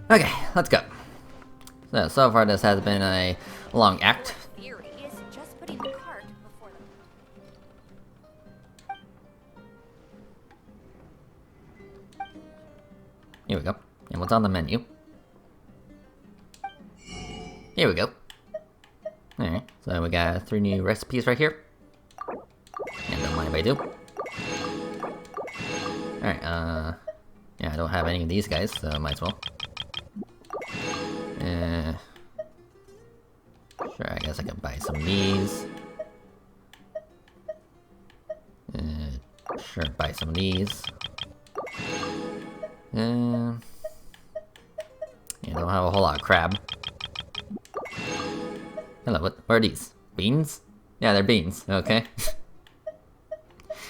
Okay, let's go. So far this has been a long act. Theory is just putting the cart before the... Here we go. And what's on the menu? Here we go. Alright, so we got 3 new recipes right here. And don't mind if I do. Alright, yeah, I don't have any of these guys, so might as well. Sure, I guess I can buy some of these. Sure, buy some of these. Yeah, don't have a whole lot of crab. Hello, what are these? Beans? Yeah, they're beans. Okay.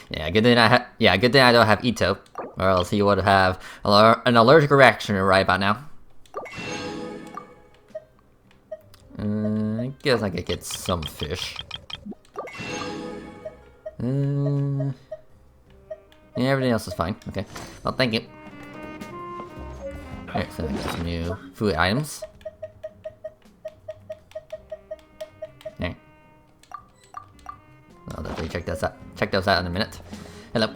Yeah, good thing I don't have Ito, or else he would have an allergic reaction right about now. I guess I could get some fish. Yeah, everything else is fine. Okay. Well, thank you. Alright, so I got some new food items. There. I'll definitely check those out. Check those out in a minute. Hello.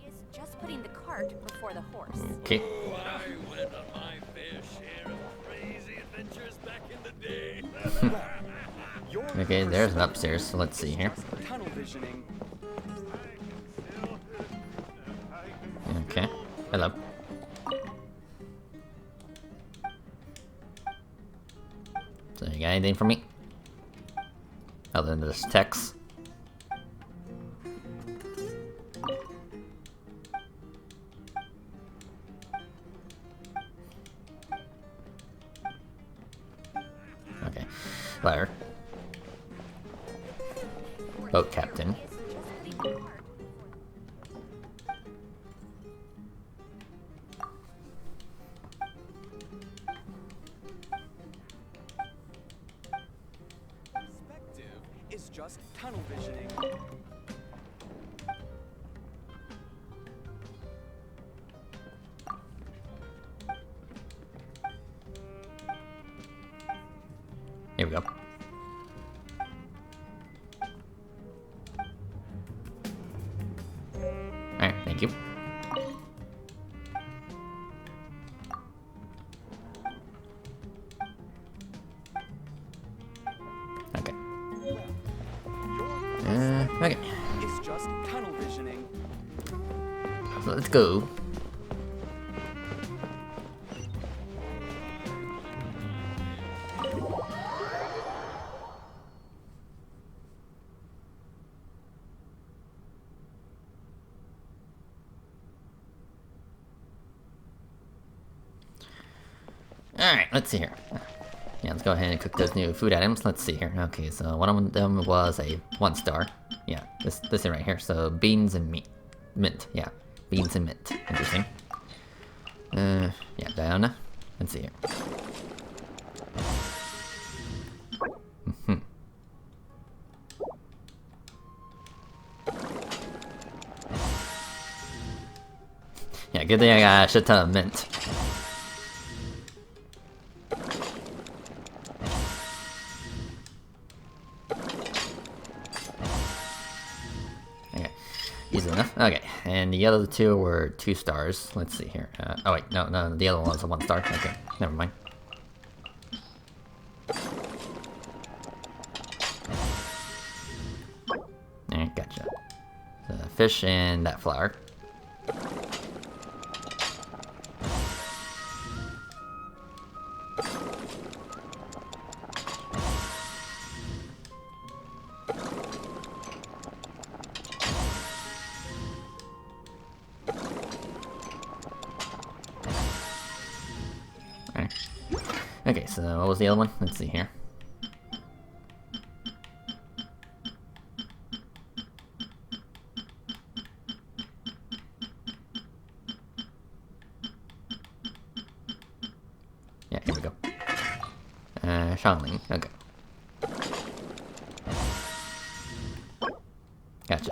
Is just putting the cart before the horse. Okay. I went on my fair share of crazy adventures back in the day. Okay, there's an upstairs, so let's see here. Tunnel visioning. Okay. Hello. So you got anything for me? Other than this text? Okay. Fire. Boat captain. Is just putting the cart Perspective is just tunnel visioning. Here we go. Alright, thank you. Okay. Okay. It's just tunnel visioning. So let's go. Alright, let's see here. Yeah, let's go ahead and cook those new food items. Let's see here. Okay, so one of them was a 1-star. Yeah, this thing right here. So beans and mint. Yeah, beans and mint. Interesting. Yeah, Diana. Let's see here. Yeah, good thing I got a shit ton of mint. Easy enough. Okay, and the other two were 2 stars. Let's see here. Oh wait, no, the other one was a 1-star. Okay, never mind. Alright, gotcha. The fish and that flour. Okay, so what was the other one? Let's see here. Yeah, here we go. Shangling, okay. Gotcha.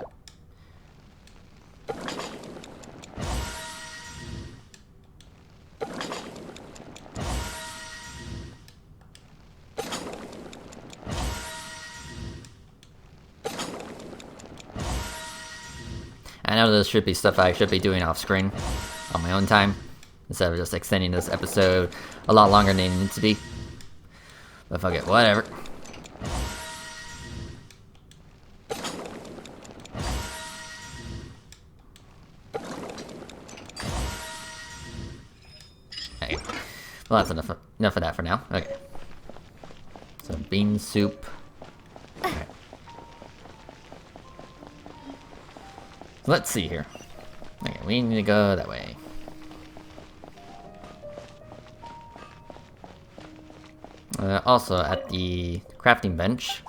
I know this should be stuff I should be doing off screen on my own time instead of just extending this episode a lot longer than it needs to be. But fuck it, whatever. Okay. Well, that's enough of that for now. Okay. So bean soup. Alright. Let's see here. Okay, we need to go that way. Also, at the crafting bench,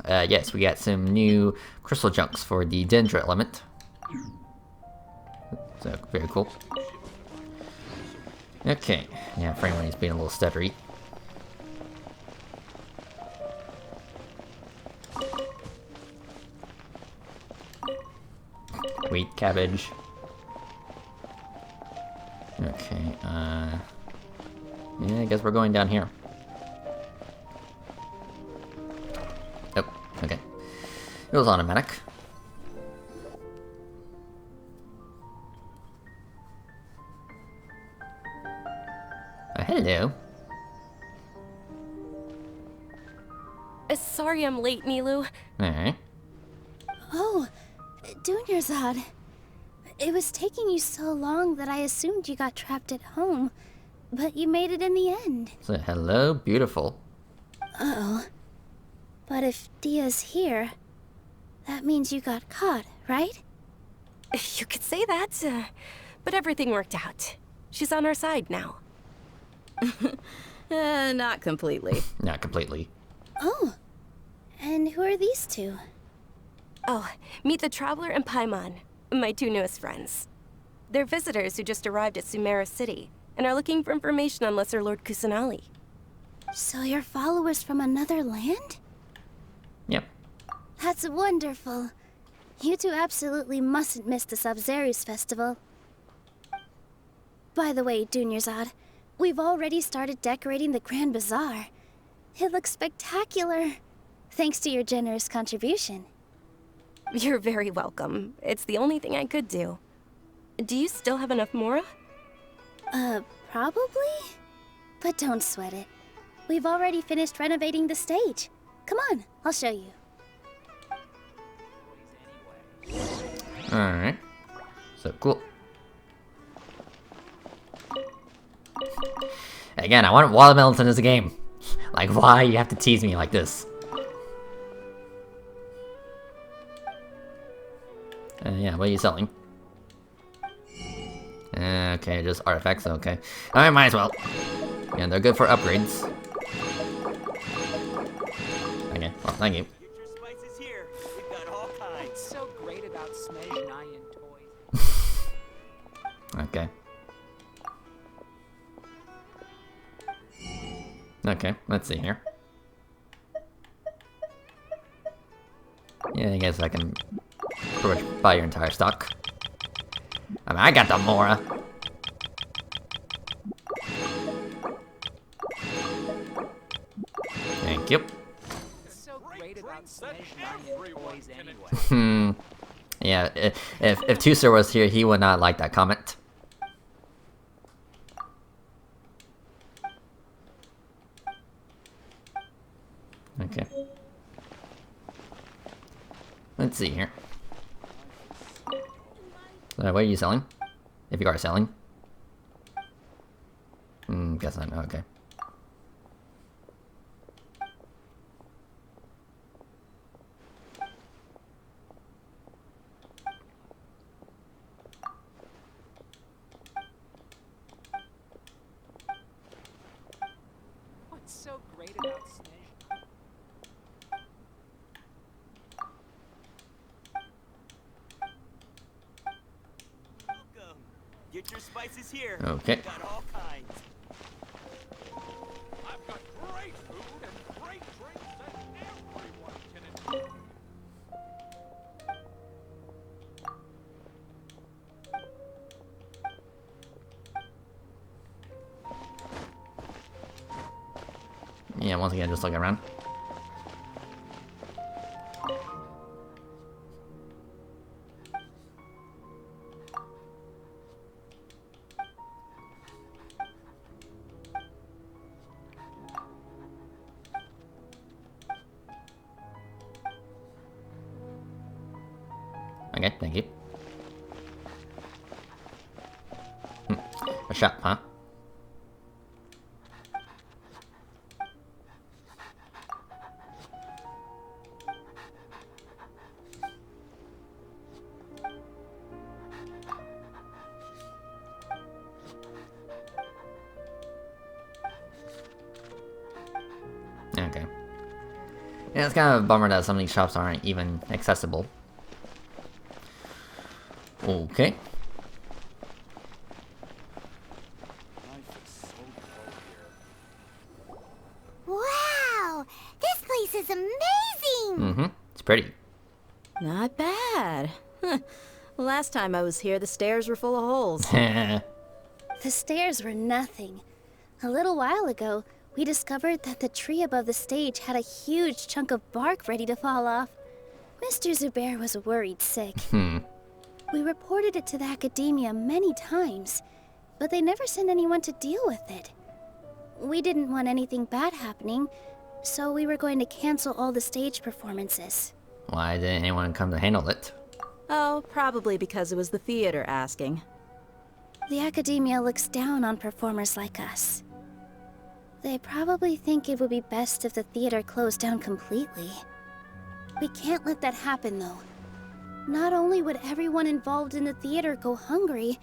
yes, we got some new crystal chunks for the Dendra element. So, very cool. Okay, yeah, for anyone who's being a little stuttery. Wheat cabbage. Okay, yeah, I guess we're going down here. Oh, okay. It was automatic. Hello. Sorry I'm late, Milu. Alright. Oh, Dunyarzad. It was taking you so long that I assumed you got trapped at home, but you made it in the end. So, hello, beautiful. Uh-oh. But if Dia's here, that means you got caught, right? You could say that, but everything worked out. She's on our side now. Not completely. Not completely. Oh, and who are these two? Oh, meet the Traveler and Paimon, my two newest friends. They're visitors who just arrived at Sumeru City and are looking for information on Lesser Lord Kusanali. So you're followers from another land? Yep. That's wonderful. You two absolutely mustn't miss the Sabzerus festival. By the way, Dunyarzad, we've already started decorating the Grand Bazaar. It looks spectacular, thanks to your generous contribution. You're very welcome. It's the only thing I could do. Do you still have enough Mora? Probably? But don't sweat it. We've already finished renovating the stage. Come on, I'll show you. Alright. So cool. Again, I want watermelons in this game. Like, why you have to tease me like this? Yeah, what are you selling? Okay, just artifacts, okay. Alright, might as well. Yeah, they're good for upgrades. Okay, well, thank you. Get your spices here. We've got all kinds. What's so great about Smejnayan toys? Okay. Okay, let's see here. Yeah, I guess I can pretty much buy your entire stock. I mean, I got the Mora. Thank you. What's so great about Smejnayan toys anyway? Yeah, if Tuser was here, he would not like that comment. Okay. Let's see here. What are you selling? If you are selling? Guess not. Okay. Get your spices here. Okay. Got all kinds. I've got great food and great drinks that everyone can enjoy. Yeah, once again, just looking around. Okay, thank you. A shop, huh? Okay. Yeah, it's kind of a bummer that some of these shops aren't even accessible. Okay. Life is so dull here. Wow! This place is amazing! Mm-hmm. It's pretty. Not bad. Last time I was here, the stairs were full of holes. The stairs were nothing. A little while ago, we discovered that the tree above the stage had a huge chunk of bark ready to fall off. Mr. Zubair was worried sick. We reported it to the academia many times, but they never sent anyone to deal with it. We didn't want anything bad happening, so we were going to cancel all the stage performances. Why didn't anyone come to handle it? Oh, probably because it was the theater asking. The academia looks down on performers like us. They probably think it would be best if the theater closed down completely. We can't let that happen, though. Not only would everyone involved in the theater go hungry,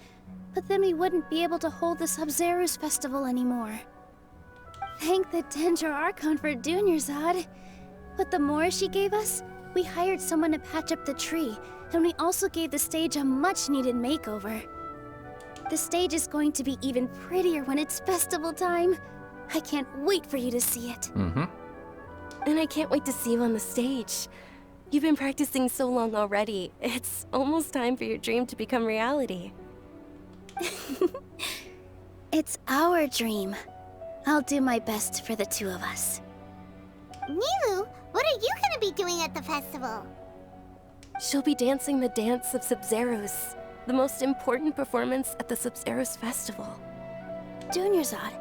but then we wouldn't be able to hold the Sub-Zero's festival anymore. Thank the Dendro Archon for Dunyarzad. With the more she gave us, we hired someone to patch up the tree, and we also gave the stage a much-needed makeover. The stage is going to be even prettier when it's festival time. I can't wait for you to see it. Mm-hmm. And I can't wait to see you on the stage. You've been practicing so long already. It's almost time for your dream to become reality. It's our dream. I'll do my best for the two of us. Nilu, what are you gonna be doing at the festival? She'll be dancing the dance of Sub-Zeros, the most important performance at the Sub-Zeros festival. Dunyarzad,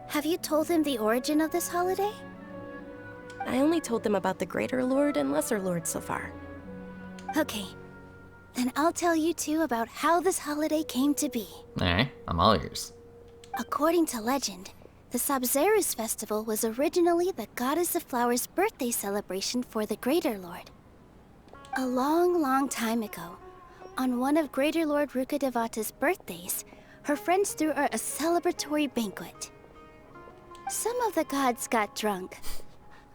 have you told them the origin of this holiday? I only told them about the Greater Lord and Lesser Lord so far. Okay. Then I'll tell you two about how this holiday came to be. Alright, I'm all ears. According to legend, the Sub-Zeros festival was originally the Goddess of Flowers' birthday celebration for the Greater Lord. A long, long time ago, on one of Greater Lord Rukkhadevata's birthdays, her friends threw her a celebratory banquet. Some of the gods got drunk.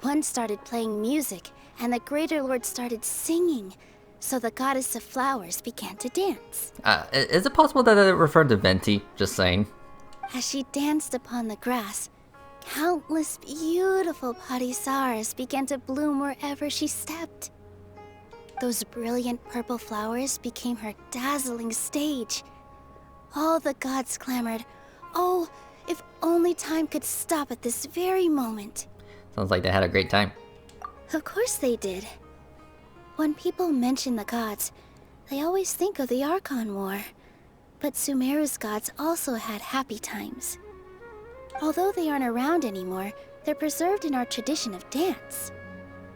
One started playing music, and the Greater Lord started singing, so the Goddess of Flowers began to dance. Is it possible that it referred to Venti? Just saying. As she danced upon the grass, countless beautiful parisaras began to bloom wherever she stepped. Those brilliant purple flowers became her dazzling stage. All the gods clamored, "Oh, if only time could stop at this very moment." Sounds like they had a great time. Of course they did. When people mention the gods, they always think of the Archon War. But Sumeru's gods also had happy times. Although they aren't around anymore, they're preserved in our tradition of dance.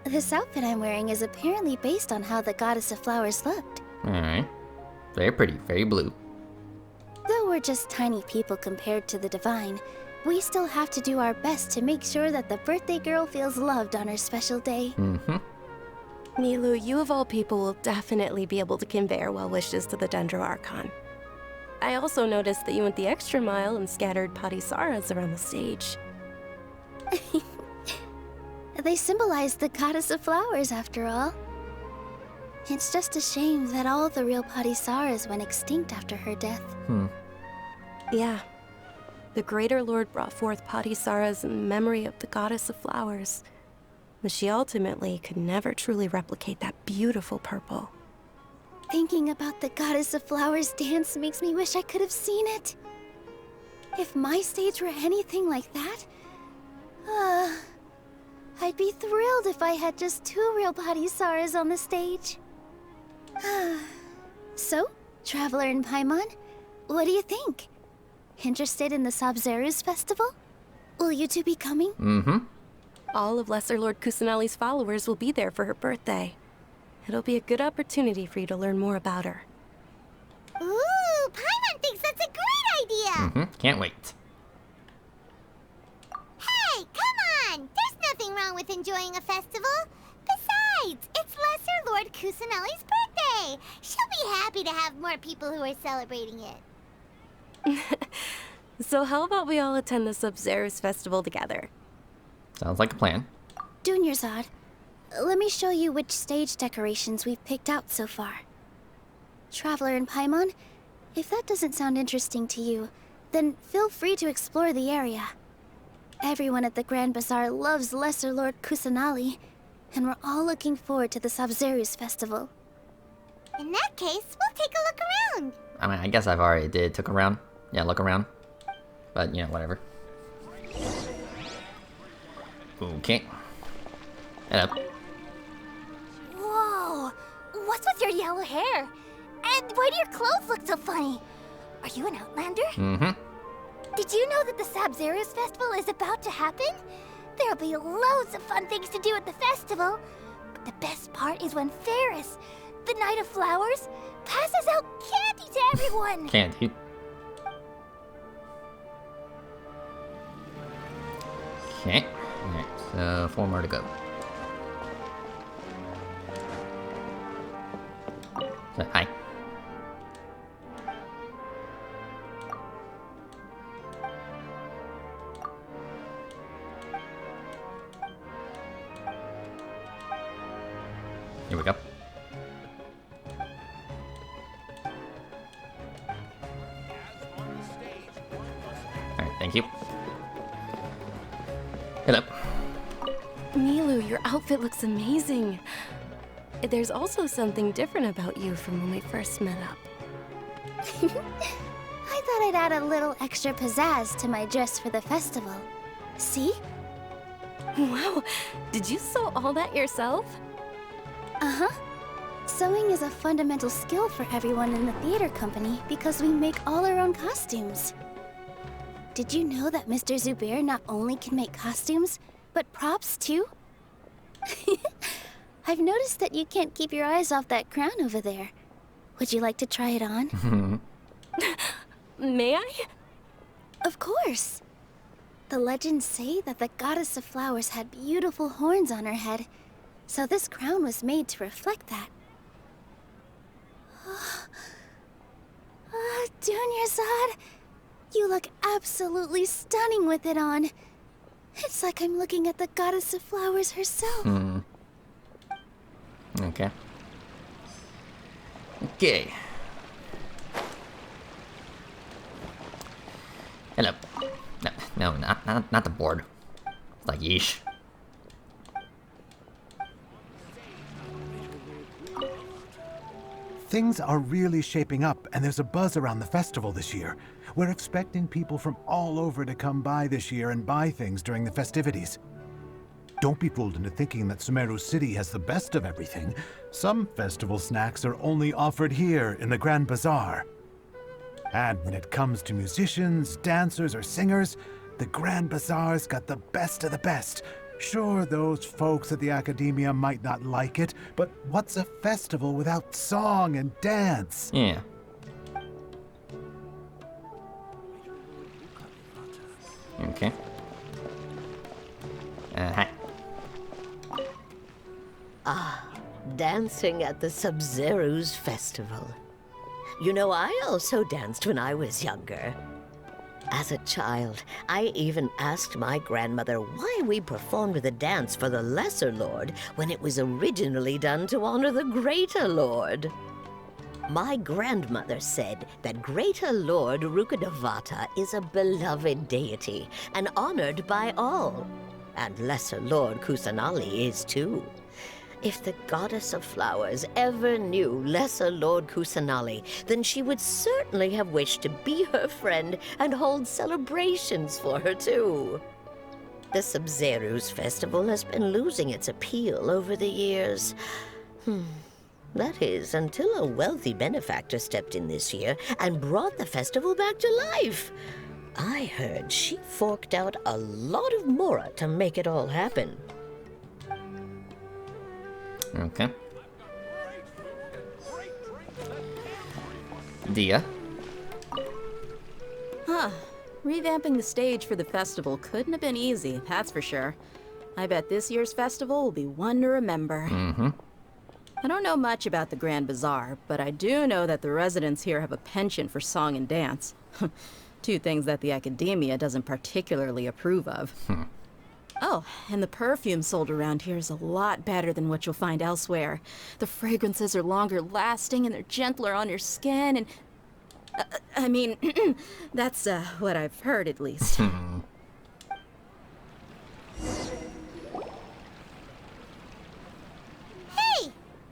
This outfit I'm wearing is apparently based on how the Goddess of Flowers looked. Alright. Very pretty, very blue. Though we're just tiny people compared to the Divine, we still have to do our best to make sure that the birthday girl feels loved on her special day. Mm-hmm. Nilu, you of all people will definitely be able to convey our well wishes to the Dendro Archon. I also noticed that you went the extra mile and scattered parisaras around the stage. They symbolize the Goddess of Flowers, after all. It's just a shame that all the real parisaras went extinct after her death. Yeah. The Greater Lord brought forth Padisara's in memory of the goddess of flowers. But she ultimately could never truly replicate that beautiful purple. Thinking about the goddess of flowers dance makes me wish I could have seen it. If my stage were anything like that, I'd be thrilled if I had just 2 real Padisaras on the stage. So, Traveler and Paimon, what do you think? Interested in the Sabzeruz festival? Will you two be coming? Mm-hmm. All of Lesser Lord Kusanali's followers will be there for her birthday. It'll be a good opportunity for you to learn more about her. Ooh, Paimon thinks that's a great idea! Mm-hmm. Can't wait. Hey, come on! There's nothing wrong with enjoying a festival. Besides, it's Lesser Lord Kusanali's birthday. She'll be happy to have more people who are celebrating it. So how about we all attend the Sabzeruz festival together? Sounds like a plan. Dunyarzad, let me show you which stage decorations we've picked out so far. Traveler and Paimon, if that doesn't sound interesting to you, then feel free to explore the area. Everyone at the Grand Bazaar loves Lesser Lord Kusanali, and we're all looking forward to the Sabzeruz festival. In that case, we'll take a look around. I mean, I guess I've already took around. Yeah, look around. But, you know, whatever. Okay. Head up. Whoa! What's with your yellow hair? And why do your clothes look so funny? Are you an Outlander? Mm-hmm. Did you know that the Sabzeruz festival is about to happen? There'll be loads of fun things to do at the festival. But the best part is when Ferris, the Knight of Flowers, passes out candy to everyone. Candy. Okay. Alright, so 4 more to go. So, hi. Here we go. Alright, thank you. Hello. Nilu, your outfit looks amazing. There's also something different about you from when we first met up. I thought I'd add a little extra pizzazz to my dress for the festival. See? Wow, did you sew all that yourself? Uh-huh. Sewing is a fundamental skill for everyone in the theater company because we make all our own costumes. Did you know that Mr. Zubair not only can make costumes, but props too? I've noticed that you can't keep your eyes off that crown over there. Would you like to try it on? May I? Of course. The legends say that the goddess of flowers had beautiful horns on her head, so this crown was made to reflect that. Dunyarzad, you look absolutely stunning with it on. It's like I'm looking at the goddess of flowers herself. Okay. Okay. Hello. No, not the board. It's like yeesh. Things are really shaping up, and there's a buzz around the festival this year. We're expecting people from all over to come by this year and buy things during the festivities. Don't be fooled into thinking that Sumeru City has the best of everything. Some festival snacks are only offered here in the Grand Bazaar. And when it comes to musicians, dancers, or singers, the Grand Bazaar's got the best of the best. Sure, those folks at the Academia might not like it, but what's a festival without song and dance? Yeah. Okay. Hi. Dancing at the Sabzeruz festival. You know, I also danced when I was younger. As a child, I even asked my grandmother why we performed the dance for the Lesser Lord when it was originally done to honor the Greater Lord. My grandmother said that Greater Lord Rukkhadevata is a beloved deity and honored by all. And Lesser Lord Kusanali is too. If the Goddess of Flowers ever knew Lesser Lord Kusanali, then she would certainly have wished to be her friend and hold celebrations for her too. The Sabzeruz festival has been losing its appeal over the years. That is, until a wealthy benefactor stepped in this year and brought the festival back to life. I heard she forked out a lot of mora to make it all happen. Okay. Dia. Huh. Revamping the stage for the festival couldn't have been easy, that's for sure. I bet this year's festival will be one to remember. Mm-hmm. I don't know much about the Grand Bazaar, but I do know that the residents here have a penchant for song and dance. Two things that the academia doesn't particularly approve of. Oh, and the perfume sold around here is a lot better than what you'll find elsewhere. The fragrances are longer lasting and they're gentler on your skin and... I mean, that's what I've heard at least. Hey!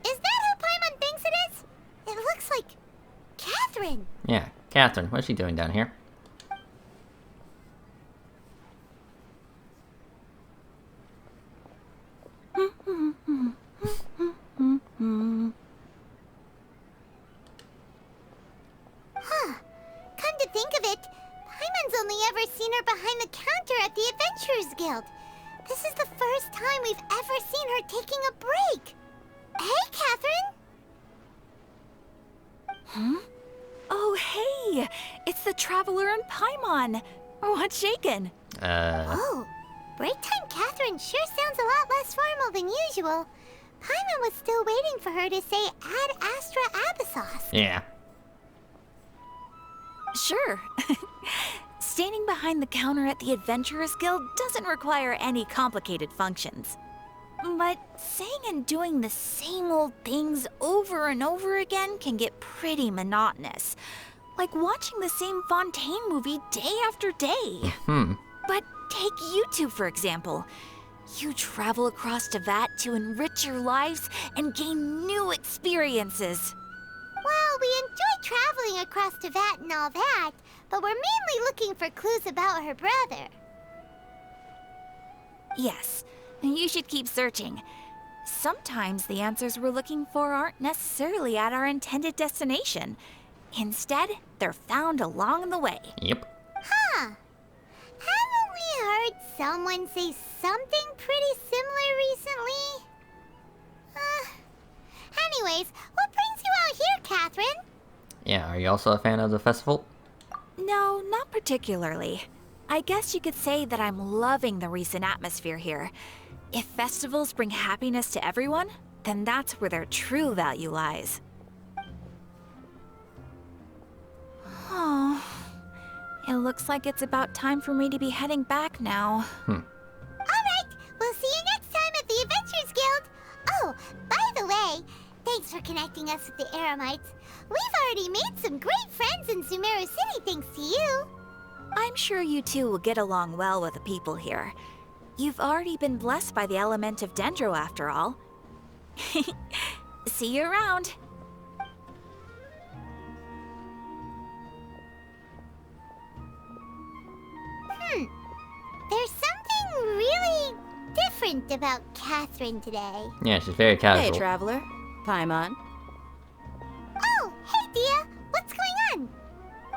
Is that who Paimon thinks it is? It looks like... Catherine! Yeah, Catherine, what's she doing down here? Huh. Come to think of it, Paimon's only ever seen her behind the counter at the Adventurers Guild. This is the first time we've ever seen her taking a break. Hey, Catherine! Huh? Oh, hey! It's the Traveler and Paimon! What's shaken? Oh, break time Catherine sure sounds a lot less formal than usual. Paimon was still waiting for her to say Ad Astra Abyssos. Yeah. Sure. Standing behind the counter at the Adventurers Guild doesn't require any complicated functions. But saying and doing the same old things over and over again can get pretty monotonous. Like watching the same Fontaine movie day after day. But take you two, for example. You travel across Tevat to enrich your lives and gain new experiences. Well, we enjoy traveling across Tevat and all that, but we're mainly looking for clues about her brother. Yes, you should keep searching. Sometimes the answers we're looking for aren't necessarily at our intended destination. Instead, they're found along the way. Yep. Huh. Haven't we heard someone say something pretty similar recently? Anyways, what brings you out here, Catherine? Yeah, are you also a fan of the festival? No, not particularly. I guess you could say that I'm loving the recent atmosphere here. If festivals bring happiness to everyone, then that's where their true value lies. Oh, it looks like it's about time for me to be heading back now. Alright, we'll see you next time at the Adventurers Guild. Oh, by the way, thanks for connecting us with the Eremites. We've already made some great friends in Sumeru City thanks to you. I'm sure you two will get along well with the people here. You've already been blessed by the element of Dendro after all. See you around. There's something really different about Catherine today. Yeah, she's very casual. Hey, Traveler. Paimon. Oh, hey, Dia. What's going on?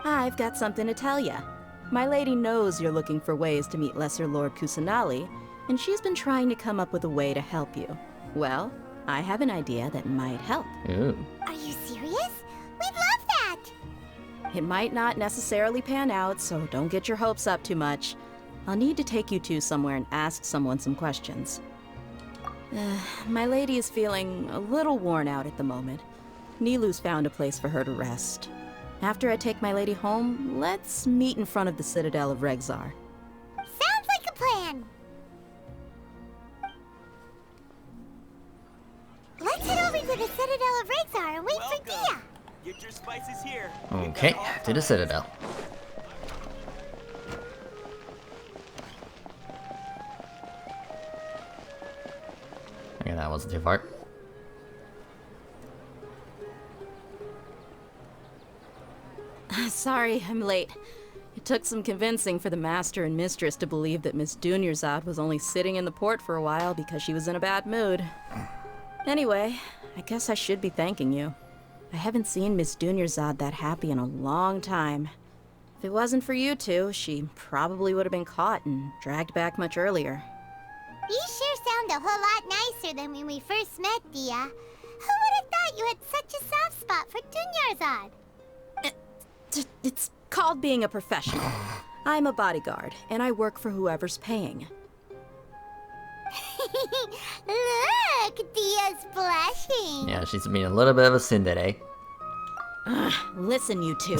I've got something to tell ya. My lady knows you're looking for ways to meet Lesser Lord Kusanali, and she's been trying to come up with a way to help you. Well, I have an idea that might help. Ooh. Are you serious? We'd love that. It might not necessarily pan out, so don't get your hopes up too much. I'll need to take you two somewhere and ask someone some questions. My lady is feeling a little worn out at the moment. Nilu's found a place for her to rest. After I take my lady home, let's meet in front of the Citadel of Regzar. Sounds like a plan. Let's head over to the Citadel of Regzar and wait for Dia. Get your spices here. Okay, to the Citadel. Okay, that wasn't too far. Sorry, I'm late. It took some convincing for the master and mistress to believe that Miss Dunyarzad was only sitting in the port for a while because she was in a bad mood. Anyway, I guess I should be thanking you. I haven't seen Miss Dunyarzad that happy in a long time. If it wasn't for you two, she probably would have been caught and dragged back much earlier. You sure sound a whole lot nicer than when we first met, Dia. Who would have thought you had such a soft spot for Dunyarzad? It's called being a professional. I'm a bodyguard, and I work for whoever's paying. Look, Dia's blushing. Yeah, she's being a little bit of a tsundere. Listen, you two.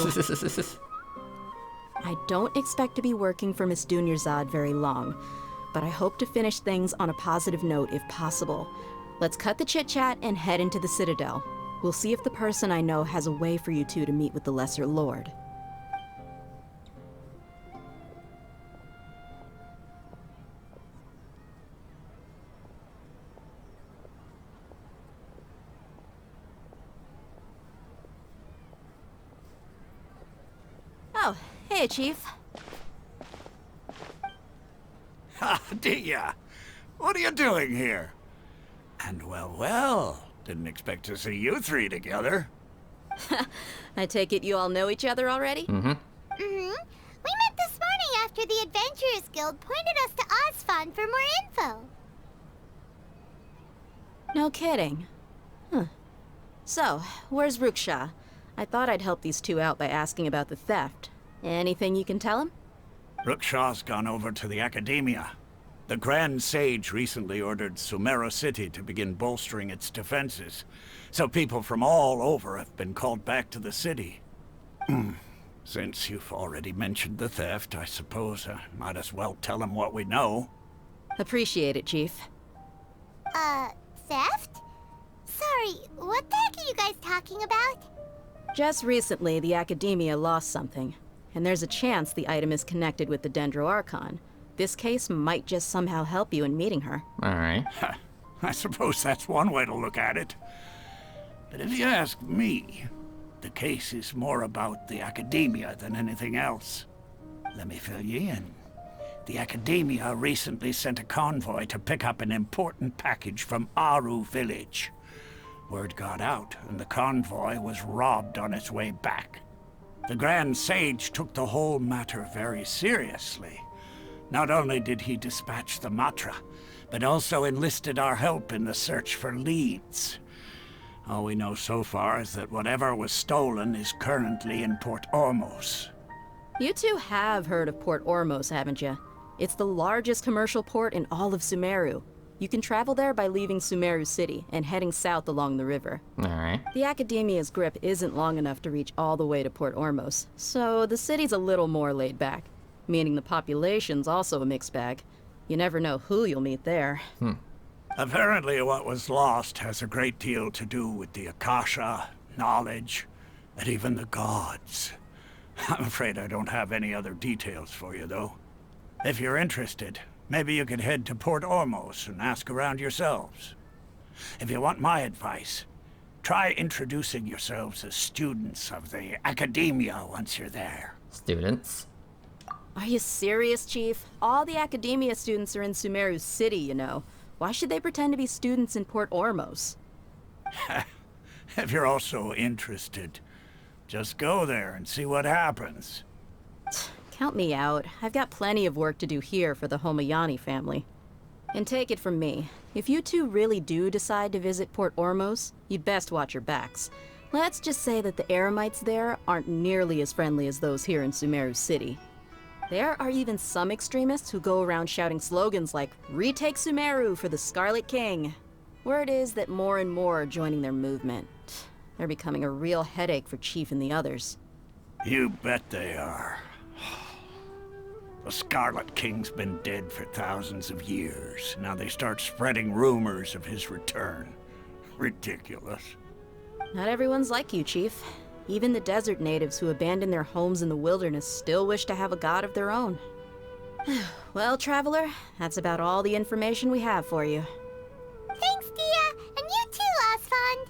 I don't expect to be working for Miss Dunyarzad very long, but I hope to finish things on a positive note if possible. Let's cut the chit-chat and head into the Citadel. We'll see if the person I know has a way for you two to meet with the Lesser Lord. Oh, hey, Chief. Ha, Dia! What are you doing here? And well, didn't expect to see you three together. I take it you all know each other already? Mm-hmm. We met this morning after the Adventurers Guild pointed us to Osfon for more info. No kidding. Huh. So, where's Ruksha? I thought I'd help these two out by asking about the theft. Anything you can tell him? Ruksha's gone over to the Academia. The Grand Sage recently ordered Sumeru City to begin bolstering its defenses, so people from all over have been called back to the city. Since you've already mentioned the theft, I suppose I might as well tell him what we know. Appreciate it, Chief. Theft? Sorry, what the heck are you guys talking about? Just recently, the Academia lost something, and there's a chance the item is connected with the Dendro Archon. This case might just somehow help you in meeting her. Alright. I suppose that's one way to look at it. But if you ask me, the case is more about the Academia than anything else. Let me fill you in. The Academia recently sent a convoy to pick up an important package from Aru village. Word got out, and the convoy was robbed on its way back. The Grand Sage took the whole matter very seriously. Not only did he dispatch the Matra, but also enlisted our help in the search for leads. All we know so far is that whatever was stolen is currently in Port Ormos. You two have heard of Port Ormos, haven't you? It's the largest commercial port in all of Sumeru. You can travel there by leaving Sumeru City and heading south along the river. Alright. The Academia's grip isn't long enough to reach all the way to Port Ormos, so the city's a little more laid back. Meaning the population's also a mixed bag. You never know who you'll meet there. Apparently what was lost has a great deal to do with the Akasha, knowledge, and even the gods. I'm afraid I don't have any other details for you, though. If you're interested, maybe you could head to Port Ormos and ask around yourselves. If you want my advice, try introducing yourselves as students of the Academia once you're there. Students? Are you serious, Chief? All the Academia students are in Sumeru City, you know. Why should they pretend to be students in Port Ormos? If you're also interested, just go there and see what happens. Count me out. I've got plenty of work to do here for the Homayani family. And take it from me, if you two really do decide to visit Port Ormos, you'd best watch your backs. Let's just say that the Eremites there aren't nearly as friendly as those here in Sumeru City. There are even some extremists who go around shouting slogans like, "Retake Sumeru for the Scarlet King." Word is that more and more are joining their movement. They're becoming a real headache for Chief and the others. You bet they are. The Scarlet King's been dead for thousands of years. Now they start spreading rumors of his return. Ridiculous. Not everyone's like you, Chief. Even the desert natives who abandoned their homes in the wilderness still wish to have a god of their own. Well, traveler, that's about all the information we have for you. Thanks, Dia! And you too, Osfond!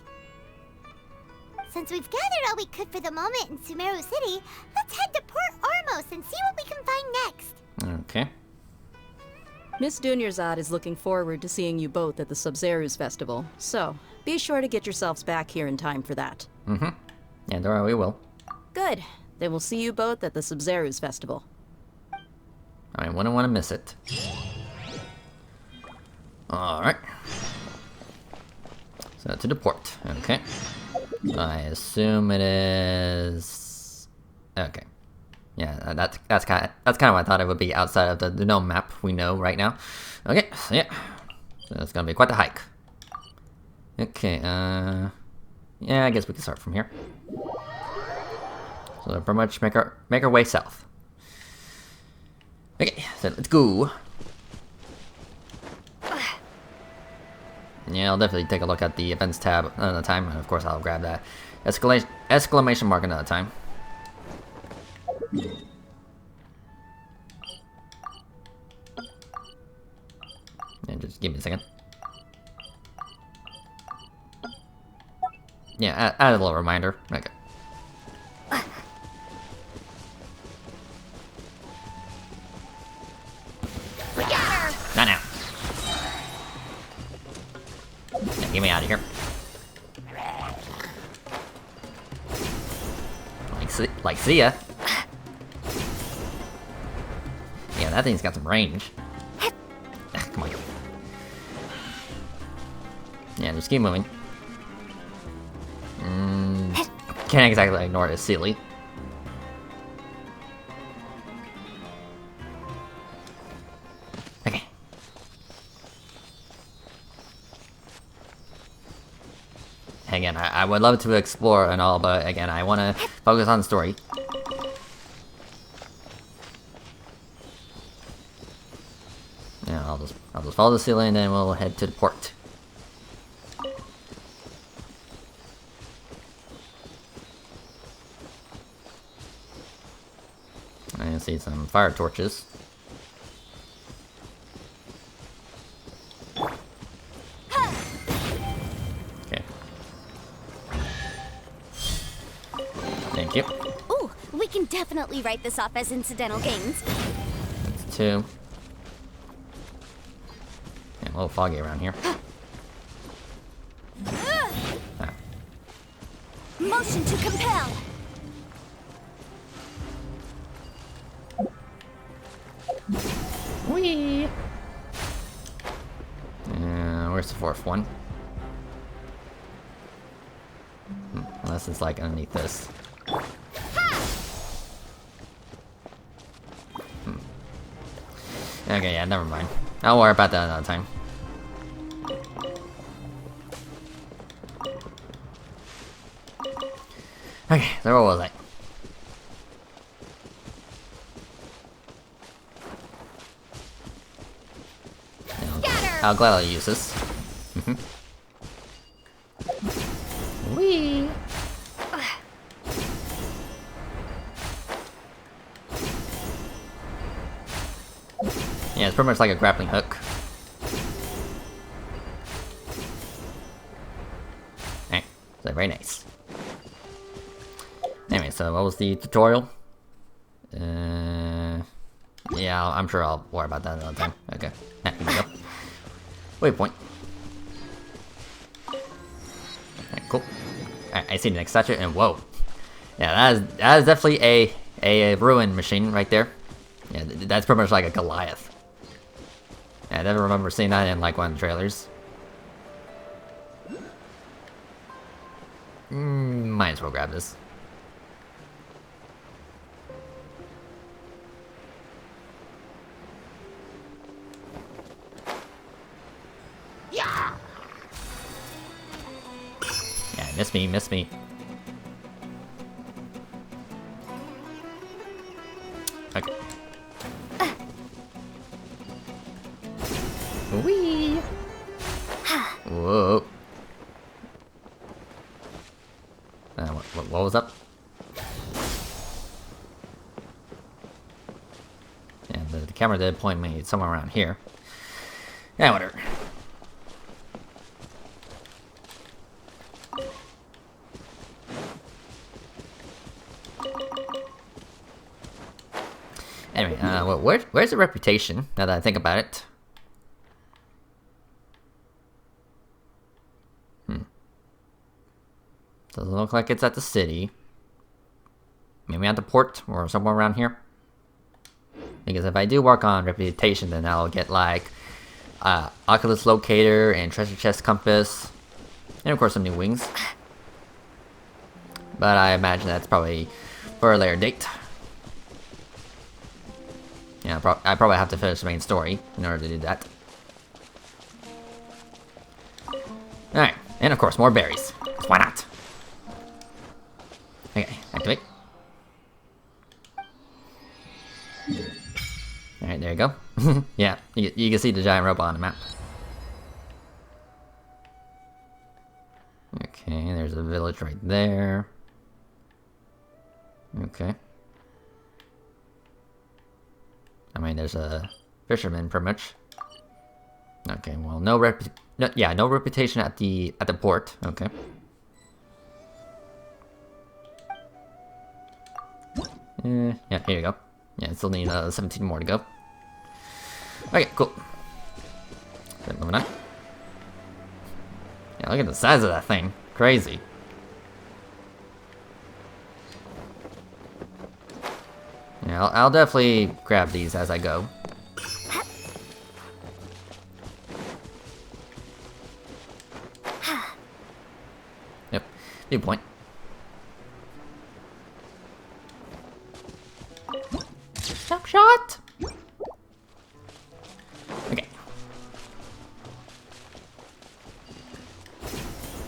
Since we've gathered all we could for the moment in Sumeru City, let's head to Port Ormos and see what we can find next. Okay. Miss Dunyarzad is looking forward to seeing you both at the Sub-Zeru's festival, so be sure to get yourselves back here in time for that. Mm-hmm. Yeah, don't worry, we will. Good. Then we'll see you both at the Sub-Zeru's festival. I wouldn't want to miss it. Alright. So to the port. Okay. I assume it is... Okay. Yeah, that's kind of what I thought it would be outside of the known map we know right now. Okay, so yeah. So it's gonna be quite the hike. Okay, yeah, I guess we can start from here. So pretty much make our way south. Okay, so let's go. Yeah, I'll definitely take a look at the events tab another time, and of course I'll grab that exclamation mark another time. And just give me a second. Yeah, add a little reminder. Okay. Not now. Yeah, get me out of here. See ya. Yeah, that thing's got some range. Come on. Yeah, just keep moving. Can't exactly ignore it, it's silly. Okay. Again, I would love to explore and all, but again, I want to focus on the story. Yeah, I'll just follow the ceiling and then we'll head to the port. I see some fire torches. Okay. Thank you. Ooh, we can definitely write this off as incidental gains. That's two. Yeah, a little foggy around here. Ah. Motion to compel. Whee! Where's the fourth one? Unless it's like underneath this. Okay, yeah, never mind. I'll worry about that another time. Okay, so where was I? I'll gladly use this. Whee! Yeah, it's pretty much like a grappling hook. Hey, so very nice. Anyway, so what was the tutorial? Yeah, I'm sure I'll worry about that another time. Okay, here we go. Waypoint. Alright, cool. Alright, I see the next statue, and whoa. Yeah, that is definitely a ruin machine right there. Yeah, that's pretty much like a Goliath. Yeah, I never remember seeing that in like one of the trailers. Might as well grab this. Yeah, miss me. Okay. Whee! Whoa. What was up? camera did point me somewhere around here. Yeah, whatever. Anyway, well, where's the reputation, now that I think about it? Doesn't look like it's at the city. Maybe at the port, or somewhere around here. Because if I do work on reputation, then I'll get like Oculus Locator and Treasure Chest Compass. And of course some new wings. But I imagine that's probably for a later date. Yeah, I probably have to finish the main story in order to do that. Alright, and of course more berries. 'Cause why not? Okay, activate. Alright, there you go. Yeah, you can see the giant robot on the map. Okay, there's a village right there. Okay. I mean, there's a fisherman, pretty much. Okay, well, no reputation at the port. Okay. Yeah, here you go. Yeah, still need 17 more to go. Okay, cool. Okay, moving on. Yeah, look at the size of that thing. Crazy. Yeah, I'll definitely grab these as I go. Yep, viewpoint. Stop shot! Okay.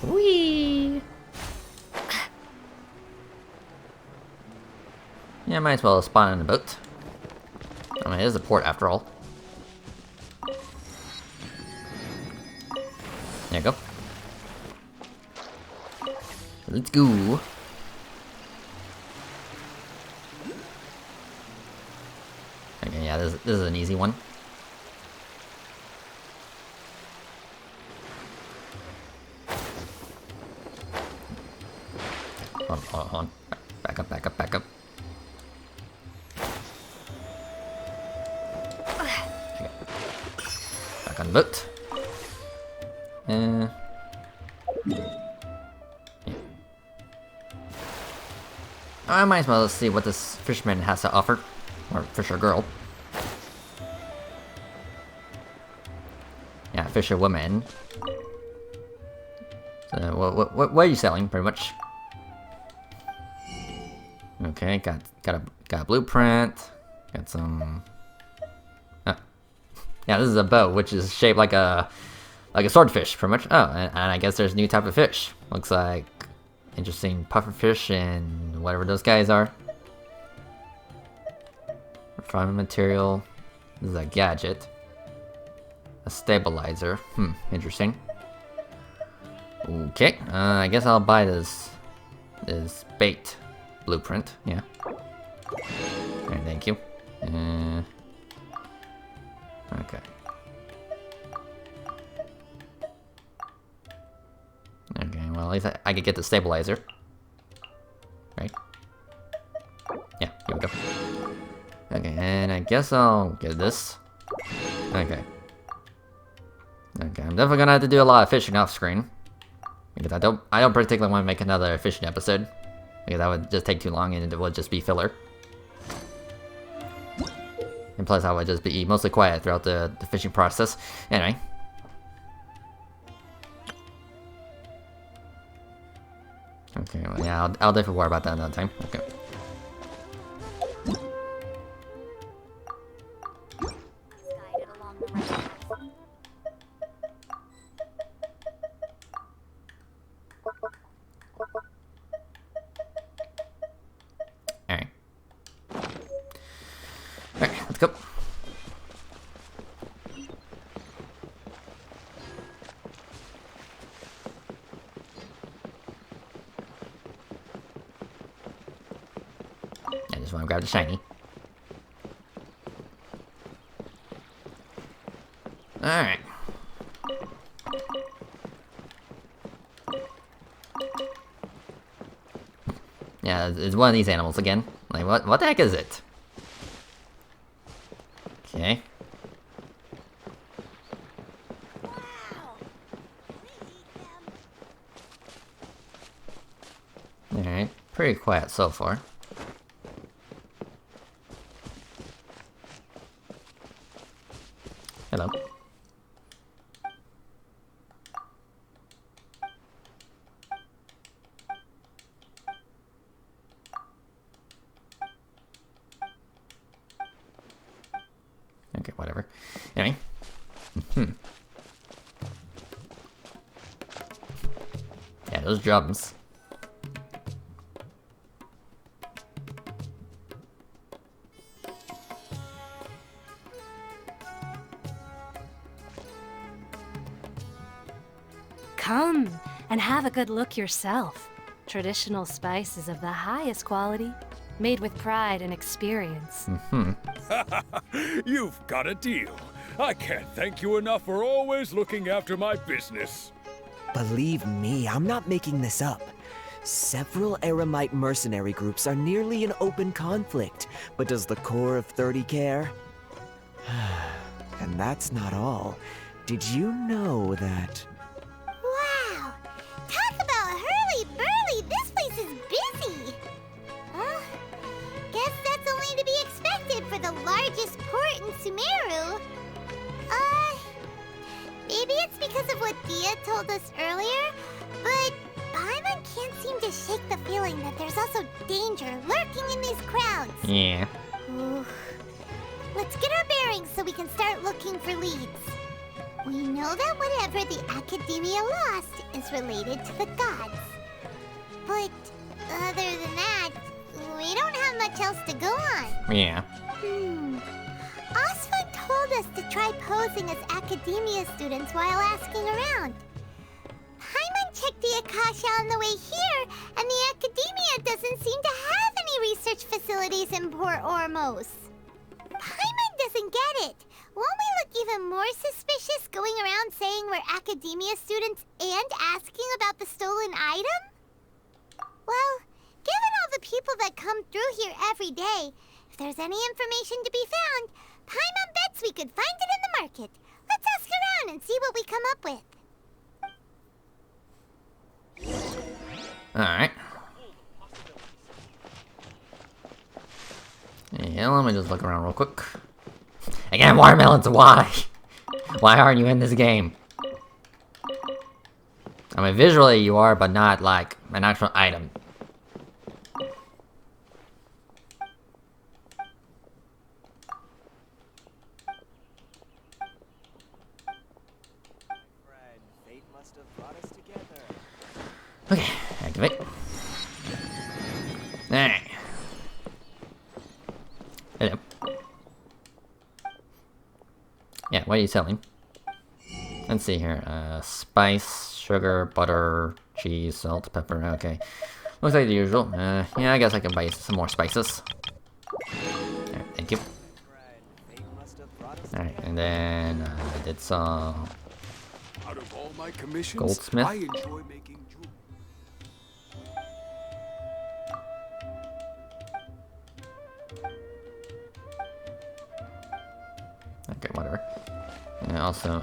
Whee! Yeah, might as well spawn in a boat. I mean, it is a port after all. There you go. Let's go. Okay, yeah, this is an easy one. Hold on. Back up, back up, back up. Okay. Back on the boat. Yeah. I might as well see what this fisherman has to offer. Or fisher girl. Yeah, fisher woman. So, what are you selling, pretty much? Okay, got a blueprint. Got some. Yeah, this is a boat, which is shaped like a swordfish, pretty much. Oh, and I guess there's a new type of fish. Looks like interesting pufferfish and whatever those guys are. Refinement material. This is a gadget. A stabilizer. Interesting. Okay, I guess I'll buy this bait blueprint. Yeah. Alright, thank you. Okay. Okay, well, at least I could get the stabilizer. Right? Yeah, here we go. Okay, and I guess I'll get this. Okay. Okay, I'm definitely gonna have to do a lot of fishing off screen. Because I don't particularly want to make another fishing episode. Because that would just take too long and it would just be filler. And plus I would just be mostly quiet throughout the fishing process. Anyway. Okay, well, yeah, I'll definitely worry about that another time. Okay. Alright. Alright, let's go. I just want to grab the shiny. Alright. Yeah, it's one of these animals again. Like, what the heck is it? Okay. Alright, pretty quiet so far. Hello. Okay, whatever. Anyway. Yeah, those drums. Come and have a good look yourself. Traditional spices of the highest quality, made with pride and experience. You've got a deal. I can't thank you enough for always looking after my business. Believe me, I'm not making this up. Several Eremite mercenary groups are nearly in open conflict, but does the core of 30 care? And that's not all. Did you know that... Wow! Talk about hurly-burly! This place is busy! Huh? Guess that's only to be expected for the largest port in Sumeru. Maybe it's because of what Dia told us earlier, but Paimon can't seem to shake the feeling that there's also danger lurking in these crowds. Yeah. Ooh. Let's get our bearings so we can start looking for leads. We know that whatever the Academia lost is related to the gods. But other than that, we don't have much else to go on. Yeah. Osfun told us to try posing as Academia students while asking around. Paimon checked the Akasha on the way here, and the Academia doesn't seem to have any research facilities in Port Ormos. Paimon doesn't get it. Won't we look even more suspicious going around saying we're Academia students and asking about the stolen item? Well, given all the people that come through here every day, if there's any information to be found, Paimon bets we could find it in the market. Let's ask around and see what we come up with. Alright. Yeah, let me just look around real quick. Again, watermelons, why? Why aren't you in this game? I mean, visually you are, but not like an actual item. Okay, activate. Alright. Hello. Yeah, what are you selling? Let's see here. Spice, sugar, butter, cheese, salt, pepper. Okay. Looks like the usual. Yeah, I guess I can buy some more spices. Alright, thank you. Alright, and then I did some Out of all my commissions, goldsmith. I enjoy making jewelry. Okay, whatever. And also,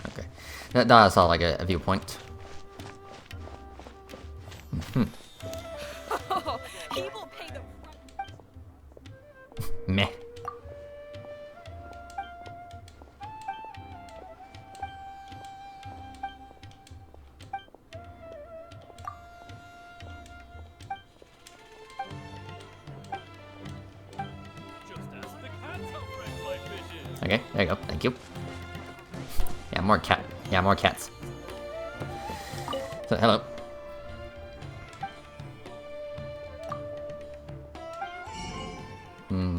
okay. That's all like a viewpoint. He will pay the Meh. Okay, there you go. Thank you. Yeah, more cat. Yeah, more cats. So, hello.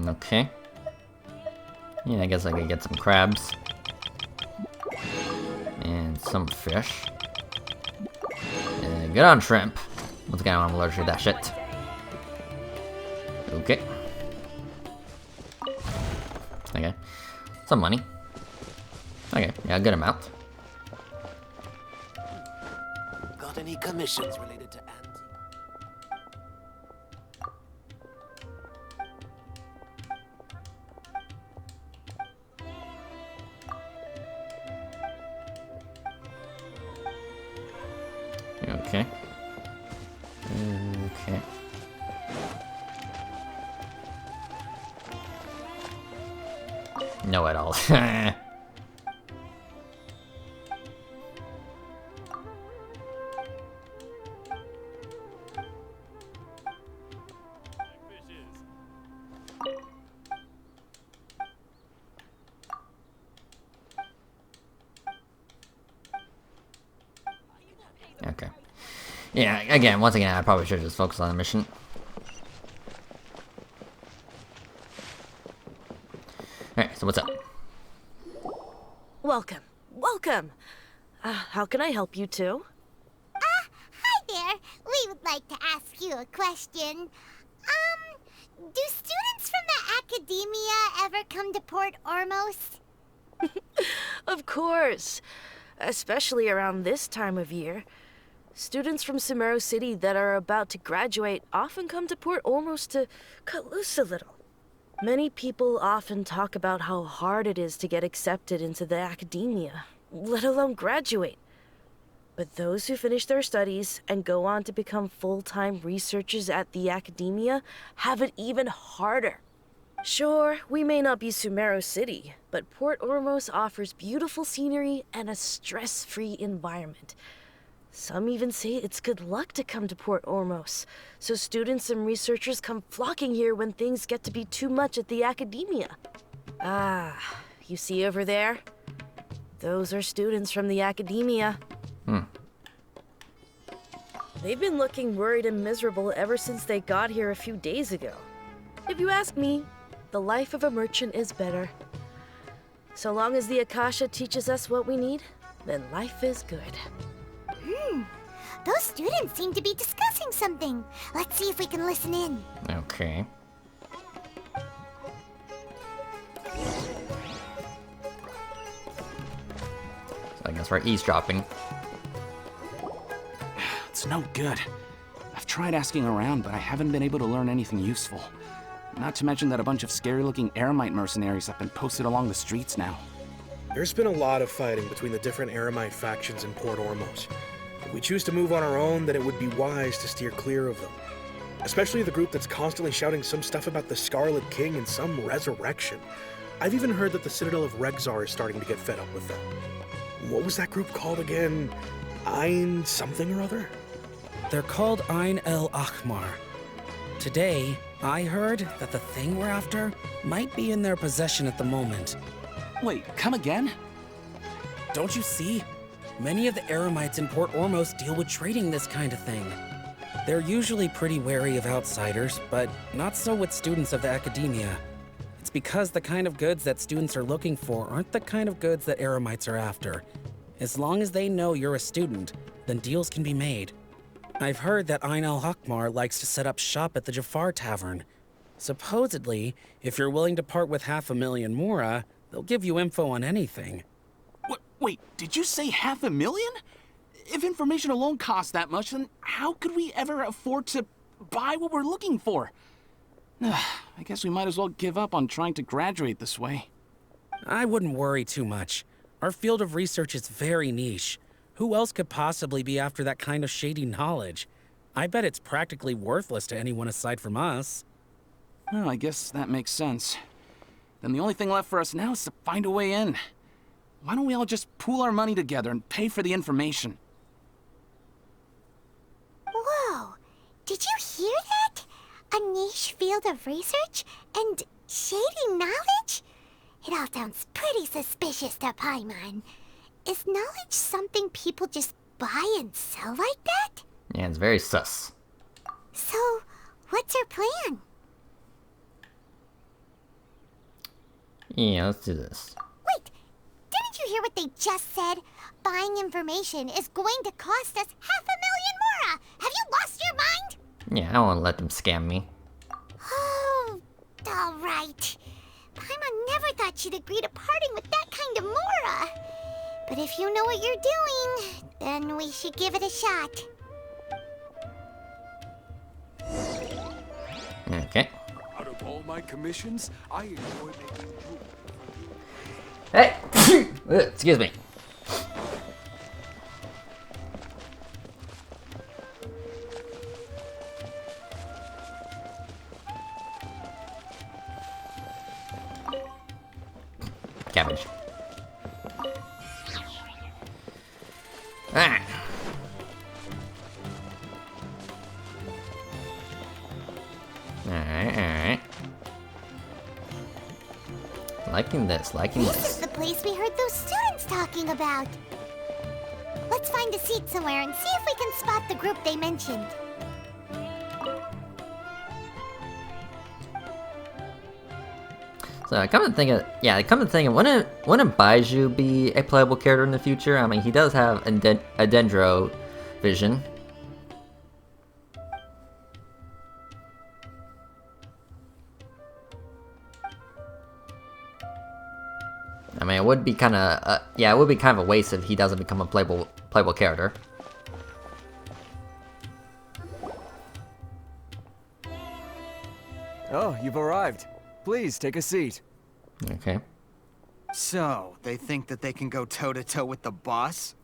Okay. Yeah, I guess I could get some crabs. And some fish. Good on shrimp. Once again, I'm allergic to that shit. Okay. Okay. Some money. Okay, yeah, a good amount. Got any commissions related to Okay. Okay. No at all. Okay. Yeah, again, once again, I probably should just focus on the mission. Alright, so what's up? Welcome. Welcome. How can I help you two? Hi there. We would like to ask you a question. Do students from the academia ever come to Port Ormos? Of course. Especially around this time of year. Students from Sumeru City that are about to graduate often come to Port Ormos to cut loose a little. Many people often talk about how hard it is to get accepted into the academia, let alone graduate. But those who finish their studies and go on to become full-time researchers at the academia have it even harder. Sure, we may not be Sumeru City, but Port Ormos offers beautiful scenery and a stress-free environment. Some even say it's good luck to come to Port Ormos, so students and researchers come flocking here when things get to be too much at the academia. Ah, you see over there? Those are students from the academia. They've been looking worried and miserable ever since they got here a few days ago. If you ask me, the life of a merchant is better. So long as the Akasha teaches us what we need, then life is good. Those students seem to be discussing something. Let's see if we can listen in. Okay. So I guess we're eavesdropping. It's no good. I've tried asking around, but I haven't been able to learn anything useful. Not to mention that a bunch of scary-looking Eremite mercenaries have been posted along the streets now. There's been a lot of fighting between the different Eremite factions in Port Ormos. If we choose to move on our own, then it would be wise to steer clear of them. Especially the group that's constantly shouting some stuff about the Scarlet King and some resurrection. I've even heard that the Citadel of Rexar is starting to get fed up with them. What was that group called again? Ein something or other? They're called Ein El Akhmar. Today, I heard that the thing we're after might be in their possession at the moment. Wait, come again? Don't you see? Many of the Eremites in Port Ormos deal with trading this kind of thing. They're usually pretty wary of outsiders, but not so with students of the academia. It's because the kind of goods that students are looking for aren't the kind of goods that Eremites are after. As long as they know you're a student, then deals can be made. I've heard that Ein El Hakmar likes to set up shop at the Jafar Tavern. Supposedly, if you're willing to part with 500,000 Mora, they'll give you info on anything. Wait, did you say 500,000? If information alone costs that much, then how could we ever afford to buy what we're looking for? I guess we might as well give up on trying to graduate this way. I wouldn't worry too much. Our field of research is very niche. Who else could possibly be after that kind of shady knowledge? I bet it's practically worthless to anyone aside from us. Well, I guess that makes sense. Then the only thing left for us now is to find a way in. Why don't we all just pool our money together and pay for the information? Whoa! Did you hear that? A niche field of research and shady knowledge? It all sounds pretty suspicious to Paimon. Is knowledge something people just buy and sell like that? Yeah, it's very sus. So, what's our plan? Yeah, let's do this. Wait, didn't you hear what they just said? Buying information is going to cost us 500,000 Mora! Have you lost your mind? Yeah, I don't want to let them scam me. Oh, alright. Paimon never thought she'd agree to parting with that kind of Mora. But if you know what you're doing, then we should give it a shot. Okay. Out of all my commissions, I enjoy making room. Hey! Excuse me. Cabbage. Ah. Alright. Liking this. This is the place we heard those students talking about. Let's find a seat somewhere and see if we can spot the group they mentioned. So come to think of, wouldn't Baiju be a playable character in the future? I mean, he does have a dendro vision. I mean, it would be kind of, it would be kind of a waste if he doesn't become a playable character. Oh, you've arrived. Please, take a seat. Okay. So, they think that they can go toe-to-toe with the boss?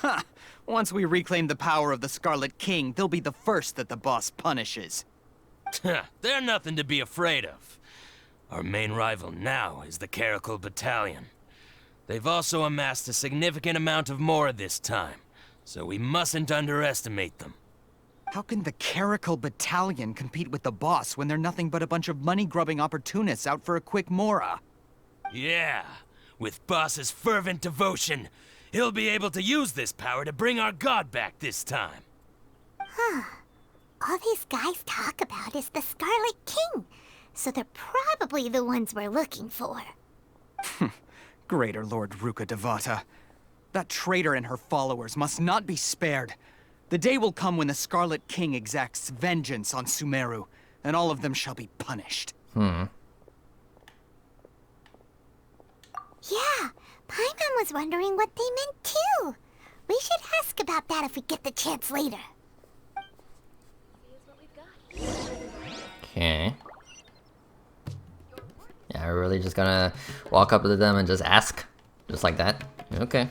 Ha! Once we reclaim the power of the Scarlet King, they'll be the first that the boss punishes. They're nothing to be afraid of. Our main rival now is the Caracal Battalion. They've also amassed a significant amount of Mora this time, so we mustn't underestimate them. How can the Caracal Battalion compete with the boss when they're nothing but a bunch of money-grubbing opportunists out for a quick Mora? Yeah, with Boss's fervent devotion, he'll be able to use this power to bring our god back this time. Huh. All these guys talk about is the Scarlet King, so they're probably the ones we're looking for. Greater Lord Ruka Devata. That traitor and her followers must not be spared. The day will come when the Scarlet King exacts vengeance on Sumeru, and all of them shall be punished. Hmm. Yeah, Paimon was wondering what they meant too. We should ask about that if we get the chance later. Okay. Yeah, we're really just gonna walk up to them and just ask? Just like that? Okay.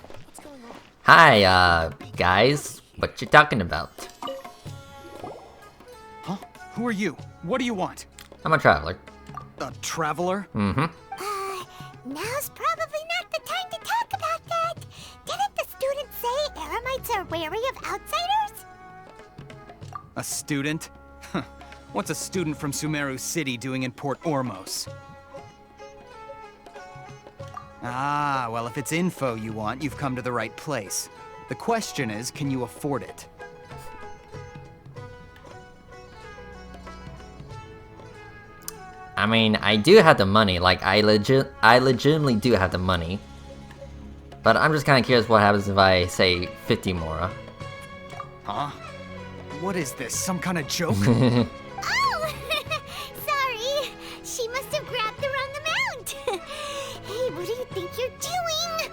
Hi, guys. What you talking about? Huh? Who are you? What do you want? I'm a traveler. A traveler? Mm-hmm. Now's probably not the time to talk about that. Didn't the students say Eremites are wary of outsiders? A student? What's a student from Sumeru City doing in Port Ormos? Ah, well, if it's info you want, you've come to the right place. The question is, can you afford it? I mean, I do have the money, like, I legitimately do have the money. But I'm just kinda curious what happens if I say 50 Mora. Huh? What is this, some kind of joke? Oh! Sorry! She must have grabbed the wrong amount! Hey, what do you think you're doing?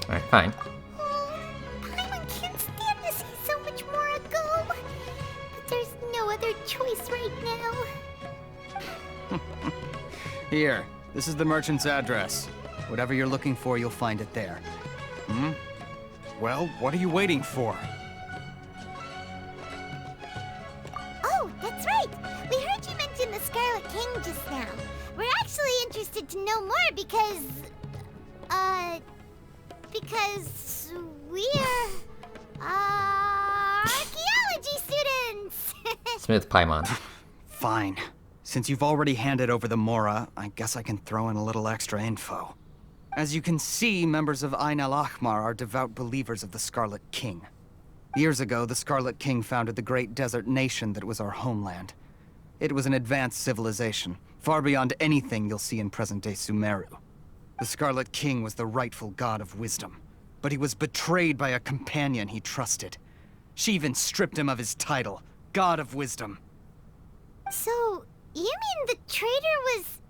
Alright, fine. Paimon can't stand to see so much Mora go. But there's no other choice right now. Here, this is the merchant's address. Whatever you're looking for, you'll find it there. Hmm? Well, what are you waiting for? Oh, that's right! We heard you mention the Scarlet King just now. We're actually interested to know more because we're, archaeology students! Smith Paimon. Fine. Since you've already handed over the Mora, I guess I can throw in a little extra info. As you can see, members of Ain al-Ahmar are devout believers of the Scarlet King. Years ago, the Scarlet King founded the great desert nation that was our homeland. It was an advanced civilization, far beyond anything you'll see in present-day Sumeru. The Scarlet King was the rightful god of wisdom, but he was betrayed by a companion he trusted. She even stripped him of his title, God of Wisdom. So, you mean the traitor was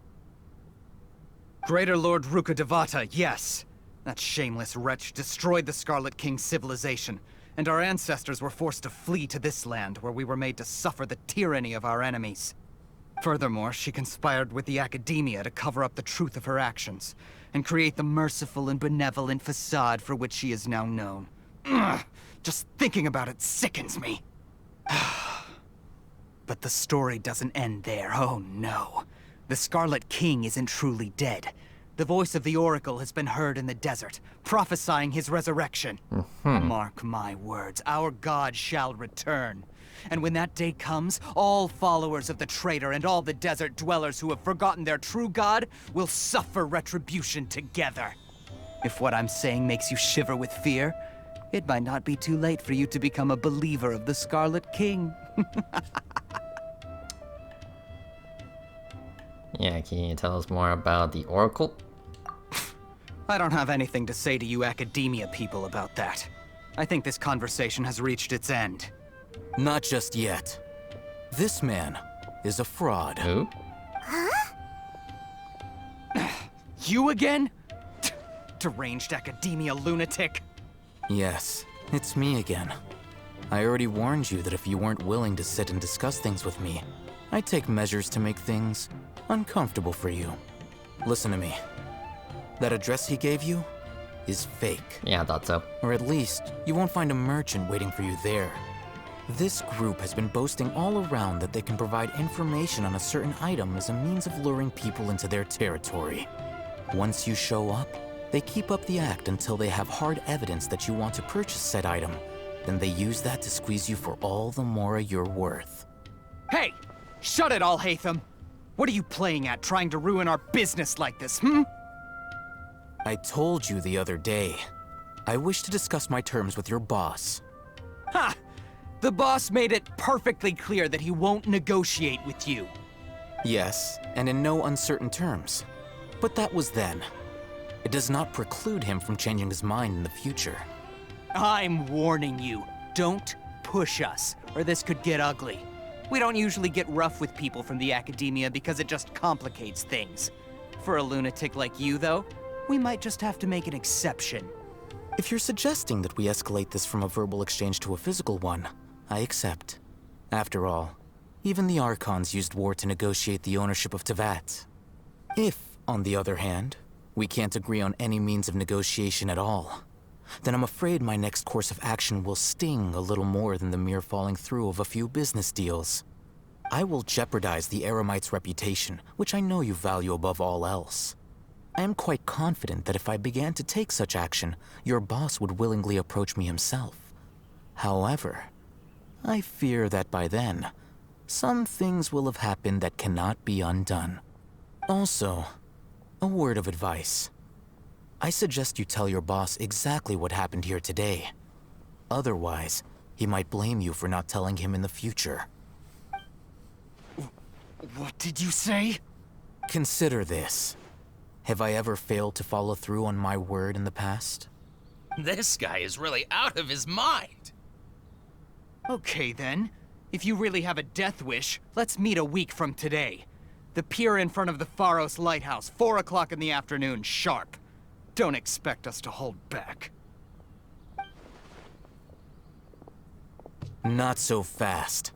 Greater Lord Rukkhadevata, yes. That shameless wretch destroyed the Scarlet King's civilization, and our ancestors were forced to flee to this land where we were made to suffer the tyranny of our enemies. Furthermore, she conspired with the Academia to cover up the truth of her actions, and create the merciful and benevolent facade for which she is now known. Ugh, just thinking about it sickens me. But the story doesn't end there, oh no. The Scarlet King isn't truly dead. The voice of the Oracle has been heard in the desert, prophesying his resurrection. Mark my words, our god shall return. And when that day comes, all followers of the traitor and all the desert dwellers who have forgotten their true god will suffer retribution together. If what I'm saying makes you shiver with fear, it might not be too late for you to become a believer of the Scarlet King. Yeah, can you tell us more about the Oracle? I don't have anything to say to you Academia people about that. I think this conversation has reached its end. Not just yet. This man is a fraud. Who? Huh? You again? Deranged Academia lunatic. Yes, it's me again. I already warned you that if you weren't willing to sit and discuss things with me, I'd take measures to make things uncomfortable for you. Listen to me. That address he gave you is fake. Yeah, I thought so. Or at least, you won't find a merchant waiting for you there. This group has been boasting all around that they can provide information on a certain item as a means of luring people into their territory. Once you show up, they keep up the act until they have hard evidence that you want to purchase said item. Then they use that to squeeze you for all the more you're worth. Hey! Shut it all, Hatham! What are you playing at, trying to ruin our business like this, I told you the other day. I wish to discuss my terms with your boss. Ha! The boss made it perfectly clear that he won't negotiate with you. Yes, and in no uncertain terms. But that was then. It does not preclude him from changing his mind in the future. I'm warning you. Don't push us, or this could get ugly. We don't usually get rough with people from the Academia because it just complicates things. For a lunatic like you, though, we might just have to make an exception. If you're suggesting that we escalate this from a verbal exchange to a physical one, I accept. After all, even the Archons used war to negotiate the ownership of Tevat. If, on the other hand, we can't agree on any means of negotiation at all, then I'm afraid my next course of action will sting a little more than the mere falling through of a few business deals. I will jeopardize the Eremite's reputation, which I know you value above all else. I am quite confident that if I began to take such action, your boss would willingly approach me himself. However, I fear that by then, some things will have happened that cannot be undone. Also, a word of advice. I suggest you tell your boss exactly what happened here today. Otherwise, he might blame you for not telling him in the future. What did you say? Consider this. Have I ever failed to follow through on my word in the past? This guy is really out of his mind. Okay then. If you really have a death wish, let's meet a week from today. The pier in front of the Pharos Lighthouse, 4 o'clock in the afternoon, sharp. Don't expect us to hold back. Not so fast.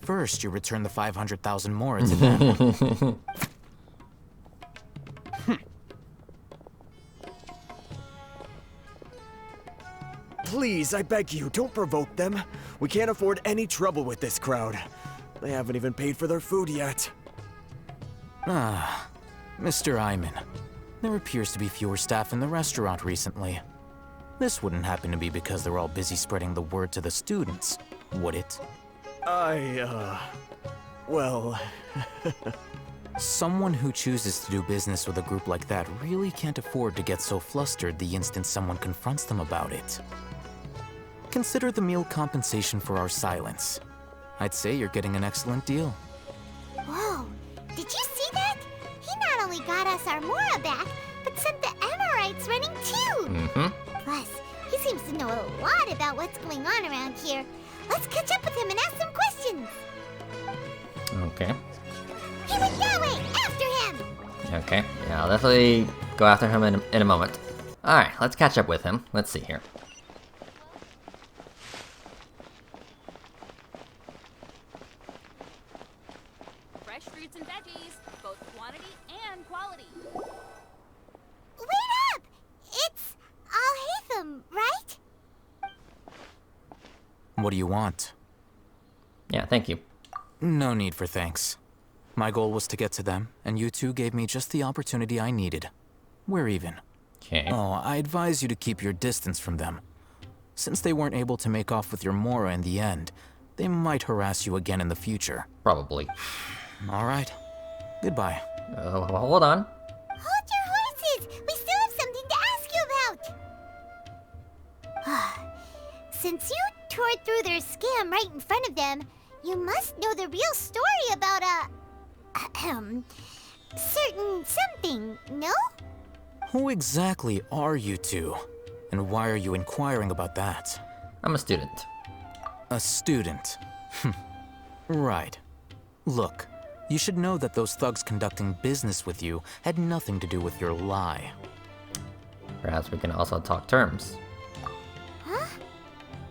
First, you return the 500,000 more to them. Please, I beg you, don't provoke them. We can't afford any trouble with this crowd. They haven't even paid for their food yet. Ah, Mr. Iman. There appears to be fewer staff in the restaurant recently. This wouldn't happen to be because they're all busy spreading the word to the students, would it? Well... Someone who chooses to do business with a group like that really can't afford to get so flustered the instant someone confronts them about it. Consider the meal compensation for our silence. I'd say you're getting an excellent deal. Whoa, did you see that? He not only got us our Mora back, but sent the Amorites running too! Plus, he seems to know a lot about what's going on around here. Let's catch up with him and ask some questions! Okay. He went that way! After him! Okay, yeah, I'll definitely go after him in a moment. Alright, let's catch up with him. Let's see here. Fresh fruits and veggies, both quantity and quality. Wait up! It's Al-Haytham, right? What do you want? Yeah, thank you. No need for thanks. My goal was to get to them, and you two gave me just the opportunity I needed. We're even. Okay. Oh, I advise you to keep your distance from them. Since they weren't able to make off with your Mora in the end, they might harass you again in the future. Probably. All right. Goodbye. Hold on. Hold your horses! We still have something to ask you about! Since you tore through their scam right in front of them, you must know the real story about certain something, no? Who exactly are you two? And why are you inquiring about that? I'm a student. A student? Right. Look, you should know that those thugs conducting business with you had nothing to do with your lie. Perhaps we can also talk terms. Huh?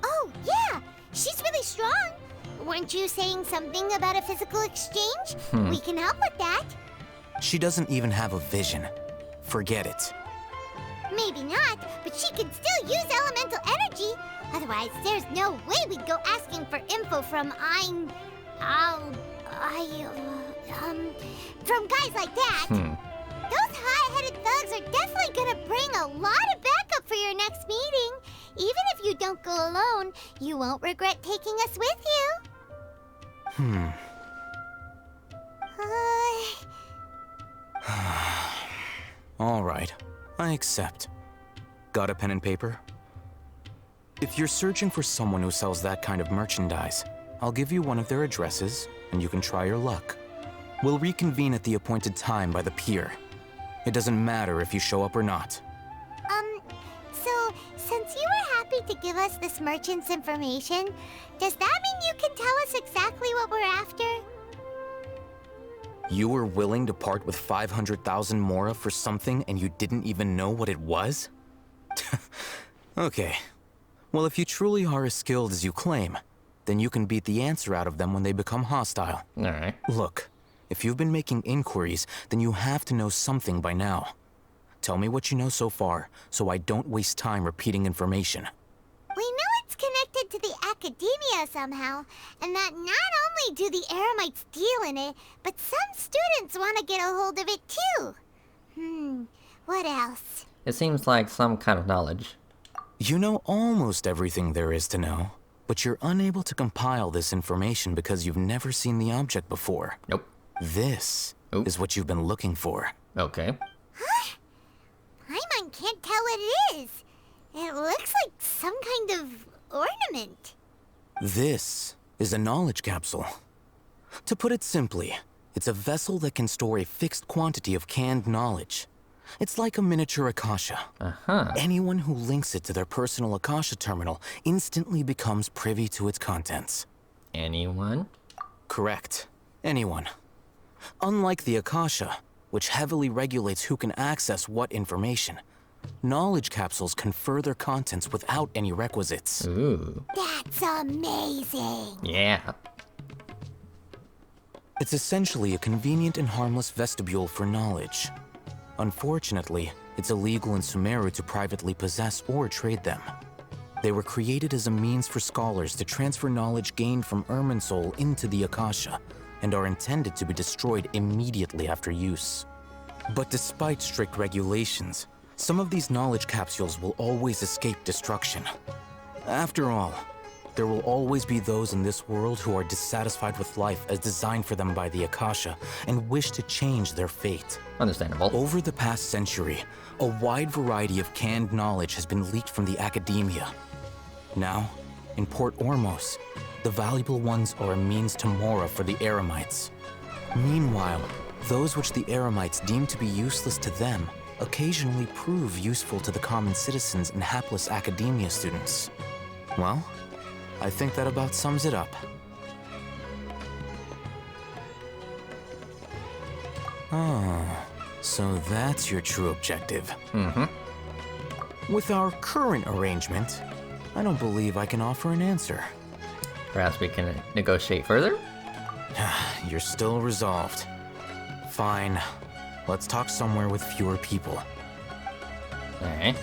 Oh, yeah! She's really strong! Weren't you saying something about a physical exchange? We can help with that. She doesn't even have a vision. Forget it. Maybe not, but she can still use elemental energy. Otherwise, there's no way we'd go asking for info from from guys like that. Those hot-headed thugs are definitely gonna bring a lot of backup for your next meeting. Even if you don't go alone, you won't regret taking us with you. All right, I accept. Got a pen and paper? If you're searching for someone who sells that kind of merchandise, I'll give you one of their addresses, and you can try your luck. We'll reconvene at the appointed time by the pier. It doesn't matter if you show up or not. So, since you were happy to give us this merchant's information, does that mean you can tell us exactly what we're after? You were willing to part with 500,000 Mora for something and you didn't even know what it was? Okay. Well, if you truly are as skilled as you claim, then you can beat the answer out of them when they become hostile. Alright. Look, if you've been making inquiries, then you have to know something by now. Tell me what you know so far, so I don't waste time repeating information. We know it's connected to the academia somehow, and that not only do the Eremites deal in it, but some students want to get a hold of it too. What else? It seems like some kind of knowledge. You know almost everything there is to know, but you're unable to compile this information because you've never seen the object before. Nope. This is what you've been looking for. Okay. Huh? Paimon can't tell what it is. It looks like some kind of ornament. This is a knowledge capsule. To put it simply, it's a vessel that can store a fixed quantity of canned knowledge. It's like a miniature Akasha. Anyone who links it to their personal Akasha terminal instantly becomes privy to its contents. Anyone? Correct. Anyone. Unlike the Akasha, which heavily regulates who can access what information, knowledge capsules confer their contents without any requisites. Ooh. That's amazing. Yeah. It's essentially a convenient and harmless vestibule for knowledge. Unfortunately, it's illegal in Sumeru to privately possess or trade them. They were created as a means for scholars to transfer knowledge gained from Irminsul into the Akasha, and are intended to be destroyed immediately after use. But despite strict regulations, some of these knowledge capsules will always escape destruction. After all, there will always be those in this world who are dissatisfied with life as designed for them by the Akasha and wish to change their fate. Understandable. Over the past century, a wide variety of canned knowledge has been leaked from the academia. Now, in Port Ormos, the valuable ones are a means to Mora for the Eremites. Meanwhile, those which the Eremites deem to be useless to them occasionally prove useful to the common citizens and hapless academia students. Well, I think that about sums it up. So that's your true objective. Mm-hmm. With our current arrangement, I don't believe I can offer an answer. Perhaps we can negotiate further? You're still resolved. Fine. Let's talk somewhere with fewer people. Alright.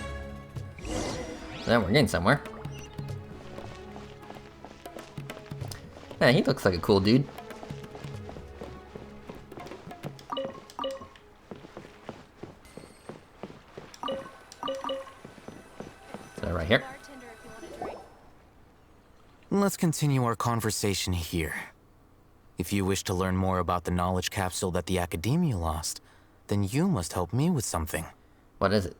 Then we're getting somewhere. Yeah, he looks like a cool dude. So right here. Let's continue our conversation here. If you wish to learn more about the knowledge capsule that the Academia lost, then you must help me with something. What is it?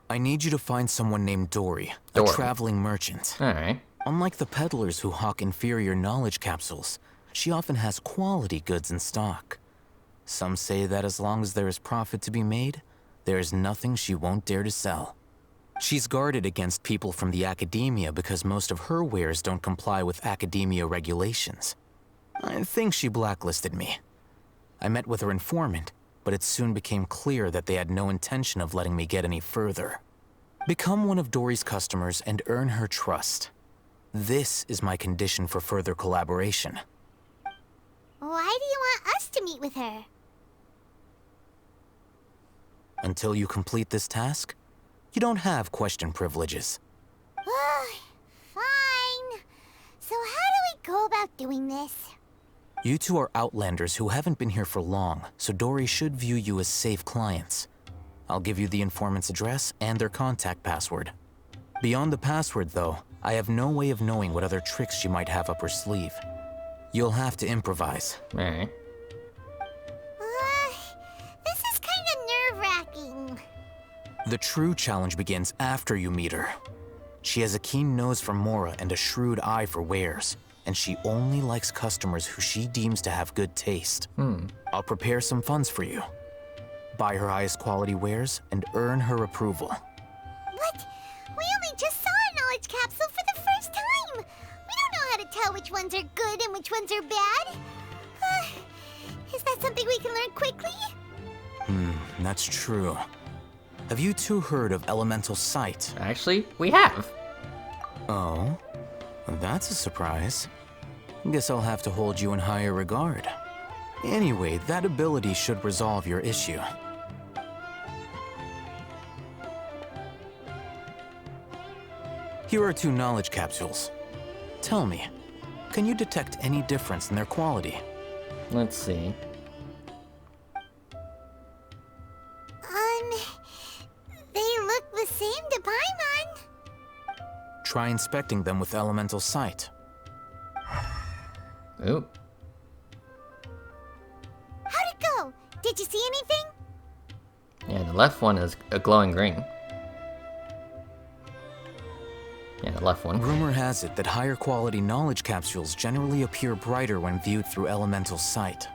I need you to find someone named Dory, Dory. a traveling merchant. Alright. Unlike the peddlers who hawk inferior knowledge capsules, she often has quality goods in stock. Some say that as long as there is profit to be made, there is nothing she won't dare to sell. She's guarded against people from the Academia because most of her wares don't comply with Academia regulations. I think she blacklisted me. I met with her informant, but it soon became clear that they had no intention of letting me get any further. Become one of Dory's customers and earn her trust. This is my condition for further collaboration. Why do you want us to meet with her? Until you complete this task, you don't have question privileges. Fine. So how do we go about doing this? You two are outlanders who haven't been here for long, so Dory should view you as safe clients. I'll give you the informant's address and their contact password. Beyond the password, though, I have no way of knowing what other tricks she might have up her sleeve. You'll have to improvise. Alright. This is kind of nerve-wracking. The true challenge begins after you meet her. She has a keen nose for Mora and a shrewd eye for wares, and she only likes customers who she deems to have good taste. I'll prepare some funds for you. Buy her highest quality wares and earn her approval. What? We only just saw a knowledge capsule for the first time. We don't know how to tell which ones are good and which ones are bad. Is that something we can learn quickly? That's true. Have you two heard of elemental sight? Actually, we have. Oh? That's a surprise. Guess I'll have to hold you in higher regard. Anyway, that ability should resolve your issue. Here are 2 knowledge capsules. Tell me, can you detect any difference in their quality? Let's see. They look the same to Paimon. Try inspecting them with elemental sight. Ooh. How'd it go? Did you see anything? Yeah, the left one is a glowing green. Yeah, the left one. Rumor has it that higher quality knowledge capsules generally appear brighter when viewed through elemental sight.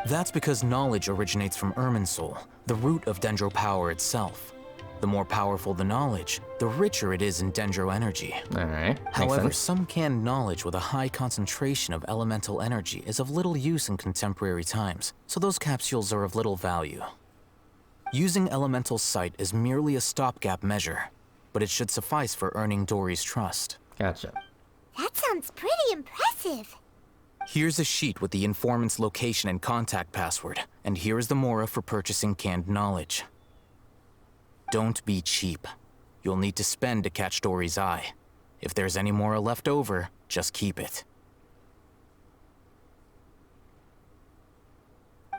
That's because knowledge originates from Irminsul, the root of Dendro power itself. The more powerful the knowledge, the richer it is in Dendro energy. Alright, However, some canned knowledge with a high concentration of elemental energy is of little use in contemporary times, so those capsules are of little value. Using elemental sight is merely a stopgap measure, but it should suffice for earning Dory's trust. Gotcha. That sounds pretty impressive. Here's a sheet with the informant's location and contact password, and here is the Mora for purchasing canned knowledge. Don't be cheap. You'll need to spend to catch Dory's eye. If there's any Mora left over, just keep it.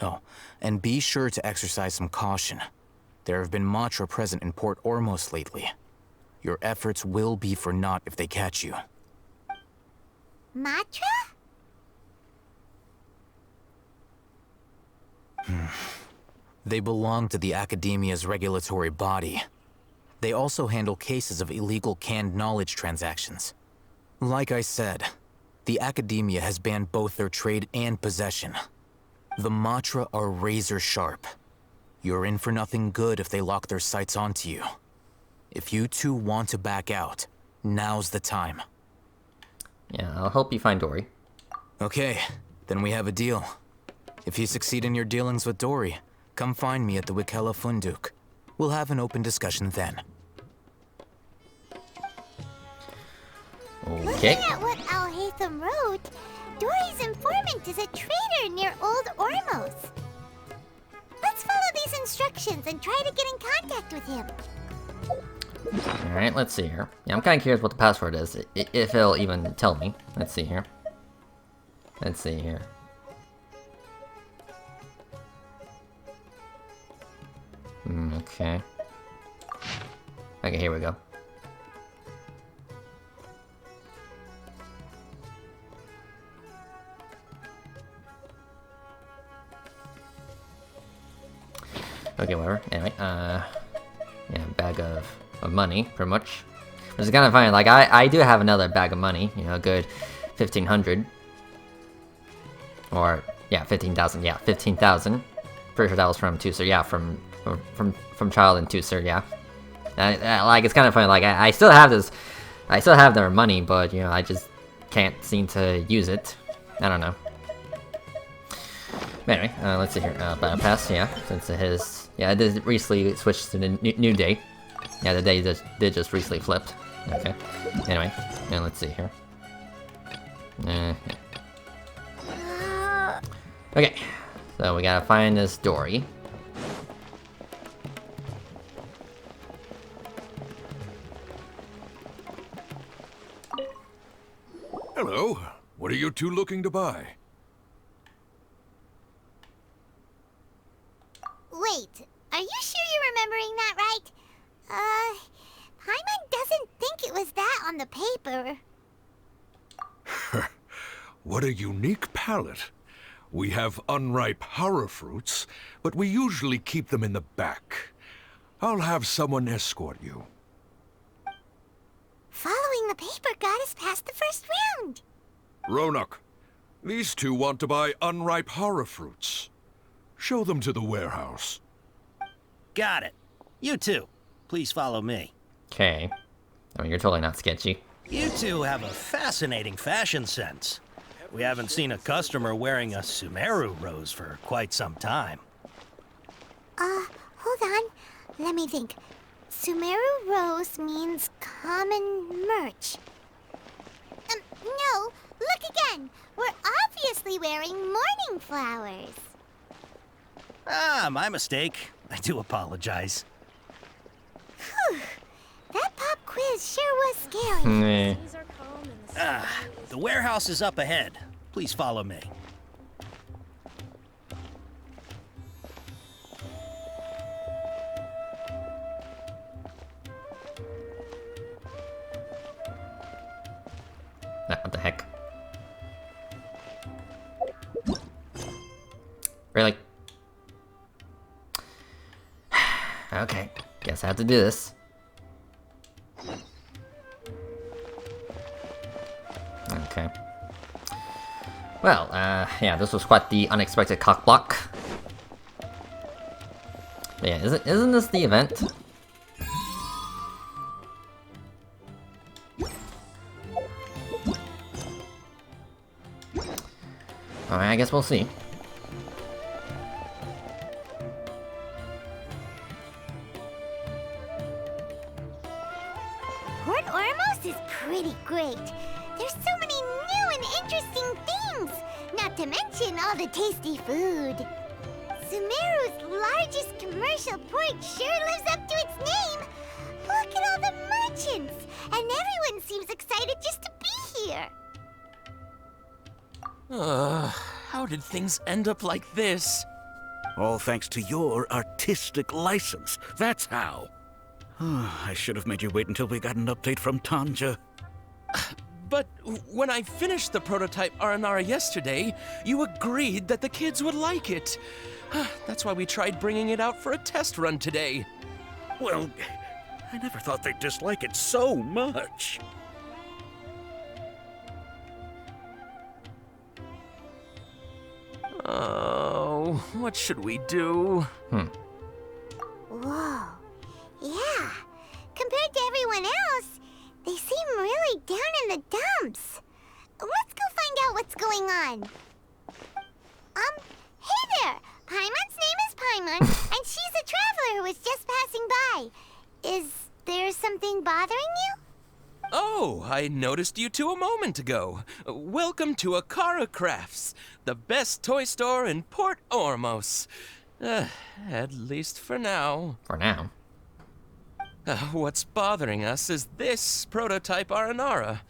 Oh, and be sure to exercise some caution. There have been Matra present in Port Ormos lately. Your efforts will be for naught if they catch you. Matra? They belong to the Academia's regulatory body. They also handle cases of illegal canned knowledge transactions. Like I said, the Academia has banned both their trade and possession. The Matra are razor sharp. You're in for nothing good if they lock their sights onto you. If you two want to back out, now's the time. Yeah, I'll help you find Dory. Okay, then we have a deal. If you succeed in your dealings with Dory, come find me at the Wikella Funduk. We'll have an open discussion then. Looking Okay. at what Al-Haytham wrote, Dory's informant is a traitor near Old Ormos. Let's follow these instructions and try to get in contact with him. Alright, let's see here. Yeah, I'm kind of curious what the password is, if it'll even tell me. Let's see here. Let's see here. Okay. Okay, here we go. Okay, whatever. Anyway, yeah, bag of money, pretty much. Which is kind of funny, like, I do have another bag of money, you know, a good 1,500. Or, yeah, 15,000, yeah, 15,000. Pretty sure that was from Tusser, yeah, from Child and Tusser, yeah. Like, it's kind of funny, like, I still have this, I still have their money, but, you know, I just can't seem to use it. I don't know. But anyway, let's see here, Battle Pass, yeah, since it has, yeah, it did recently switch to the new day. Yeah, the day did just recently flipped. Okay. Anyway, and let's see here. Yeah. Okay, so we gotta find this Dory. Hello. What are you two looking to buy? Wait, are you sure you're remembering that right? Paimon doesn't think it was that on the paper. What a unique palate. We have unripe horror fruits, but we usually keep them in the back. I'll have someone escort you. Following the paper got us past the first round. Ronak, these two want to buy unripe horror fruits. Show them to the warehouse. Got it. You two, please follow me. Okay. I mean, you're totally not sketchy. You two have a fascinating fashion sense. We haven't seen a customer wearing a Sumeru rose for quite some time. Hold on. Let me think. Sumeru rose means common merch. No, look again. We're obviously wearing morning flowers. Ah, my mistake. I do apologize. Whew. That pop quiz sure was scary. The warehouse is up ahead. Please follow me. What the heck? Really? Okay, guess I have to do this. Okay. Well, yeah, this was quite the unexpected cock block. But yeah, isn't this the event? Alright, I guess we'll see. Port Ormos is pretty great. There's so many new and interesting things, not to mention all the tasty food. Sumeru's largest commercial port sure lives up to its name. Look at all the merchants, and everyone seems excited just to be here. How did things end up like this? All thanks to your artistic license. That's how. I should have made you wait until we got an update from Tanja. But when I finished the prototype Aranara yesterday, you agreed that the kids would like it. That's why we tried bringing it out for a test run today. Well, I never thought they'd dislike it so much. Oh, what should we do? Whoa. Yeah. Compared to everyone else, they seem really down in the dumps. Let's go find out what's going on. Hey Paimon, and she's a traveler who was just passing by. Is there something bothering you? Oh, I noticed you two a moment ago. Welcome to Akara Crafts, the best toy store in Port Ormos. At least for now. For now. What's bothering us is this prototype Aranara.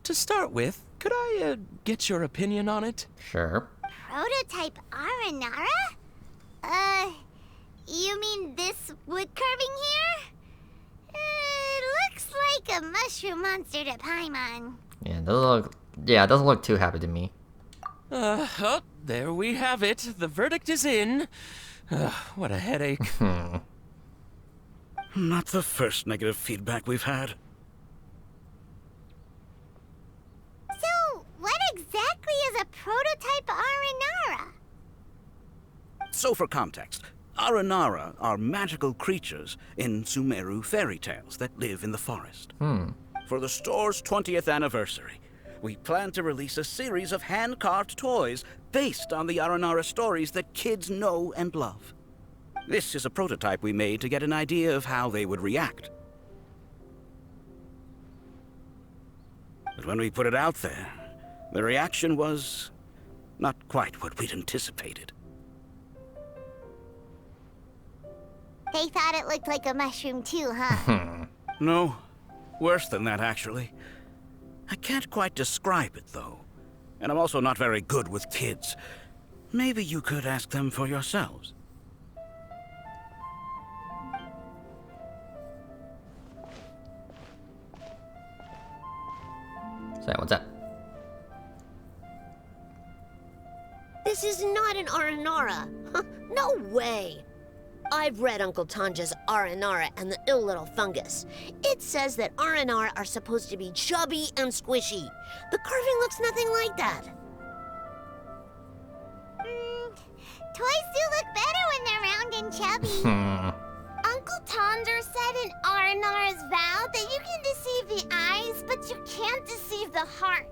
To start with, could I get your opinion on it? Sure. Prototype Aranara? You mean this wood carving here? It looks like a mushroom monster to Paimon. Yeah, it doesn't look too happy to me. Oh, there we have it. The verdict is in. What a headache. Not the first negative feedback we've had. So, what exactly is a prototype Aranara? So for context, Aranara are magical creatures in Sumeru fairy tales that live in the forest. For the store's 20th anniversary, we plan to release a series of hand-carved toys based on the Aranara stories that kids know and love. This is a prototype we made to get an idea of how they would react. But when we put it out there, the reaction was not quite what we'd anticipated. They thought it looked like a mushroom too, huh? No, worse than that, actually. I can't quite describe it, though. And I'm also not very good with kids. Maybe you could ask them for yourselves. So, what's up? This is not an Aranara. No way. I've read Uncle Tanja's Aranara and the Ill Little Fungus. It says that Aranara are supposed to be chubby and squishy. The carving looks nothing like that. Toys do look better when they're round and chubby. Uncle Tonder said in Aranara's vow that you can deceive the eyes, but you can't deceive the heart.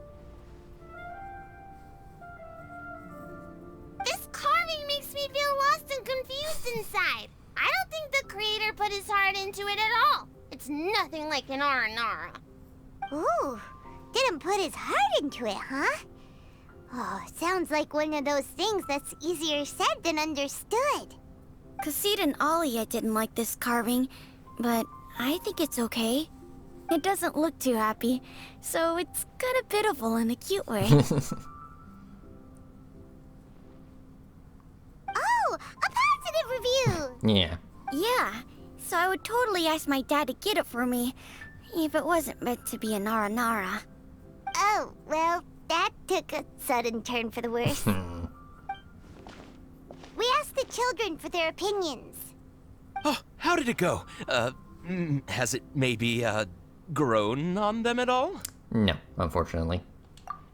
This carving makes me feel lost and confused inside. I don't think the creator put his heart into it at all. It's nothing like an Aranara. Ooh, didn't put his heart into it, huh? Oh, sounds like one of those things that's easier said than understood. Cassid and Alia didn't like this carving, but I think it's okay. It doesn't look too happy, so it's kind of pitiful in a cute way. Oh, a positive review! Yeah. Yeah, so I would totally ask my dad to get it for me, if it wasn't meant to be a Nara. Oh, well, that took a sudden turn for the worse. We asked the children for their opinions. Oh, how did it go? Has it maybe, grown on them at all? No, unfortunately.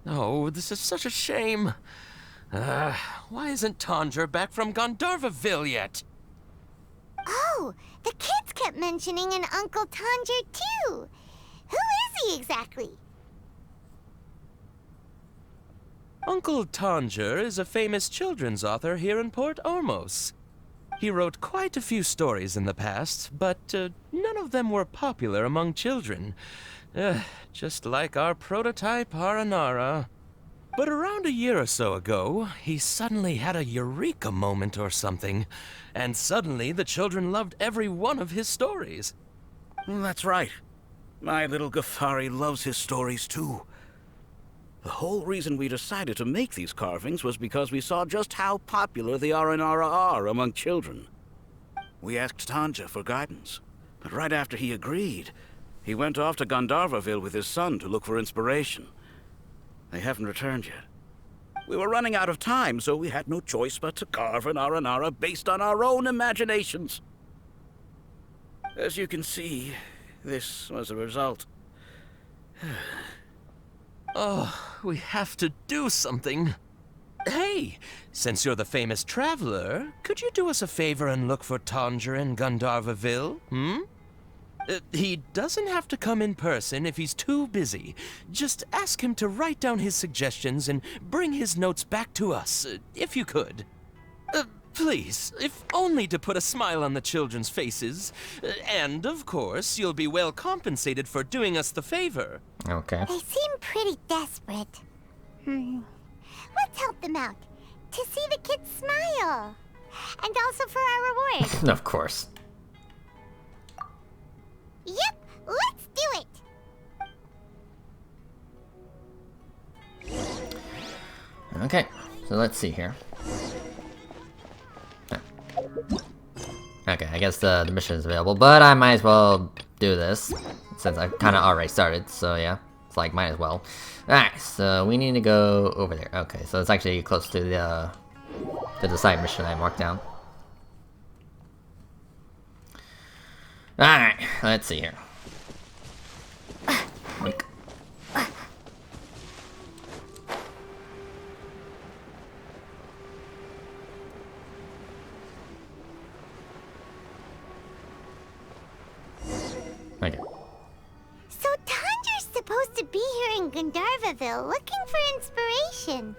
Oh, this is such a shame. Why isn't Tanger back from Gandharvaville yet? Oh, the kids kept mentioning an Uncle Tanger too. Who is he exactly? Uncle Tanger is a famous children's author here in Port Ormos. He wrote quite a few stories in the past, but none of them were popular among children. Just like our prototype Aranara. But around a year or so ago, he suddenly had a eureka moment or something, and suddenly the children loved every one of his stories. That's right. My little Ghaffari loves his stories too. The whole reason we decided to make these carvings was because we saw just how popular the Aranara are among children. We asked Tanja for guidance, but right after he agreed, he went off to Gandharvaville with his son to look for inspiration. They haven't returned yet. We were running out of time, so we had no choice but to carve an Aranara based on our own imaginations. As you can see, this was the result. Oh, we have to do something. Hey, since you're the famous traveler, could you do us a favor and look for Tanger in Gandharvaville, he doesn't have to come in person if he's too busy. Just ask him to write down his suggestions and bring his notes back to us, if you could. Please, if only to put a smile on the children's faces. And, of course, you'll be well compensated for doing us the favor. Okay. They seem pretty desperate. Let's help them out. To see the kids smile. And also for our reward. Of course. Yep, let's do it. Okay, so let's see here. Okay, I guess the mission is available, but I might as well do this since I kind of already started, so yeah. It's like, might as well. Alright, so we need to go over there. Okay, so it's actually close to the side mission I marked down. Alright, let's see here. Wink. Okay. So Tandra's supposed to be here in Gandharvaville looking for inspiration.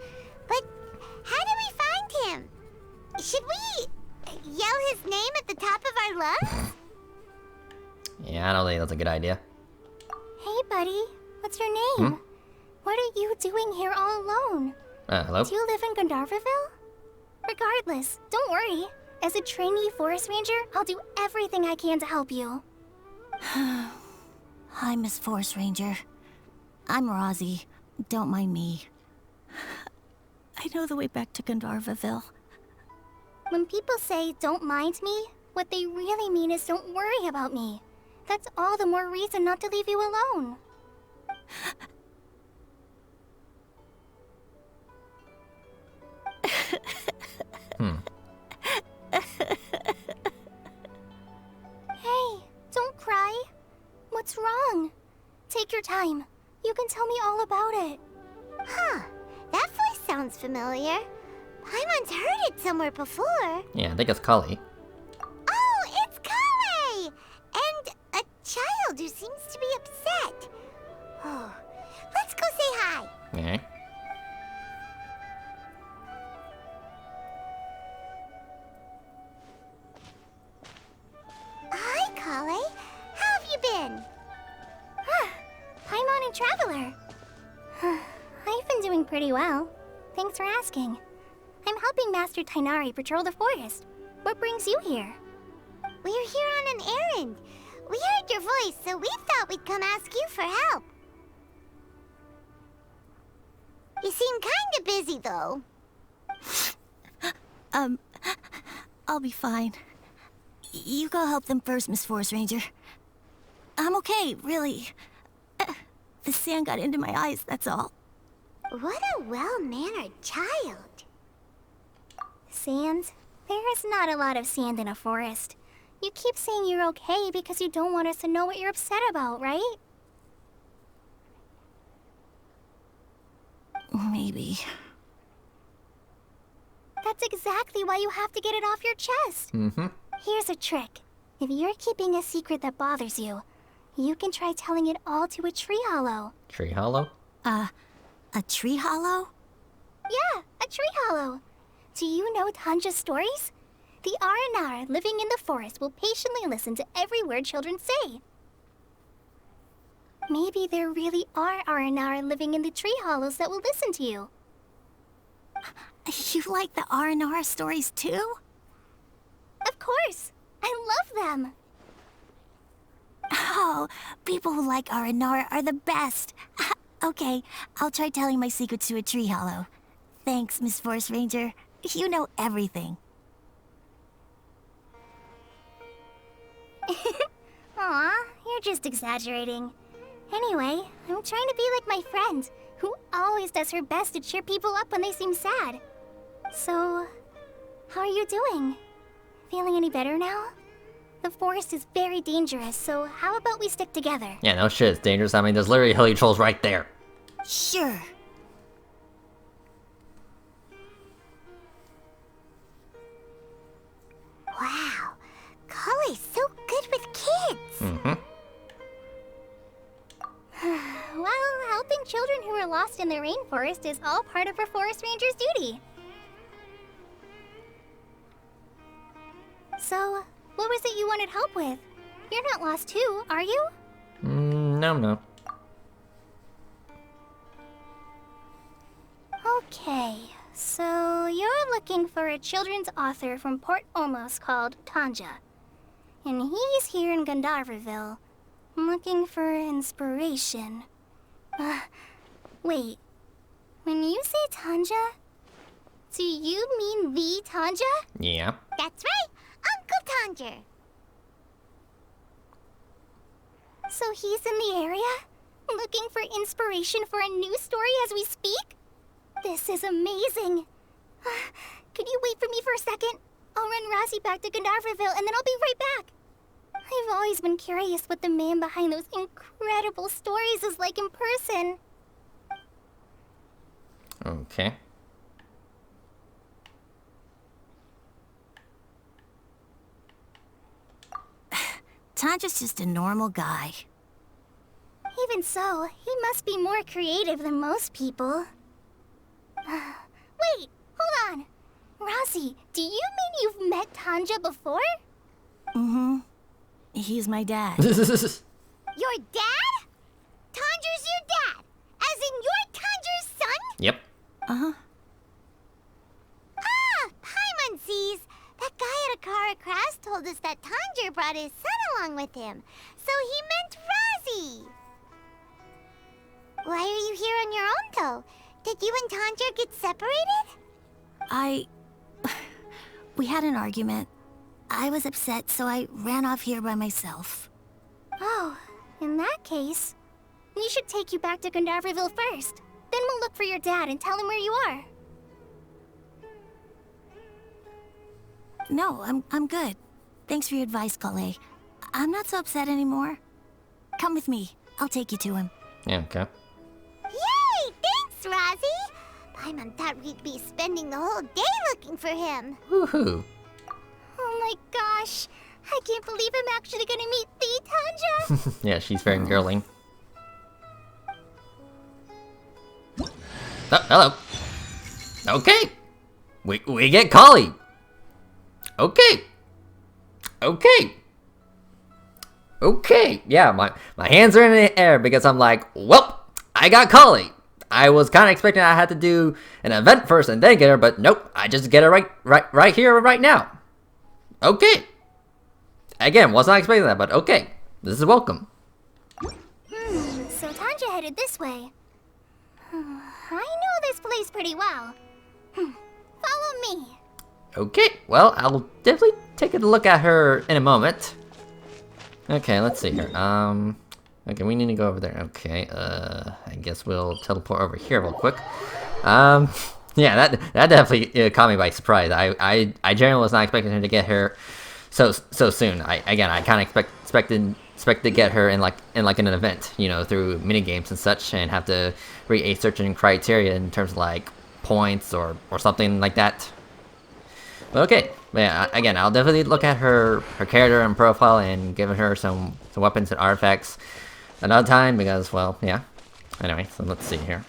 But how do we find him? Should we yell his name at the top of our lungs? Yeah, I don't think that's a good idea. Hey, buddy. What's your name? What are you doing here all alone? Hello? Do you live in Gandharvaville? Regardless, don't worry. As a trainee forest ranger, I'll do everything I can to help you. Hi, Miss Forest Ranger. I'm Rozzy. Don't mind me. I know the way back to Gandharvaville. When people say, don't mind me, what they really mean is don't worry about me. That's all the more reason not to leave you alone. Hey, don't cry. What's wrong? Take your time. You can tell me all about it. Huh. That voice sounds familiar. Paimon's heard it somewhere before. Yeah, I think it's Kali. Oh, it's Kale! And a child who seems to be upset. Oh, let's go say hi. Okay. Hi, Kale. How have you been? Paimon and Traveler. I've been doing pretty well. Thanks for asking. I'm helping Master Tainari patrol the forest. What brings you here? We're here on an errand. We heard your voice, so we thought we'd come ask you for help. You seem kinda busy, though. I'll be fine. You go help them first, Miss Forest Ranger. I'm okay, really. The sand got into my eyes, that's all. What a well-mannered child. Sand? There is not a lot of sand in a forest. You keep saying you're okay because you don't want us to know what you're upset about, right? Maybe. That's exactly why you have to get it off your chest. Here's a trick. If you're keeping a secret that bothers you, you can try telling it all to a tree hollow. Tree hollow? A tree hollow? Yeah, a tree hollow. Do you know Tanja's stories? The Aranara living in the forest will patiently listen to every word children say. Maybe there really are Aranara living in the tree hollows that will listen to you. You like the Aranara stories too? Of course. I love them. Oh, people who like Aranara are the best. Okay, I'll try telling my secrets to a tree hollow. Thanks, Miss Forest Ranger. You know everything. Aw, you're just exaggerating. Anyway, I'm trying to be like my friend, who always does her best to cheer people up when they seem sad. So, how are you doing? Feeling any better now? The forest is very dangerous, so how about we stick together? Yeah, no shit, it's dangerous. I mean, there's literally hilly trolls right there. Sure. Wow, Kale's so good with kids. Well, helping children who are lost in the rainforest is all part of a forest ranger's duty. So, what was it you wanted help with? You're not lost too, are you? No. Okay, so you're looking for a children's author from Port Ormos called Tanja. And he's here in Gandharvaville, looking for inspiration. Wait. When you say Tanja, do you mean the Tanja? Yeah. That's right, Uncle Tanja. So he's in the area, looking for inspiration for a new story as we speak? This is amazing. Could you wait for me for a second? I'll run Rossi back to Gandharvaville and then I'll be right back. I've always been curious what the man behind those incredible stories is like in person. Okay. Tanja's just a normal guy. Even so, he must be more creative than most people. Wait, hold on. Rossi, do you mean you've met Tanja before? Mm-hmm. He's my dad. Your dad? Tanja's your dad? As in you're Tanja's son? Yep. Uh-huh. Ah, Paimonsees. That guy at Akara Crash told us that Tanja brought his son along with him. So he meant Rossi. Why are you here on your own, though? Did you and Tanja get separated? We had an argument. I was upset, so I ran off here by myself. Oh, in that case, we should take you back to Gandharvaville first. Then we'll look for your dad and tell him where you are. No, I'm good. Thanks for your advice, Kale. I'm not so upset anymore. Come with me. I'll take you to him. Yeah, okay. Yay! Thanks, Rossi! Paimon thought we'd be spending the whole day looking for him. Woohoo! Oh my gosh! I can't believe I'm actually gonna meet the Tanja! Yeah, she's very girly. Oh, hello. Okay. We get Kali. Okay. Yeah, my hands are in the air because I'm like, well, I got Kali. I was kind of expecting I had to do an event first and then get her, but nope, I just get her right here, right now. Okay. Again, was not expecting that, but okay. This is welcome. So Tanja headed this way. I know this place pretty well. Follow me. Okay, well, I'll definitely take a look at her in a moment. Okay, let's see here. Okay, we need to go over there. Okay, I guess we'll teleport over here real quick. Yeah, that definitely caught me by surprise. I generally was not expecting her to get her so soon. I kind of expect to get her in like an event, you know, through mini games and such, and have to read a certain criteria in terms of like points or something like that. But okay, yeah, again, I'll definitely look at her character and profile and give her some weapons and artifacts another time because, well, yeah. Anyway, so let's see here.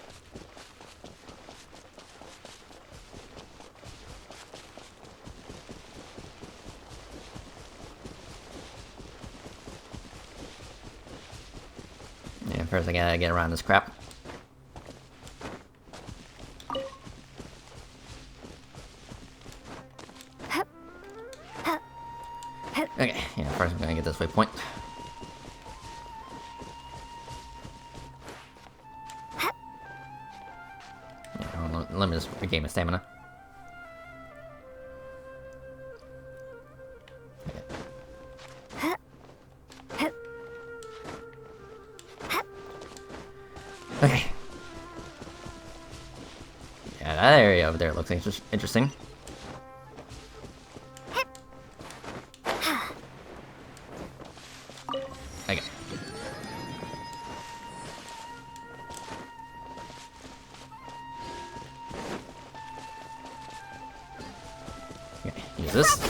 Yeah, first I gotta get around this crap. Okay, yeah, first I'm gonna get this waypoint. Yeah, let me just regain my stamina. Okay. Yeah, that area over there looks interesting. Okay. Okay, use this.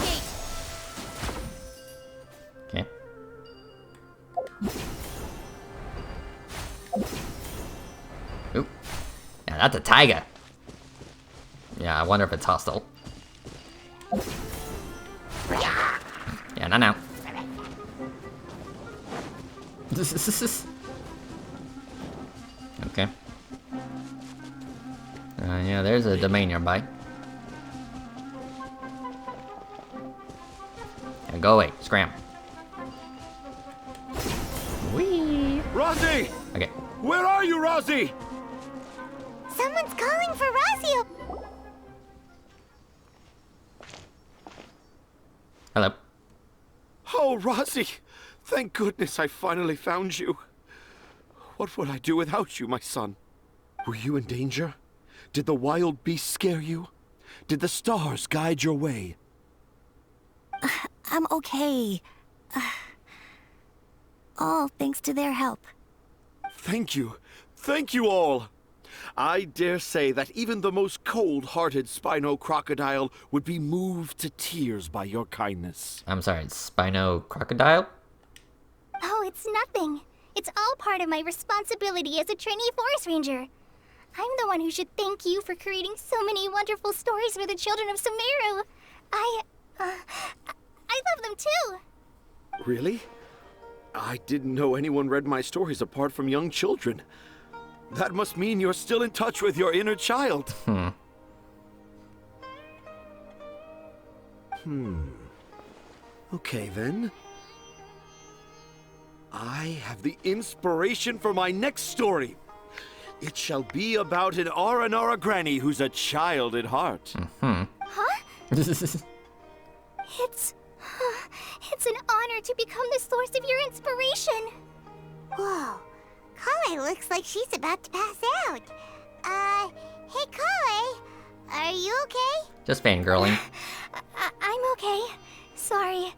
Okay. Oop. Yeah, that's a tiger. Yeah, I wonder if it's hostile. Yeah, not now. Okay. Yeah, there's a domain nearby. Yeah, go away, scram. Whee! Rosie! Okay. Where are you, Rosie? Someone's calling for Razio. Hello. Oh, Rosie! Thank goodness I finally found you. What would I do without you, my son? Were you in danger? Did the wild beasts scare you? Did the stars guide your way? I'm okay. All thanks to their help. Thank you. Thank you all. I dare say that even the most cold-hearted Spino crocodile would be moved to tears by your kindness. I'm sorry, Spino crocodile? Oh, it's nothing. It's all part of my responsibility as a trainee forest ranger. I'm the one who should thank you for creating so many wonderful stories for the children of Sumeru. I love them too. Really? I didn't know anyone read my stories apart from young children. That must mean you're still in touch with your inner child. Okay, then. I have the inspiration for my next story. It shall be about an Aranara granny who's a child at heart. Huh? It's an honor to become the source of your inspiration. Whoa. Kale looks like she's about to pass out. Hey Kale, are you okay? Just fangirling. I'm okay. Sorry.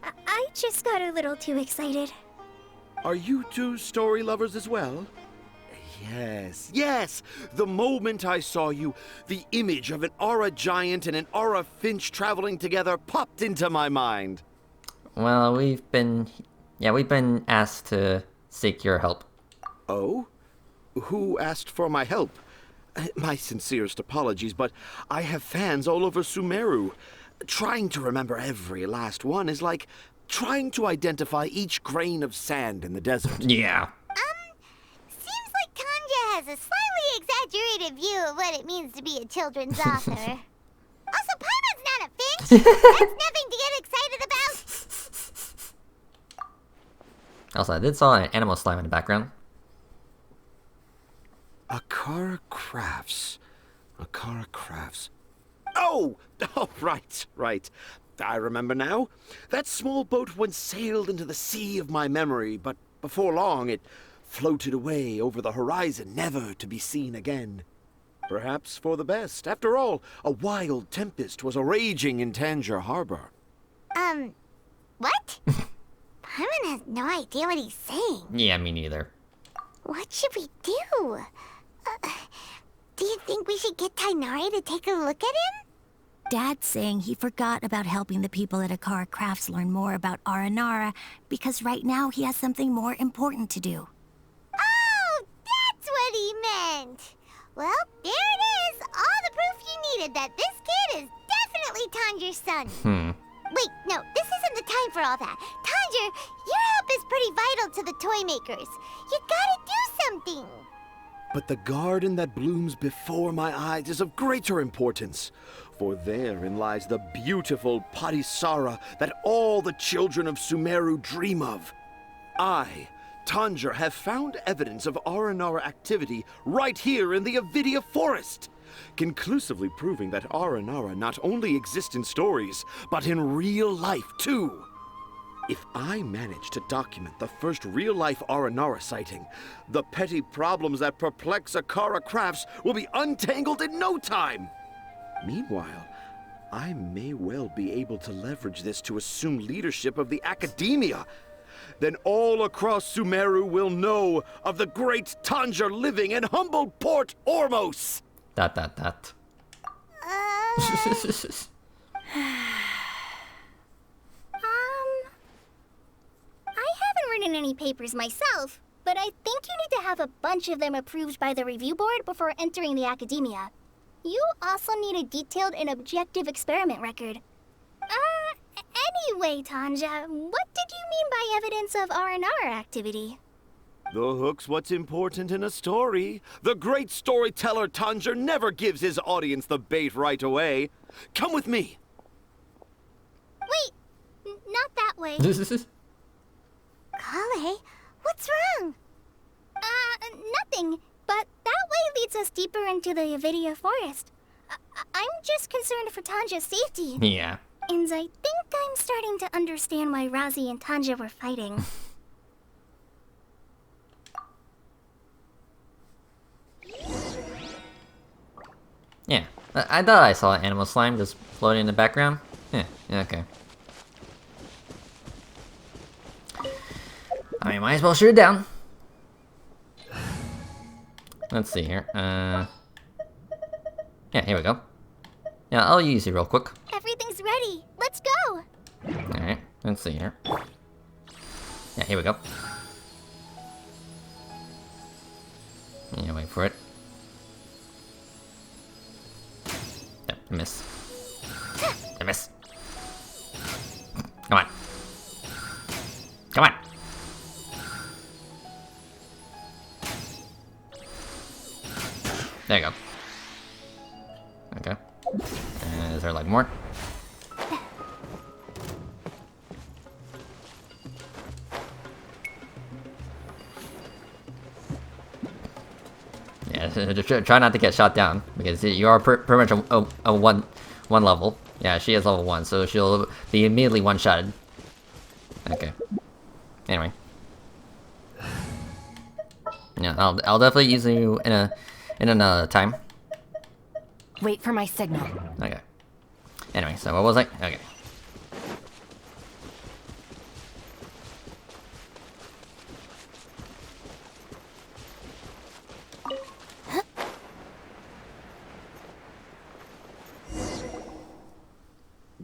I just got a little too excited. Are you two story lovers as well? Yes, yes! The moment I saw you, the image of an aura giant and an aura finch traveling together popped into my mind. Well, we've been asked to seek your help. Oh? Who asked for my help? My sincerest apologies, but I have fans all over Sumeru. Trying to remember every last one is like trying to identify each grain of sand in the desert. Yeah. Seems like Tanja has a slightly exaggerated view of what it means to be a children's author. Also, Paimon's not a finch. That's nothing to get excited about. Also, I did saw an animal slime in the background. Akara Crafts. Akara Crafts. Oh! Oh, right. I remember now. That small boat once sailed into the sea of my memory, but before long it floated away over the horizon, never to be seen again. Perhaps for the best. After all, a wild tempest was raging in Tanger Harbor. What? Paimon has no idea what he's saying. Yeah, me neither. What should we do? Do you think we should get Tainari to take a look at him? Dad's saying he forgot about helping the people at Akara Crafts learn more about Aranara because right now he has something more important to do. Oh, that's what he meant! Well, there it is! All the proof you needed that this kid is definitely Tanger's son. Wait, no, this isn't the time for all that. Tanger, your help is pretty vital to the toy makers. You gotta do something! But the garden that blooms before my eyes is of greater importance, for therein lies the beautiful Parisara that all the children of Sumeru dream of. I, Tanger, have found evidence of Aranara activity right here in the Avidia Forest, conclusively proving that Aranara not only exist in stories, but in real life too. If I manage to document the first real-life Aranara sighting, the petty problems that perplex Akara Crafts will be untangled in no time. Meanwhile, I may well be able to leverage this to assume leadership of the academia. Then all across Sumeru will know of the great Tanger living in humble Port Ormos. ... I haven't written any papers myself, but I think you need to have a bunch of them approved by the review board before entering the academia. You also need a detailed and objective experiment record. Anyway, Tanja, what did you mean by evidence of R&R activity? The hook's what's important in a story. The great storyteller Tanja never gives his audience the bait right away. Come with me. Wait, not that way. Kale, what's wrong? Nothing. But that way leads us deeper into the Avidia forest. I'm just concerned for Tanja's safety. Yeah. And I think I'm starting to understand why Razi and Tanja were fighting. Yeah. I thought I saw animal slime just floating in the background. Yeah, okay. I mean, might as well shoot it down. Let's see here. Yeah, here we go. Yeah, I'll use it real quick. Everything's ready. Let's go. Alright, let's see here. Yeah, here we go. Yeah, wait for it. Yep, I miss. I miss. Come on. Come on. There you go. Okay. Is there like more? Yeah, try not to get shot down because you are pretty much a one level. Yeah, she is level 1, so she'll be immediately one-shotted. Okay. Anyway. Yeah, I'll definitely use you in another time. Wait for my signal. Okay. Anyway, so what was I? Okay.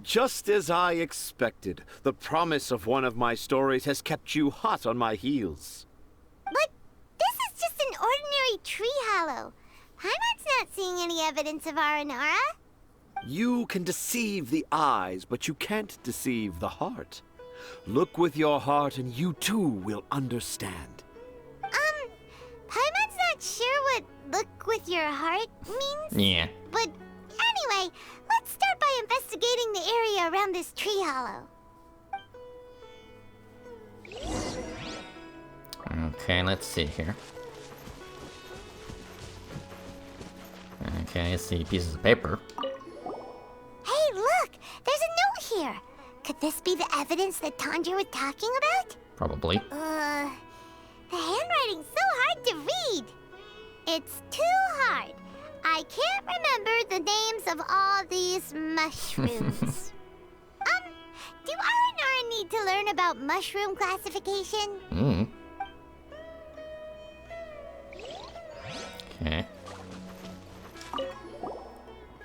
Just as I expected, the promise of one of my stories has kept you hot on my heels. But this is just an ordinary tree hollow. Heimat's not seeing any evidence of Aranara. You can deceive the eyes, but you can't deceive the heart. Look with your heart and you too will understand. Heimat's not sure what look with your heart means. Yeah. But anyway, let's start by investigating the area around this tree hollow. Okay, let's see here. Okay, I see pieces of paper. Hey, look! There's a note here! Could this be the evidence that Tanja was talking about? Probably. The handwriting's so hard to read! It's too hard. I can't remember the names of all these mushrooms. Do Aranara need to learn about mushroom classification? Okay.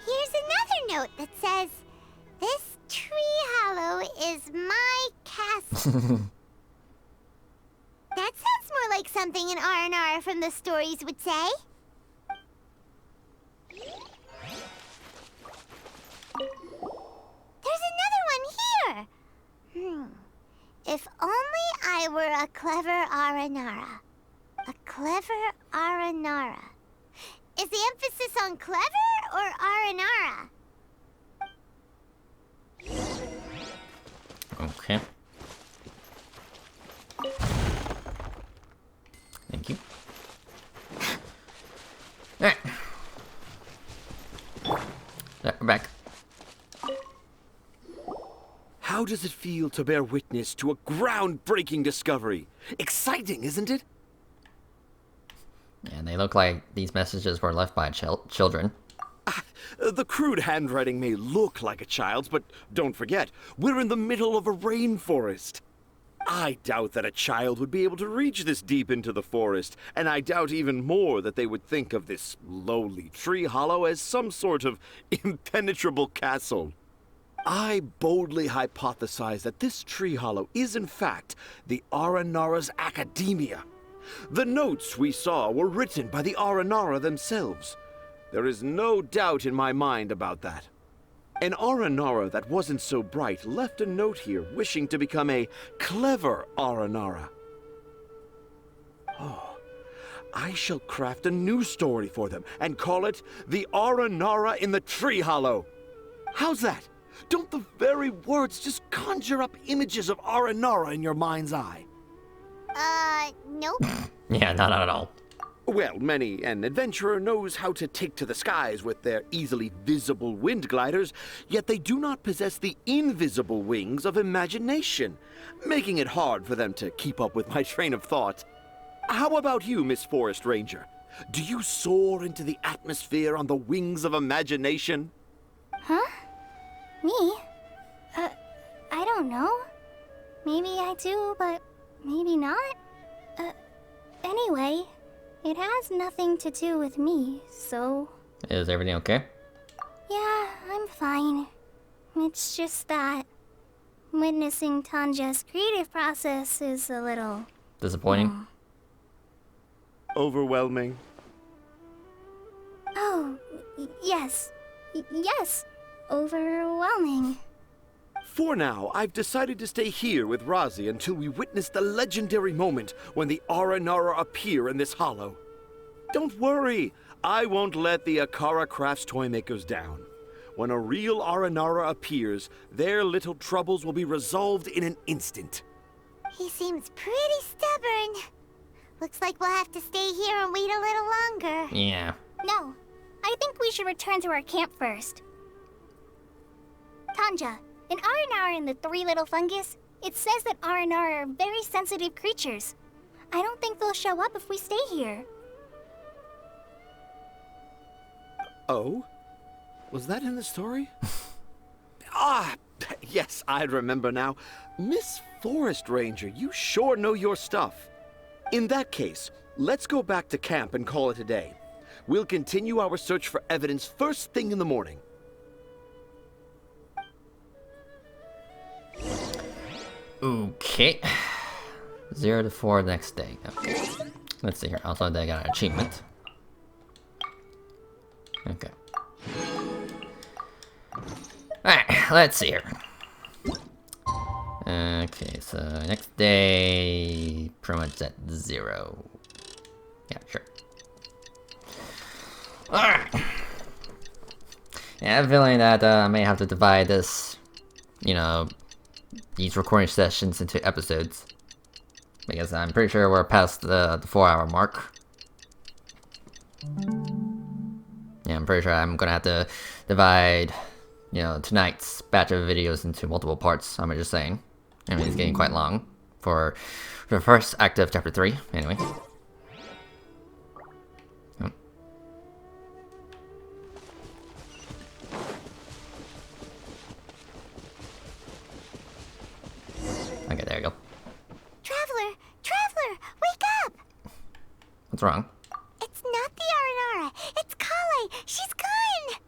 Here's another note that says, "This tree hollow is my castle." That sounds more like something an R&R from the stories would say. There's another one here! If only I were a clever Aranara. A clever Aranara. Is the emphasis on clever or Aranara? Okay. Thank you. Alright. There, we're back. How does it feel to bear witness to a groundbreaking discovery? Exciting, isn't it? Yeah, they look like these messages were left by children. The crude handwriting may look like a child's, but don't forget, we're in the middle of a rainforest. I doubt that a child would be able to reach this deep into the forest, and I doubt even more that they would think of this lowly tree hollow as some sort of impenetrable castle. I boldly hypothesize that this tree hollow is in fact the Aranara's academia. The notes we saw were written by the Aranara themselves. There is no doubt in my mind about that. An Aranara that wasn't so bright left a note here wishing to become a clever Aranara. Oh, I shall craft a new story for them and call it The Aranara in the Tree Hollow. How's that? Don't the very words just conjure up images of Aranara in your mind's eye? Nope. Yeah, not at all. Well, many an adventurer knows how to take to the skies with their easily visible wind gliders, yet they do not possess the invisible wings of imagination, making it hard for them to keep up with my train of thought. How about you, Miss Forest Ranger? Do you soar into the atmosphere on the wings of imagination? Huh? Me? I don't know. Maybe I do, but maybe not. Anyway, it has nothing to do with me, so... Is everything okay? Yeah, I'm fine. It's just that witnessing Tanja's creative process is a little... Disappointing? Overwhelming. Oh, yes. Yes. Overwhelming. For now, I've decided to stay here with Razi until we witness the legendary moment when the Aranara appear in this hollow. Don't worry, I won't let the Akara Crafts toymakers down. When a real Aranara appears, their little troubles will be resolved in an instant. He seems pretty stubborn. Looks like we'll have to stay here and wait a little longer. Yeah. No, I think we should return to our camp first. Tanja, in Aranara and the Three Little Fungus, it says that Aranara are very sensitive creatures. I don't think they'll show up if we stay here. Oh? Was that in the story? Ah, yes, I remember now. Miss Forest Ranger, you sure know your stuff. In that case, let's go back to camp and call it a day. We'll continue our search for evidence first thing in the morning. Okay. 0 to 4 next day. Okay. Let's see here. Also, they got an achievement. Okay. Alright, let's see here. Okay, so next day, pretty much at 0. Yeah, sure. Alright. Yeah, I have a feeling that I may have to divide this, you know, these recording sessions into episodes. Because I'm pretty sure we're past the 4-hour mark. Yeah, I'm pretty sure I'm gonna have to divide, you know, tonight's batch of videos into multiple parts. I'm just saying. I mean, it's getting quite long for the first act of chapter 3, anyway. Oh. Okay, there you go. Traveler! Traveler! Wake up! What's wrong? It's not the Aranara! It's Kale! She's gone!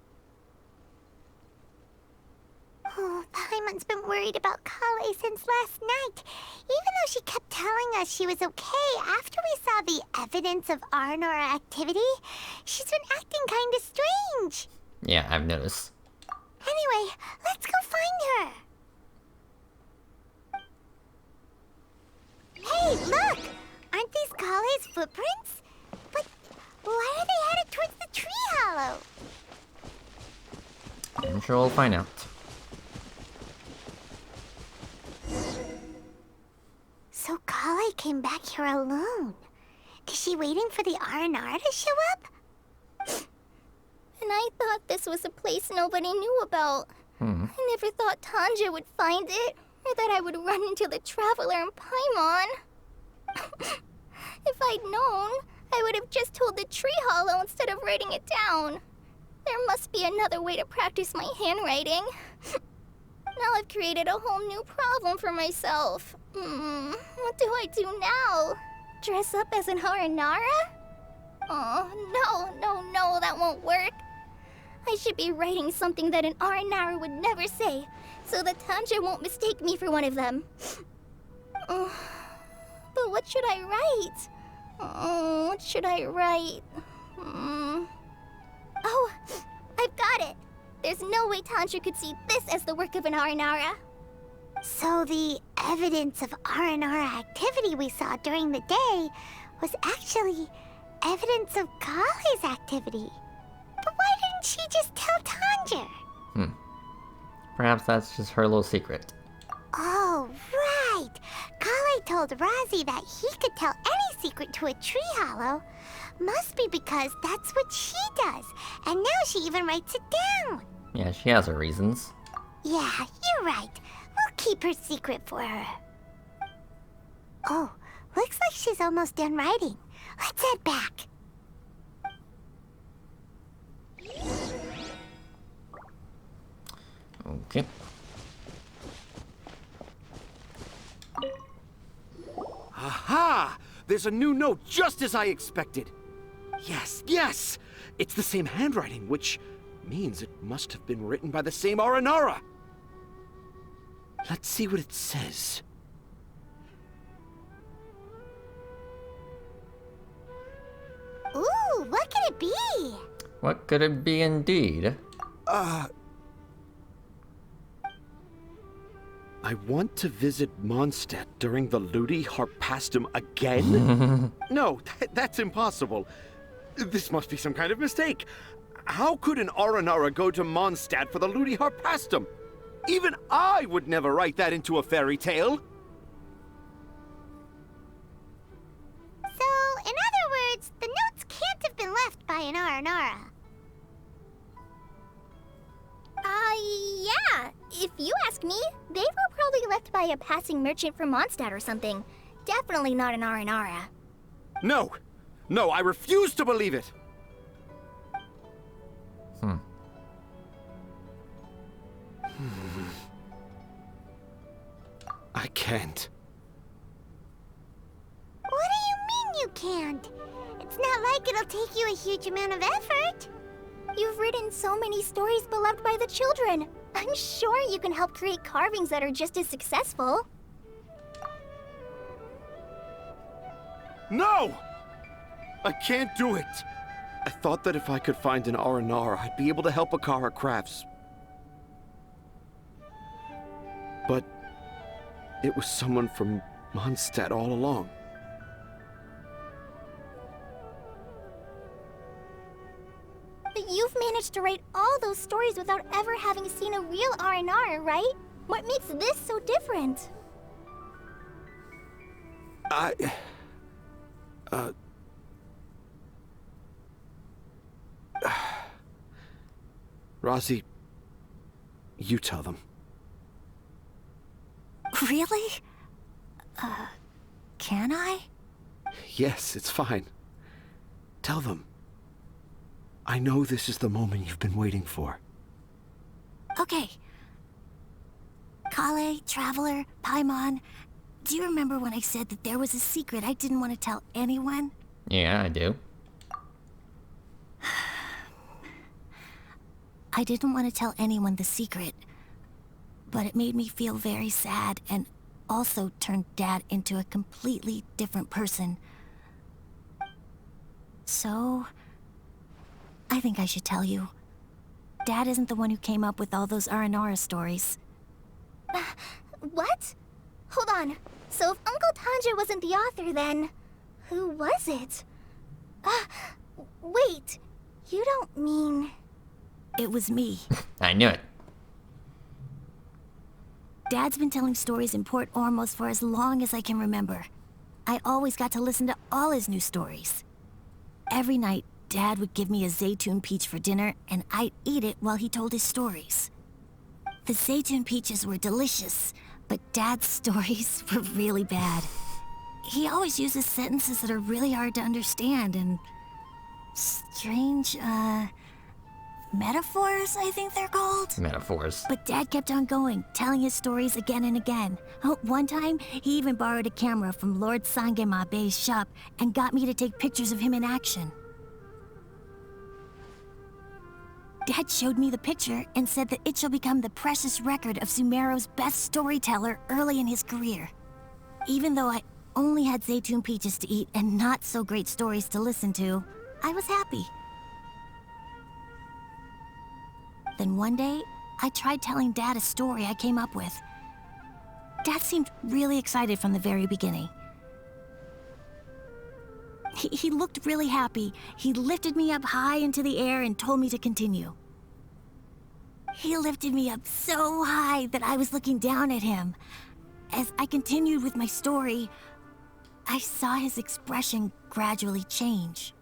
Oh, Paimon's been worried about Kale since last night. Even though she kept telling us she was okay after we saw the evidence of Aranara activity, she's been acting kinda strange. Yeah, I've noticed. Anyway, let's go find her. Hey, look! Aren't these Kale's footprints? But why are they headed towards the tree hollow? I'm sure we'll find out. So Kale came back here alone. Is she waiting for the Aranara to show up? And I thought this was a place nobody knew about. I never thought Tanja would find it, or that I would run into the Traveler and Paimon. If I'd known, I would have just told the tree hollow instead of writing it down. There must be another way to practice my handwriting. Now I've created a whole new problem for myself. What do I do now? Dress up as an Aranara? Oh, no, that won't work. I should be writing something that an Aranara would never say, so that Tanja won't mistake me for one of them. But what should I write? What should I write? Oh, I've got it! There's no way Tanjiro could see this as the work of an Aranara. So the evidence of Aranara activity we saw during the day was actually evidence of Kale's activity. But why didn't she just tell Tanjiro? Perhaps that's just her little secret. Oh, right! Kale told Razi that he could tell any secret to a tree hollow. Must be because that's what she does, and now she even writes it down. Yeah, she has her reasons. Yeah, you're right. We'll keep her secret for her. Oh, looks like she's almost done writing. Let's head back. Okay. Aha! There's a new note just as I expected. Yes, yes! It's the same handwriting, which means it must have been written by the same Aranara. Let's see what it says. Ooh, what could it be? What could it be indeed? I want to visit Mondstadt during the Ludi Harpastum again? No, that's impossible. This must be some kind of mistake. How could an Aranara go to Mondstadt for the Ludi Harpastum? Even I would never write that into a fairy tale. So, in other words, the notes can't have been left by an Aranara. Yeah. If you ask me, they were probably left by a passing merchant from Mondstadt or something. Definitely not an Aranara. No! No, I refuse to believe it! I can't. What do you mean you can't? It's not like it'll take you a huge amount of effort. You've written so many stories beloved by the children. I'm sure you can help create carvings that are just as successful. No! I can't do it! I thought that if I could find an Aranara, I'd be able to help Akara Crafts. But it was someone from Mondstadt all along. But you've managed to write all those stories without ever having seen a real Aranara, right? What makes this so different? Razi, you tell them. Really? Can I? Yes, it's fine. Tell them. I know this is the moment you've been waiting for. Okay. Kale, Traveler, Paimon, do you remember when I said that there was a secret I didn't want to tell anyone? Yeah, I do. I didn't want to tell anyone the secret, but it made me feel very sad and also turned Dad into a completely different person. So, I think I should tell you. Dad isn't the one who came up with all those Aranara stories. What? Hold on. So if Uncle Tanjiro wasn't the author, then who was it? Wait. You don't mean... It was me. I knew it. Dad's been telling stories in Port Ormos for as long as I can remember. I always got to listen to all his new stories. Every night, Dad would give me a Zaytun peach for dinner, and I'd eat it while he told his stories. The Zaytun peaches were delicious, but Dad's stories were really bad. He always uses sentences that are really hard to understand, and strange, metaphors, I think they're called? Metaphors. But Dad kept on going, telling his stories again and again. One time, he even borrowed a camera from Lord Sangemabe's shop and got me to take pictures of him in action. Dad showed me the picture and said that it shall become the precious record of Sumeru's best storyteller early in his career. Even though I only had Zaytun peaches to eat and not so great stories to listen to, I was happy. Then one day, I tried telling Dad a story I came up with. Dad seemed really excited from the very beginning. He looked really happy. He lifted me up high into the air and told me to continue. He lifted me up so high that I was looking down at him. As I continued with my story, I saw his expression gradually change.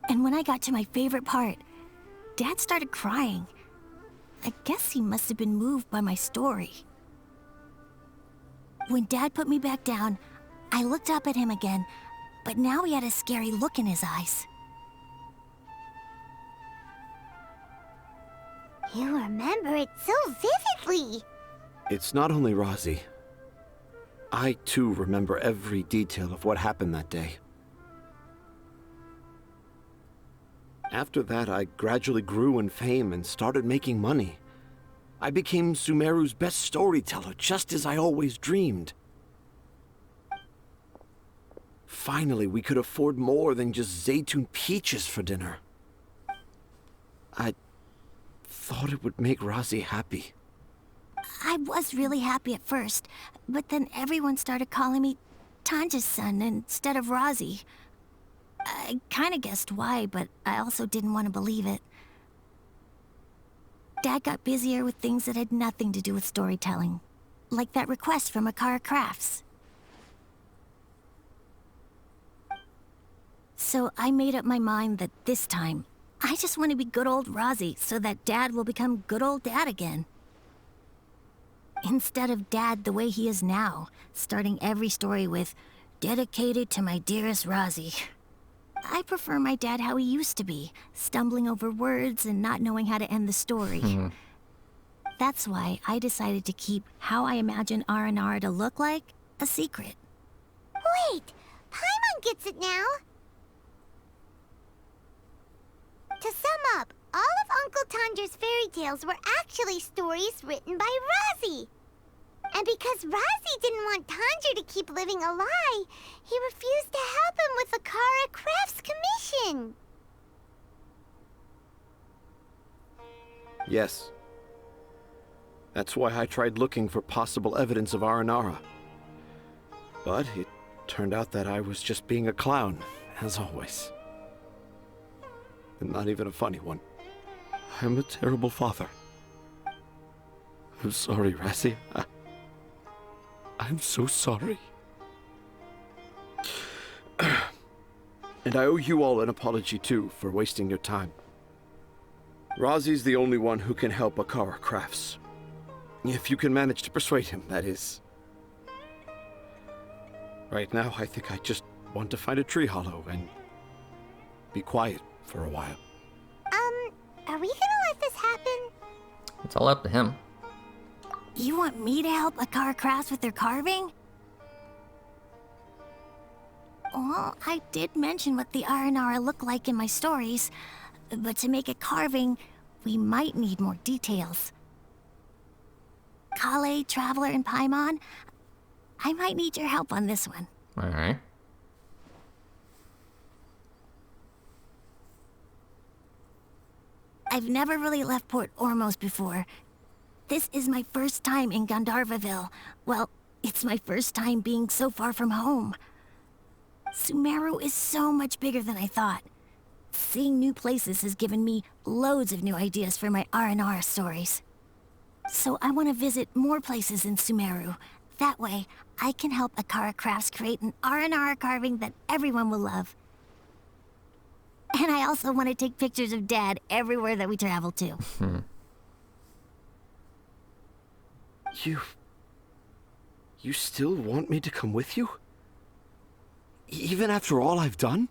And when I got to my favorite part, Dad started crying. I guess he must have been moved by my story. When Dad put me back down, I looked up at him again, but now he had a scary look in his eyes. You remember it so vividly. It's not only Razi. I, too, remember every detail of what happened that day. After that, I gradually grew in fame and started making money. I became Sumeru's best storyteller, just as I always dreamed. Finally, we could afford more than just Zaytun peaches for dinner. I thought it would make Razi happy. I was really happy at first, but then everyone started calling me Tanja's son instead of Razi. I kinda guessed why, but I also didn't want to believe it. Dad got busier with things that had nothing to do with storytelling, like that request from Akara Crafts. So I made up my mind that this time, I just want to be good old Razi so that Dad will become good old Dad again. Instead of Dad the way he is now, starting every story with, "Dedicated to my dearest Razi." I prefer my dad how he used to be, stumbling over words and not knowing how to end the story. That's why I decided to keep how I imagine Aranara to look like a secret. Wait, Paimon gets it now. To sum up, all of Uncle Tanja's fairy tales were actually stories written by Razi. And because Razi didn't want Tanja to keep living a lie, he refused to help him with the Kara Crafts commission. Yes. That's why I tried looking for possible evidence of Aranara. But it turned out that I was just being a clown, as always. And not even a funny one. I'm a terrible father. I'm sorry, Razi. I'm so sorry. And I owe you all an apology, too, for wasting your time. Razi's the only one who can help Akara Crafts. If you can manage to persuade him, that is. Right now, I think I just want to find a tree hollow and be quiet for a while. Are we gonna let this happen? It's all up to him. You want me to help Akara Crafts with their carving? Well, I did mention what the Aranara look like in my stories, but to make a carving, we might need more details. Kale, Traveler, and Paimon, I might need your help on this one. Alright. I've never really left Port Ormos before. This is my first time in Gandharvaville. Well, it's my first time being so far from home. Sumeru is so much bigger than I thought. Seeing new places has given me loads of new ideas for my Aranara stories. So I want to visit more places in Sumeru. That way, I can help Akara Crafts create an Aranara carving that everyone will love. And I also want to take pictures of Dad everywhere that we travel to. You still want me to come with you? Even after all I've done?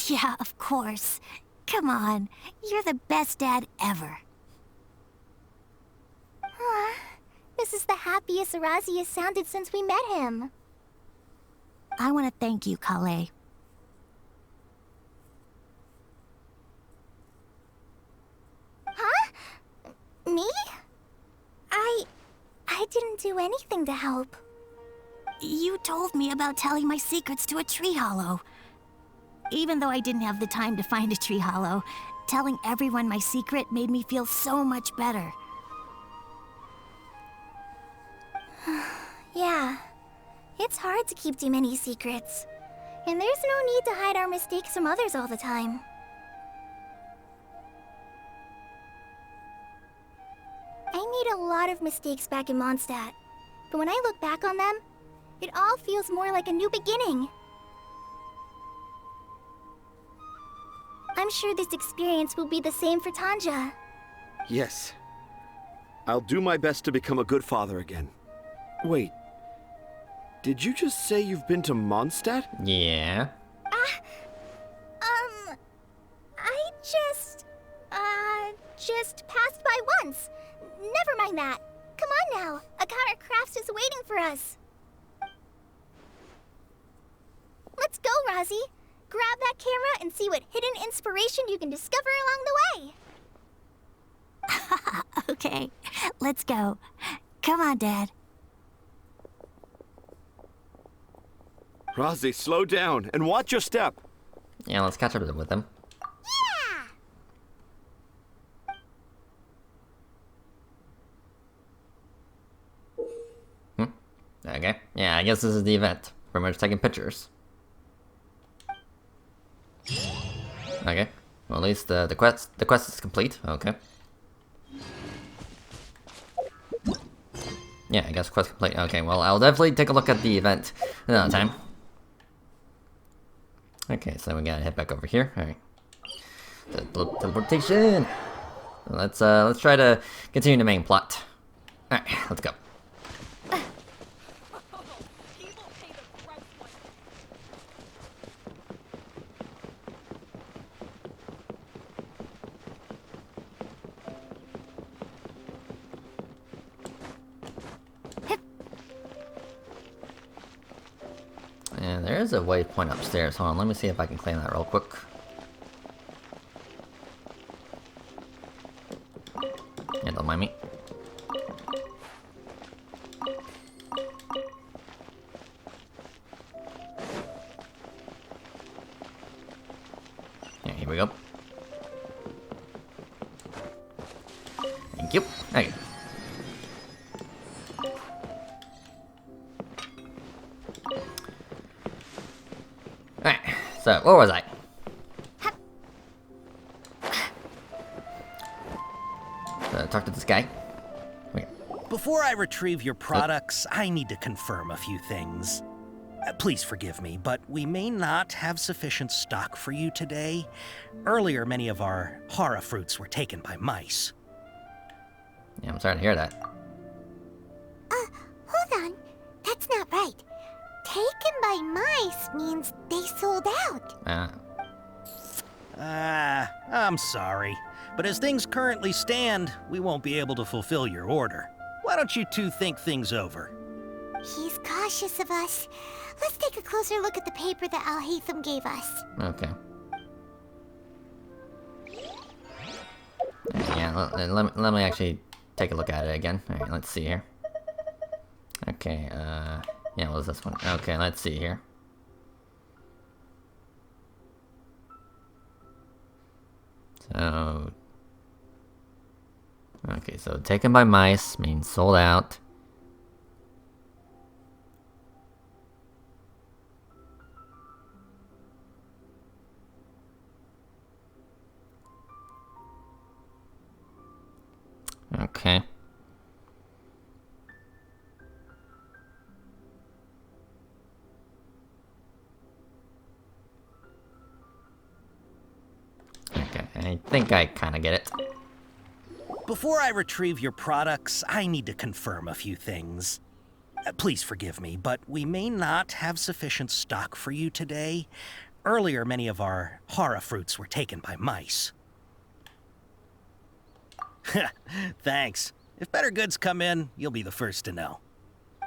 Yeah, of course. Come on, you're the best dad ever. This is the happiest Razi has sounded since we met him. I want to thank you, Kale. Huh? Me? I didn't do anything to help. You told me about telling my secrets to a tree hollow. Even though I didn't have the time to find a tree hollow, Telling everyone my secret made me feel so much better. Yeah, it's hard to keep too many secrets. And there's no need to hide our mistakes from others all the time. I made a lot of mistakes back in Mondstadt, but when I look back on them, it all feels more like a new beginning. I'm sure this experience will be the same for Tanja. Yes. I'll do my best to become a good father again. Wait. Did you just say you've been to Mondstadt? Yeah. I just passed by once. Never mind that. Come on now. Akara Crafts is waiting for us. Let's go, Razi. Grab that camera and see what hidden inspiration you can discover along the way. Okay, let's go. Come on, Dad. Razi, slow down and watch your step. Yeah, let's catch up with them. Okay. Yeah, I guess this is the event. Pretty much taking pictures. Okay. Well, at least the quest is complete. Okay. Yeah, I guess quest complete. Okay. Well, I'll definitely take a look at the event another time. Okay, so we gotta head back over here. All right. Teleportation. Let's try to continue the main plot. All right, let's go. And there is a waypoint upstairs. Hold on, let me see if I can claim that real quick. Yeah, don't mind me. Yeah, here we go. Thank you. Okay. Alright, so where was I? Talk to this guy. Okay. Before I retrieve your products, I need to confirm a few things. Please forgive me, but we may not have sufficient stock for you today. Earlier, many of our hara fruits were taken by mice. Yeah, I'm sorry to hear that. Hold on. That's not right. Taken by mice means they sold out. I'm sorry. But as things currently stand, we won't be able to fulfill your order. Why don't you two think things over? He's cautious of us. Let's take a closer look at the paper that Al-Haytham gave us. Okay. Yeah, let me actually take a look at it again. Alright, let's see here. Okay, yeah, what was this one? Okay, let's see here. So... Okay, so taken by mice means sold out. Okay. Okay, I think I kind of get it. Before I retrieve your products, I need to confirm a few things. Please forgive me, but we may not have sufficient stock for you today. Earlier, many of our hara fruits were taken by mice. Thanks. If better goods come in, you'll be the first to know.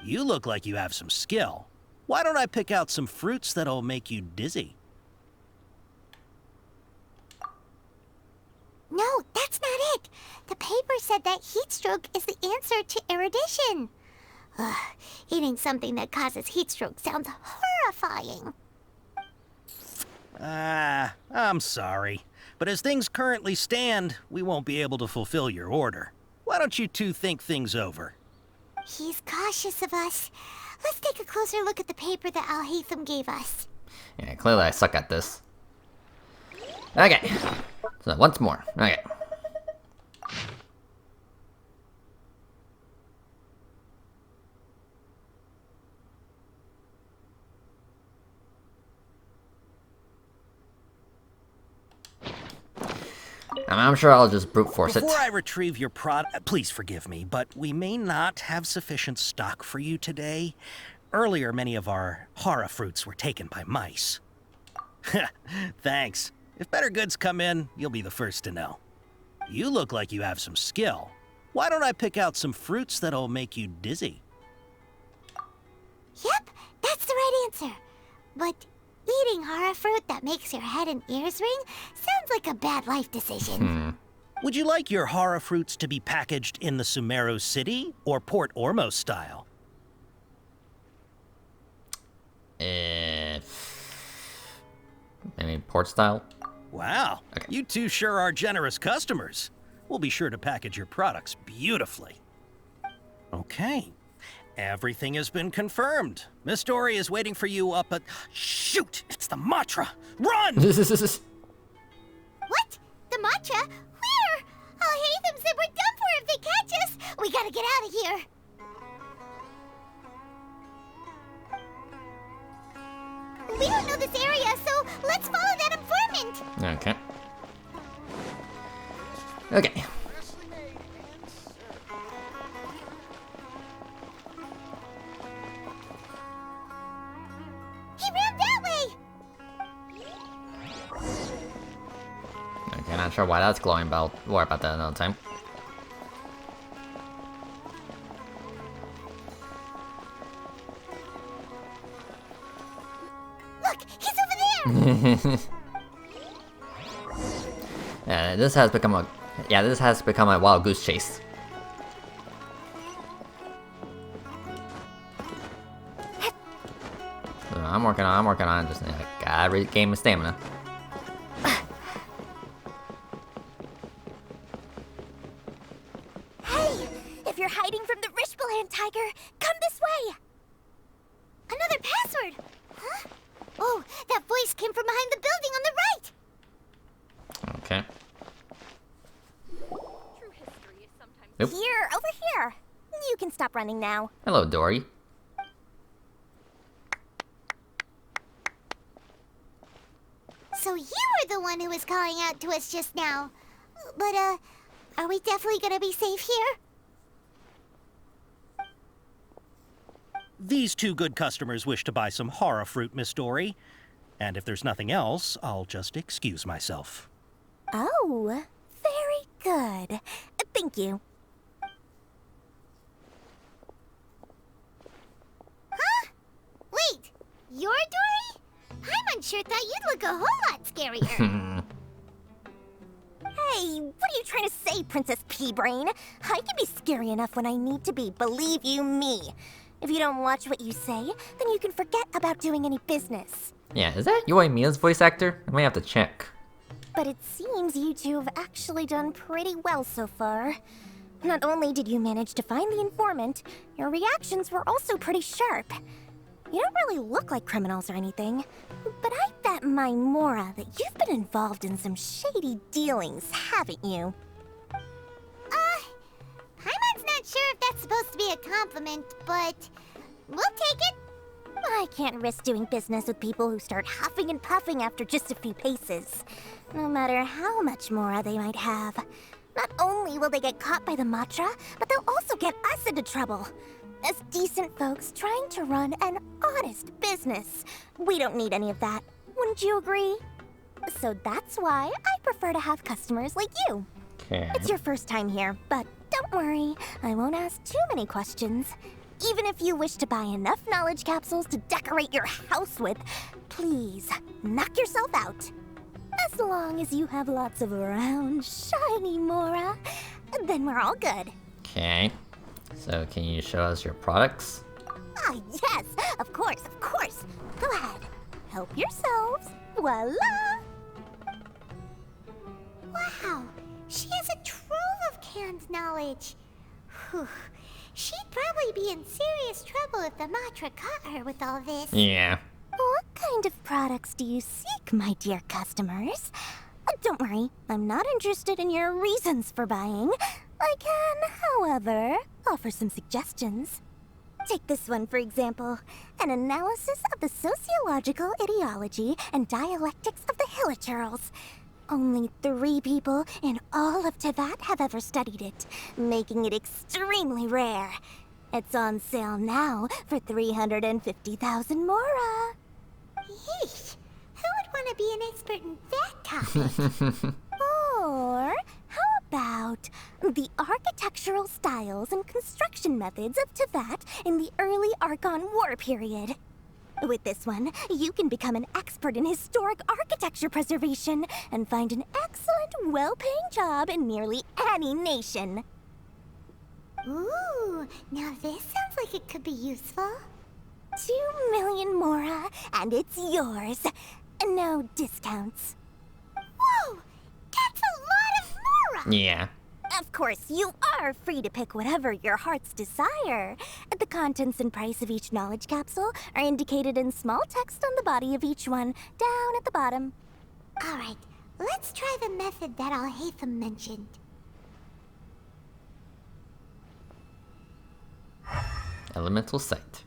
You look like you have some skill. Why don't I pick out some fruits that'll make you dizzy? No, that's not it. The paper said that heat stroke is the answer to erudition. Ugh, eating something that causes heat stroke sounds horrifying. I'm sorry. But as things currently stand, we won't be able to fulfill your order. Why don't you two think things over? He's cautious of us. Let's take a closer look at the paper that Al-Haytham gave us. Yeah, clearly I suck at this. Okay. So once more. Okay. I'm sure I'll just brute force it. Before I retrieve your product, please forgive me, but we may not have sufficient stock for you today. Earlier, many of our hara fruits were taken by mice. Thanks. If better goods come in, you'll be the first to know. You look like you have some skill. Why don't I pick out some fruits that'll make you dizzy? Yep, that's the right answer. But eating hara fruit that makes your head and ears ring sounds like a bad life decision. Would you like your hara fruits to be packaged in the Sumeru City or Port Ormos style? Maybe port style? Wow, you two sure are generous customers. We'll be sure to package your products beautifully. Okay, everything has been confirmed. Miss Dory is waiting for you up at... Shoot, it's the Matra! Run! What? The Matra? Where? Al-Haytham said we're done for if they catch us. We gotta get out of here. We don't know this area, so let's follow that informant. Okay. Okay. He ran that way. Okay, not sure why that's glowing bell. Worry about that another time. Look, he's over there. Yeah, this has become a wild goose chase. So I'm working on just gotta regain my stamina. Hey, if you're hiding from the Rishbaland tiger, come this way. Another password. Huh? Oh, that voice came from behind the building on the right. Okay. Nope. Here, over here. You can stop running now. Hello, Dory. So you were the one who was calling out to us just now. But, are we definitely gonna be safe here? These two good customers wish to buy some hara fruit, Miss Dory. And if there's nothing else, I'll just excuse myself. Oh, very good. Thank you. Huh? Wait, you're Dory? I'm unsure thought you'd look a whole lot scarier. Hey, what are you trying to say, Princess Pea-Brain? I can be scary enough when I need to be, believe you me. If you don't watch what you say, then you can forget about doing any business. Yeah, is that Yoi Mia's voice actor? I may have to check. But it seems you two have actually done pretty well so far. Not only did you manage to find the informant, your reactions were also pretty sharp. You don't really look like criminals or anything, but I bet my Mora that you've been involved in some shady dealings, haven't you? Paimon's not sure if that's supposed to be a compliment, but we'll take it. I can't risk doing business with people who start huffing and puffing after just a few paces, no matter how much Mora they might have. Not only will they get caught by the Matra, but they'll also get us into trouble. As decent folks trying to run an honest business. We don't need any of that. Wouldn't you agree? So that's why I prefer to have customers like you. Okay. It's your first time here, but don't worry. I won't ask too many questions. Even if you wish to buy enough knowledge capsules to decorate your house with, please knock yourself out. As long as you have lots of round, shiny Mora, then we're all good. Okay. So can you show us your products? Ah, yes, of course, of course. Go ahead. Help yourselves. Voila! Wow, she has a trove of canned knowledge. Whew. She'd probably be in serious trouble if the Matra caught her with all this. Yeah. What kind of products do you seek, my dear customers? Don't worry, I'm not interested in your reasons for buying. I can, however, offer some suggestions. Take this one, for example. An analysis of the sociological ideology and dialectics of the Hilichurls. Only 3 people in all of Teyvat have ever studied it, making it extremely rare. It's on sale now for 350,000 mora. Yeesh! Who would want to be an expert in that topic? Or how about the architectural styles and construction methods of Teyvat in the early Archon War period? With this one, you can become an expert in historic architecture preservation and find an excellent, well-paying job in nearly any nation. Ooh, now this sounds like it could be useful. 2 million mora, and it's yours. No discounts. Whoa! That's a lot of mora! Yeah. Of course, you are free to pick whatever your heart's desire. The contents and price of each knowledge capsule are indicated in small text on the body of each one, down at the bottom. Alright, let's try the method that Alhaitham mentioned. Elemental sight.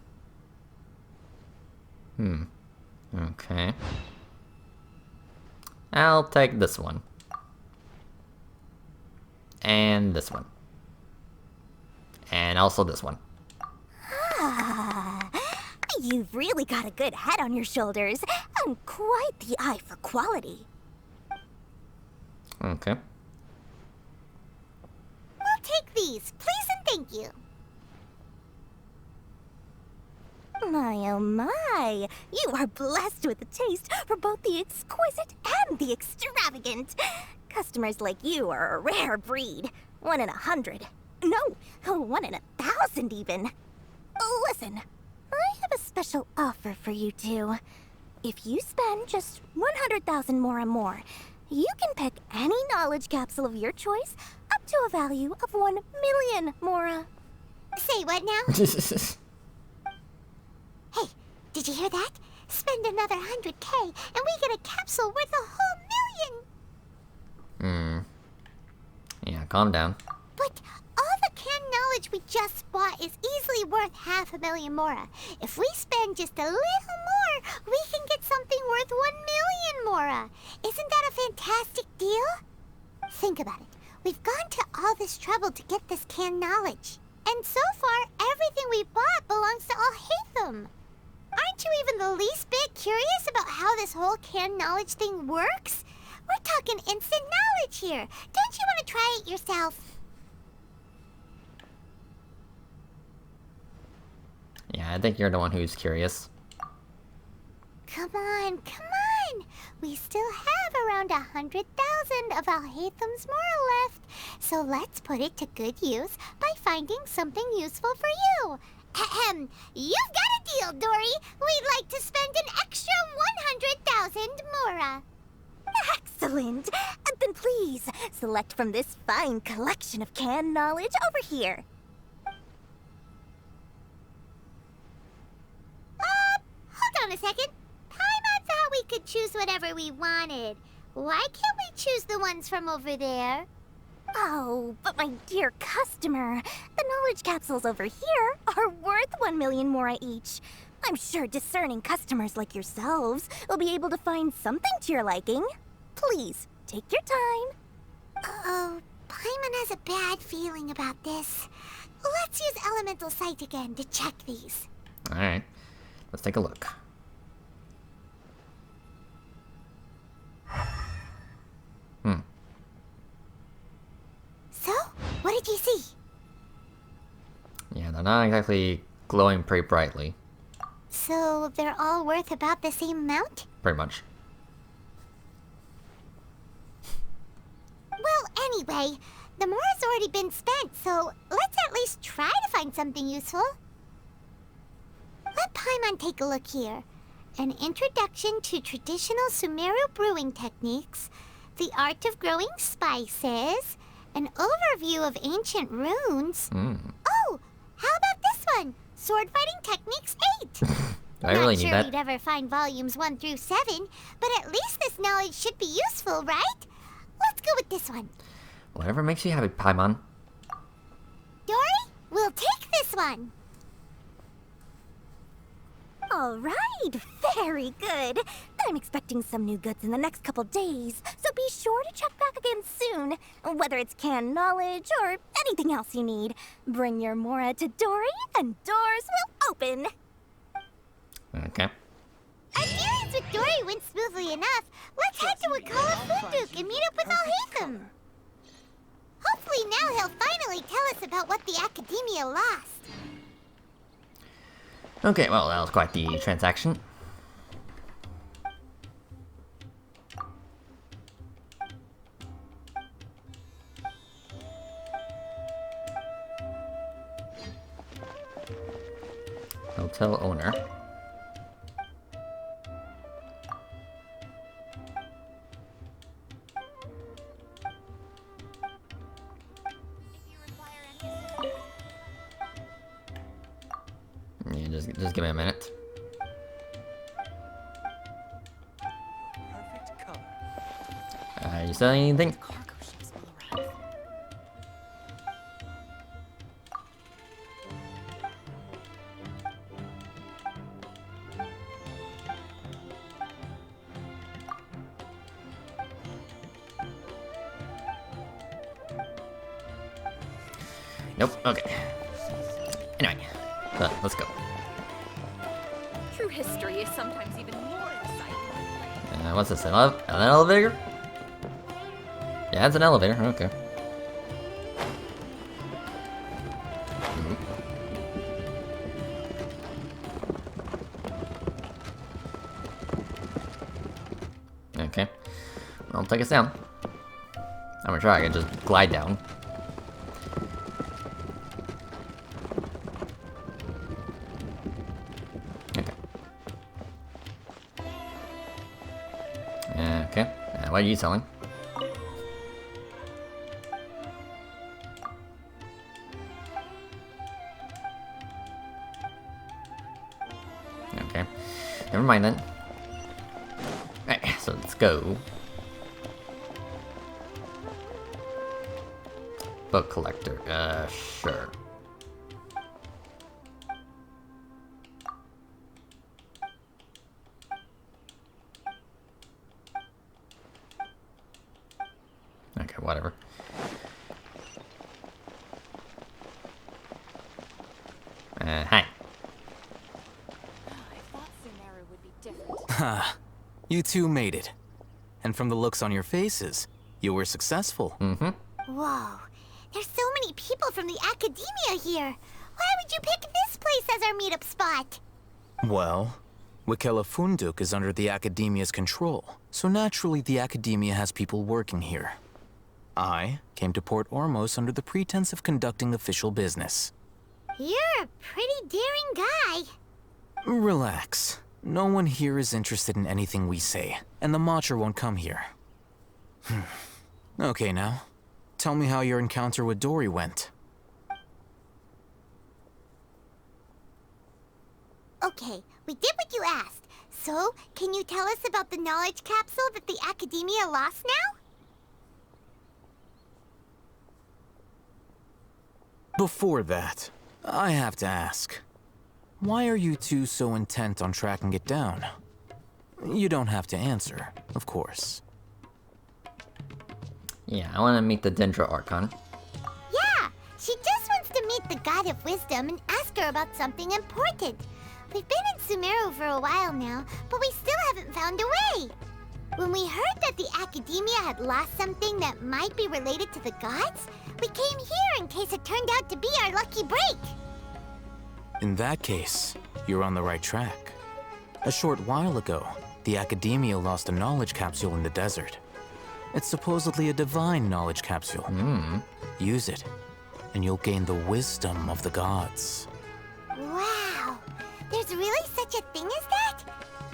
Okay. I'll take this one. And this one. And also this one. Ah, you've really got a good head on your shoulders, and quite the eye for quality. Okay. We'll take these, please and thank you. My oh my, you are blessed with a taste for both the exquisite and the extravagant. Customers like you are a rare breed. 1 in 100. No, 1 in 1,000 even. Listen, I have a special offer for you two. If you spend just 100,000 mora more, you can pick any knowledge capsule of your choice up to a value of 1 million mora. Say what now? Hey, did you hear that? Spend another 100K and we get a capsule worth a whole million! Yeah, calm down. But all the canned knowledge we just bought is easily worth 500,000 mora. If we spend just a little more, we can get something worth 1 million mora. Isn't that a fantastic deal? Think about it. We've gone to all this trouble to get this canned knowledge. And so far, everything we bought belongs to Alhaitham. Aren't you even the least bit curious about how this whole canned knowledge thing works? We're talking instant knowledge here. Don't you want to try it yourself? Yeah, I think you're the one who's curious. Come on, come on! We still have around 100,000 of Alhaitham's mora left, so let's put it to good use by finding something useful for you. Ahem, you've got a deal, Dory. We'd like to spend an extra 100,000 mora. Excellent! Then please, select from this fine collection of canned knowledge over here. Hold on a second. Paimon thought we could choose whatever we wanted. Why can't we choose the ones from over there? Oh, but my dear customer, the knowledge capsules over here are worth 1 million mora each. I'm sure discerning customers like yourselves will be able to find something to your liking. Please, take your time. Uh-oh, Paimon has a bad feeling about this. Let's use Elemental Sight again to check these. Alright, let's take a look. So, what did you see? Yeah, they're not exactly glowing pretty brightly. So, they're all worth about the same amount? Pretty much. Well, anyway, the mora's already been spent, so let's at least try to find something useful. Let Paimon take a look here. An introduction to traditional Sumeru brewing techniques, The art of growing spices, an overview of ancient runes. Oh, how about this one? Sword fighting techniques 8. Do I really Not need sure that? we'd ever find volumes 1 through 7, but at least this knowledge should be useful, right? Let's go with this one. Whatever makes you happy, Paimon. Dory, we'll take this one. All right, very good. I'm expecting some new goods in the next couple days, so be sure to check back again soon. Whether it's canned knowledge or anything else you need, bring your Mora to Dory and doors will open. Okay. Our dealings with Dory went smoothly enough. Let's head to Wakala Funduk and meet up with Alhaitham. Hopefully now he'll finally tell us about what the Academia lost. Okay, well, that was quite the transaction. Hotel owner. Yeah, just give me a minute. You selling anything? Nope. Okay. Anyway, let's go. True history is sometimes even more exciting. What's this? An elevator? Yeah, it's an elevator. Okay. Okay. Well, take us down. I'm gonna try. I can just glide down. Okay. What are you selling? Okay. Never mind then. Alright, so let's go. Book collector. Sure. Okay, whatever. Hi. Ha, you two made it. And from the looks on your faces, you were successful. Whoa, there's so many people from the Academia here. Why would you pick this place as our meetup spot? Well, Wakala Funduk is under the Academia's control, so naturally the Academia has people working here. I came to Port Ormos under the pretense of conducting official business. You're a pretty daring guy. Relax. No one here is interested in anything we say, and the Matcher won't come here. Okay now, tell me how your encounter with Dory went. Okay, we did what you asked. So, can you tell us about the knowledge capsule that the Academia lost now? Before that, I have to ask. Why are you two so intent on tracking it down? You don't have to answer, of course. Yeah, I want to meet the Dendro Archon. Yeah, she just wants to meet the God of Wisdom and ask her about something important. We've been in Sumeru for a while now, but we still haven't found a way. When we heard that the Academia had lost something that might be related to the gods, we came here in case it turned out to be our lucky break. In that case, you're on the right track. A short while ago, the Academia lost a knowledge capsule in the desert. It's supposedly a divine knowledge capsule. Use it, and you'll gain the wisdom of the gods. Wow, there's really such a thing as that?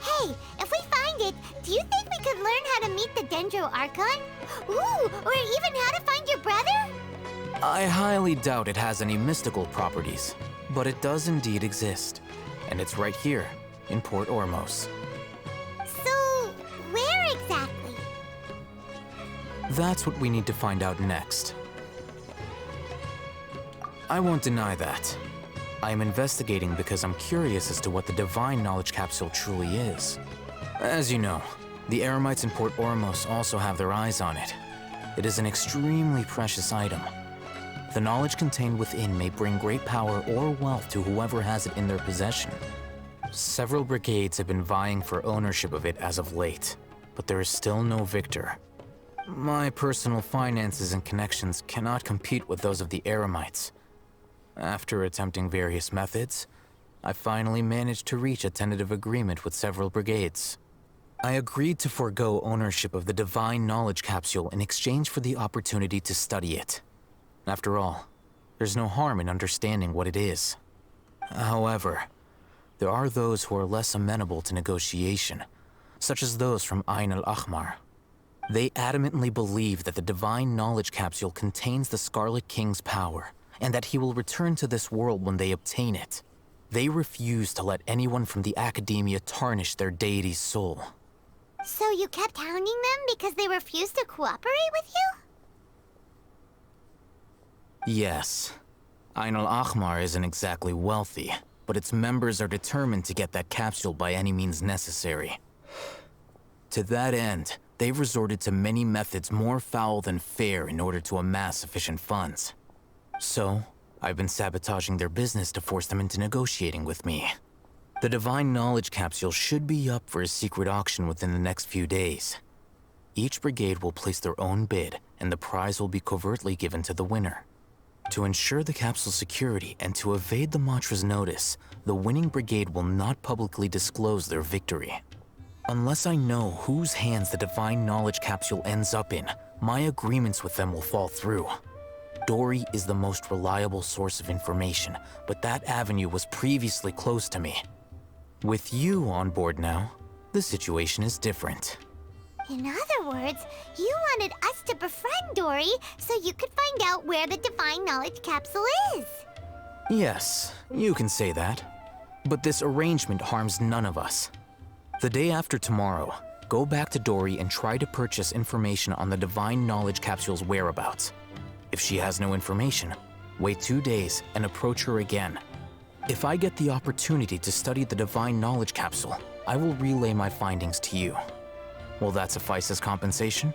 Hey, if we find it, do you think we could learn how to meet the Dendro Archon? Ooh, or even how to find your brother? I highly doubt it has any mystical properties, but it does indeed exist. And it's right here, in Port Ormos. So, where exactly? That's what we need to find out next. I won't deny that. I am investigating because I'm curious as to what the Divine Knowledge Capsule truly is. As you know, the Eremites in Port Ormos also have their eyes on it. It is an extremely precious item. The knowledge contained within may bring great power or wealth to whoever has it in their possession. Several brigades have been vying for ownership of it as of late, but there is still no victor. My personal finances and connections cannot compete with those of the Eremites. After attempting various methods, I finally managed to reach a tentative agreement with several brigades. I agreed to forego ownership of the Divine Knowledge Capsule in exchange for the opportunity to study it. After all, there's no harm in understanding what it is. However, there are those who are less amenable to negotiation, such as those from Ain al-Ahmar. They adamantly believe that the Divine Knowledge Capsule contains the Scarlet King's power, and that he will return to this world when they obtain it. They refuse to let anyone from the Academia tarnish their deity's soul. So you kept hounding them because they refused to cooperate with you? Yes. Ain al-Ahmar isn't exactly wealthy, but its members are determined to get that capsule by any means necessary. To that end, they've resorted to many methods more foul than fair in order to amass sufficient funds. So, I've been sabotaging their business to force them into negotiating with me. The Divine Knowledge Capsule should be up for a secret auction within the next few days. Each brigade will place their own bid, and the prize will be covertly given to the winner. To ensure the capsule's security and to evade the Matra's notice, the winning brigade will not publicly disclose their victory. Unless I know whose hands the Divine Knowledge Capsule ends up in, my agreements with them will fall through. Dory is the most reliable source of information, but that avenue was previously closed to me. With you on board now, the situation is different. In other words, you wanted us to befriend Dory so you could find out where the Divine Knowledge Capsule is. Yes, you can say that. But this arrangement harms none of us. The day after tomorrow, go back to Dory and try to purchase information on the Divine Knowledge Capsule's whereabouts. If she has no information, wait 2 days and approach her again. If I get the opportunity to study the Divine Knowledge Capsule, I will relay my findings to you. Will that suffice as compensation?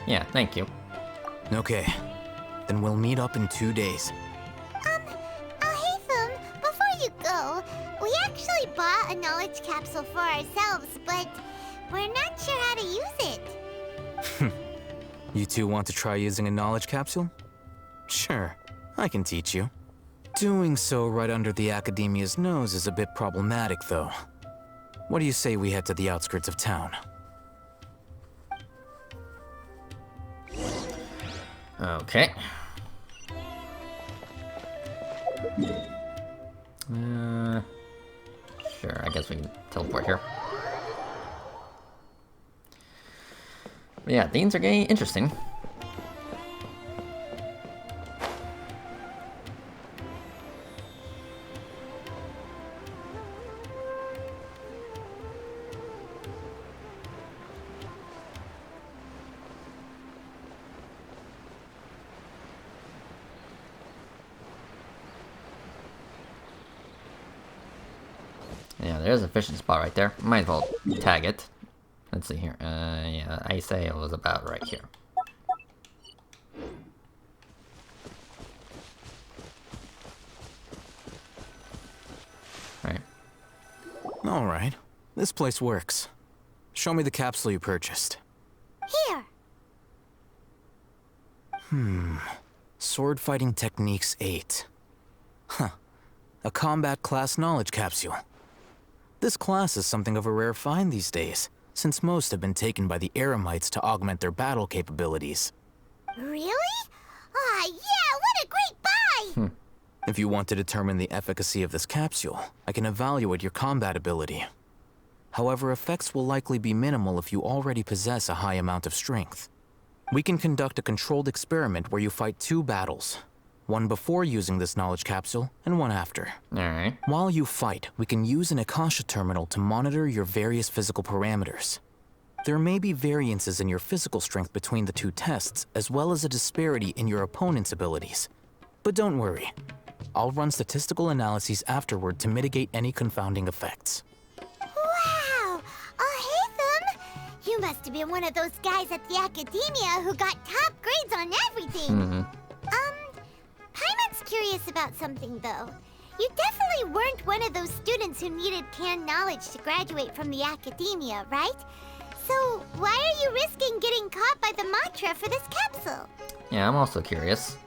Yeah, thank you. Okay, then we'll meet up in 2 days. Haytham, before you go, we actually bought a knowledge capsule for ourselves, but we're not sure how to use it. You two want to try using a knowledge capsule? Sure, I can teach you. Doing so right under the Academia's nose is a bit problematic, though. What do you say we head to the outskirts of town? Okay. Sure, I guess we can teleport here. But yeah, things are getting interesting. Yeah, there's a fishing spot right there. Might as well tag it. Let's see here. Yeah, I say it was about right here. Right. Alright, this place works. Show me the capsule you purchased. Here. Sword Fighting Techniques 8. Huh. A combat class knowledge capsule. This class is something of a rare find these days, since most have been taken by the Eremites to augment their battle capabilities. Really? Ah, yeah, what a great buy! If you want to determine the efficacy of this capsule, I can evaluate your combat ability. However, effects will likely be minimal if you already possess a high amount of strength. We can conduct a controlled experiment where you fight 2 battles. One before using this knowledge capsule, and one after. Alright. While you fight, we can use an Akasha terminal to monitor your various physical parameters. There may be variances in your physical strength between the 2 tests, as well as a disparity in your opponent's abilities. But don't worry. I'll run statistical analyses afterward to mitigate any confounding effects. Wow! Oh, Hatham! You must have been one of those guys at the academia who got top grades on everything. Paimon's curious about something, though. You definitely weren't one of those students who needed canned knowledge to graduate from the academia, right? So, why are you risking getting caught by the mantra for this capsule? Yeah, I'm also curious.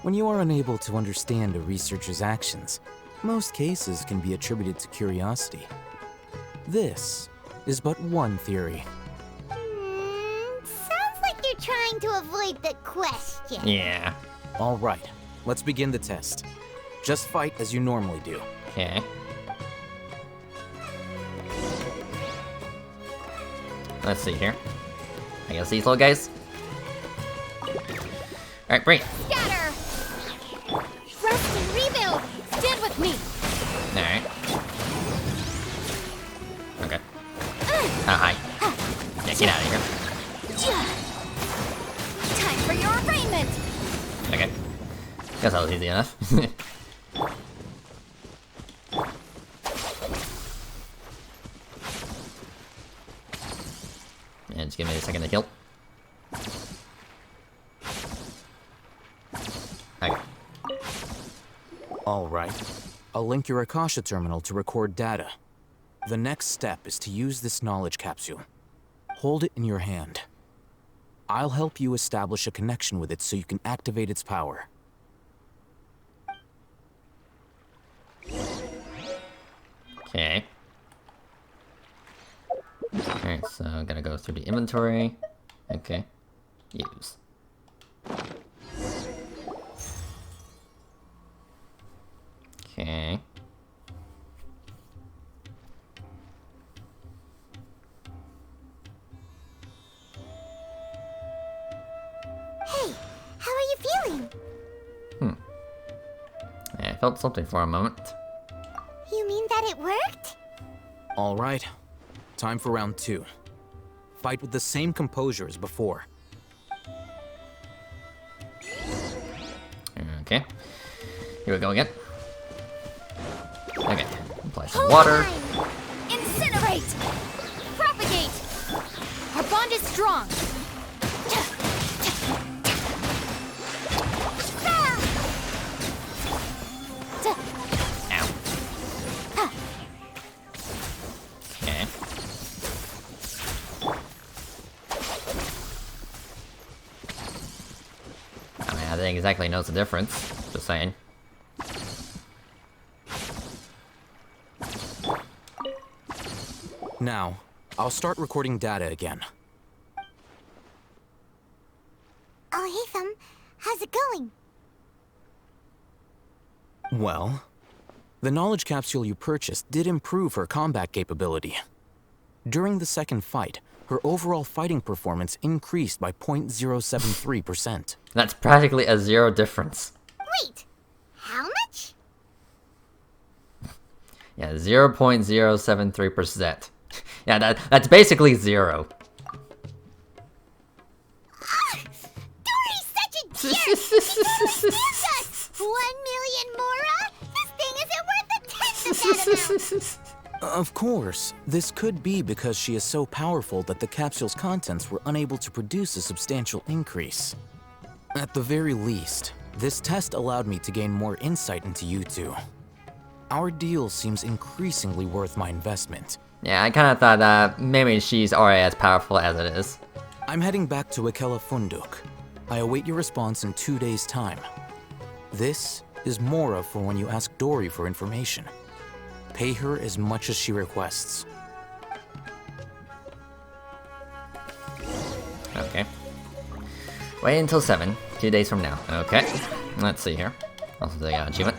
When you are unable to understand a researcher's actions, most cases can be attributed to curiosity. This is but one theory. Sounds like you're trying to avoid the question. Yeah. All right, let's begin the test. Just fight as you normally do. Okay. Let's see here. I guess these little guys. Alright, bring it. Scatter! Rest and rebuild! Stand with me! Alright. Okay. Hi. Yeah, get out of here. Time for your arraignment! Okay. Guess that was easy enough. And just give me a second to kill. Okay. All right. I'll link your Akasha terminal to record data. The next step is to use this knowledge capsule. Hold it in your hand. I'll help you establish a connection with it so you can activate its power. Okay. Alright, so I'm gonna go through the inventory. Okay. Use. Okay. Hey, how are you feeling? Yeah, I felt something for a moment. You mean that it worked? All right. Time for round 2. Fight with the same composure as before. Okay. Here we go again. Okay. Apply some water. Incinerate! Propagate! Our bond is strong! Okay. I mean, I didn't exactly notice the difference. Just saying. Now, I'll start recording data again. Oh, Hatham, how's it going? Well, the knowledge capsule you purchased did improve her combat capability. During the second fight, her overall fighting performance increased by 0.073%. That's practically a 0 difference. Wait, how much? Yeah, 0.073%. Yeah, that's basically 0. Dory's such a jerk! He can't stand us! 1 million mora? This thing isn't worth a tenth of that amount! Of course, this could be because she is so powerful that the capsule's contents were unable to produce a substantial increase. At the very least, this test allowed me to gain more insight into you two. Our deal seems increasingly worth my investment. Yeah, I kinda thought that maybe she's already as powerful as it is. I'm heading back to Akela Funduk. I await your response in 2 days' time. This is Mora for when you ask Dory for information. Pay her as much as she requests. Okay. Wait until 7, 2 days from now. Okay. Let's see here. Also the achievement.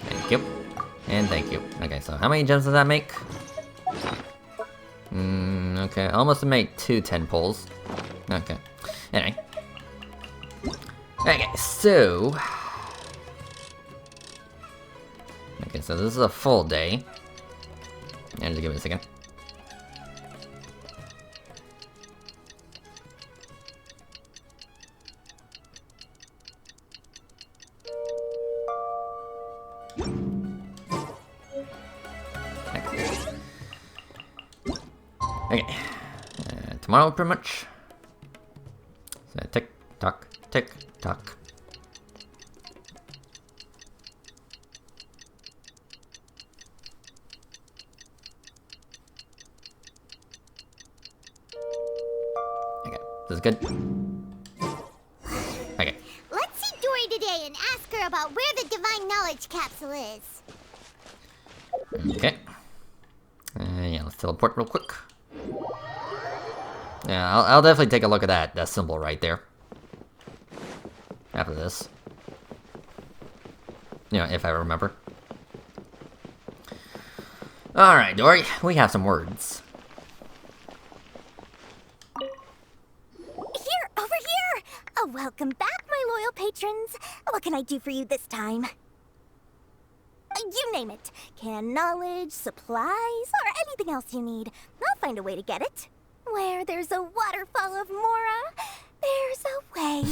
Thank you. And thank you. Okay, so how many gems does that make? Okay, almost to make 2 10 poles. Okay. Anyway. Okay, so... Okay, so this is a full day. And just give it a second. Okay. Tomorrow, pretty much. So, tick tock, tick tock. Okay, this is good. Okay. Let's see Dory today and ask her about where the Divine Knowledge Capsule is. Okay. Yeah, let's teleport real quick. Yeah, I'll definitely take a look at that symbol right there. After this. You know, if I remember. Alright, Dory, we have some words. Here, over here! Oh, welcome back, my loyal patrons. What can I do for you this time? You name it. Can knowledge, supplies, or anything else you need. I'll find a way to get it. Where there's a waterfall of Mora, there's a way.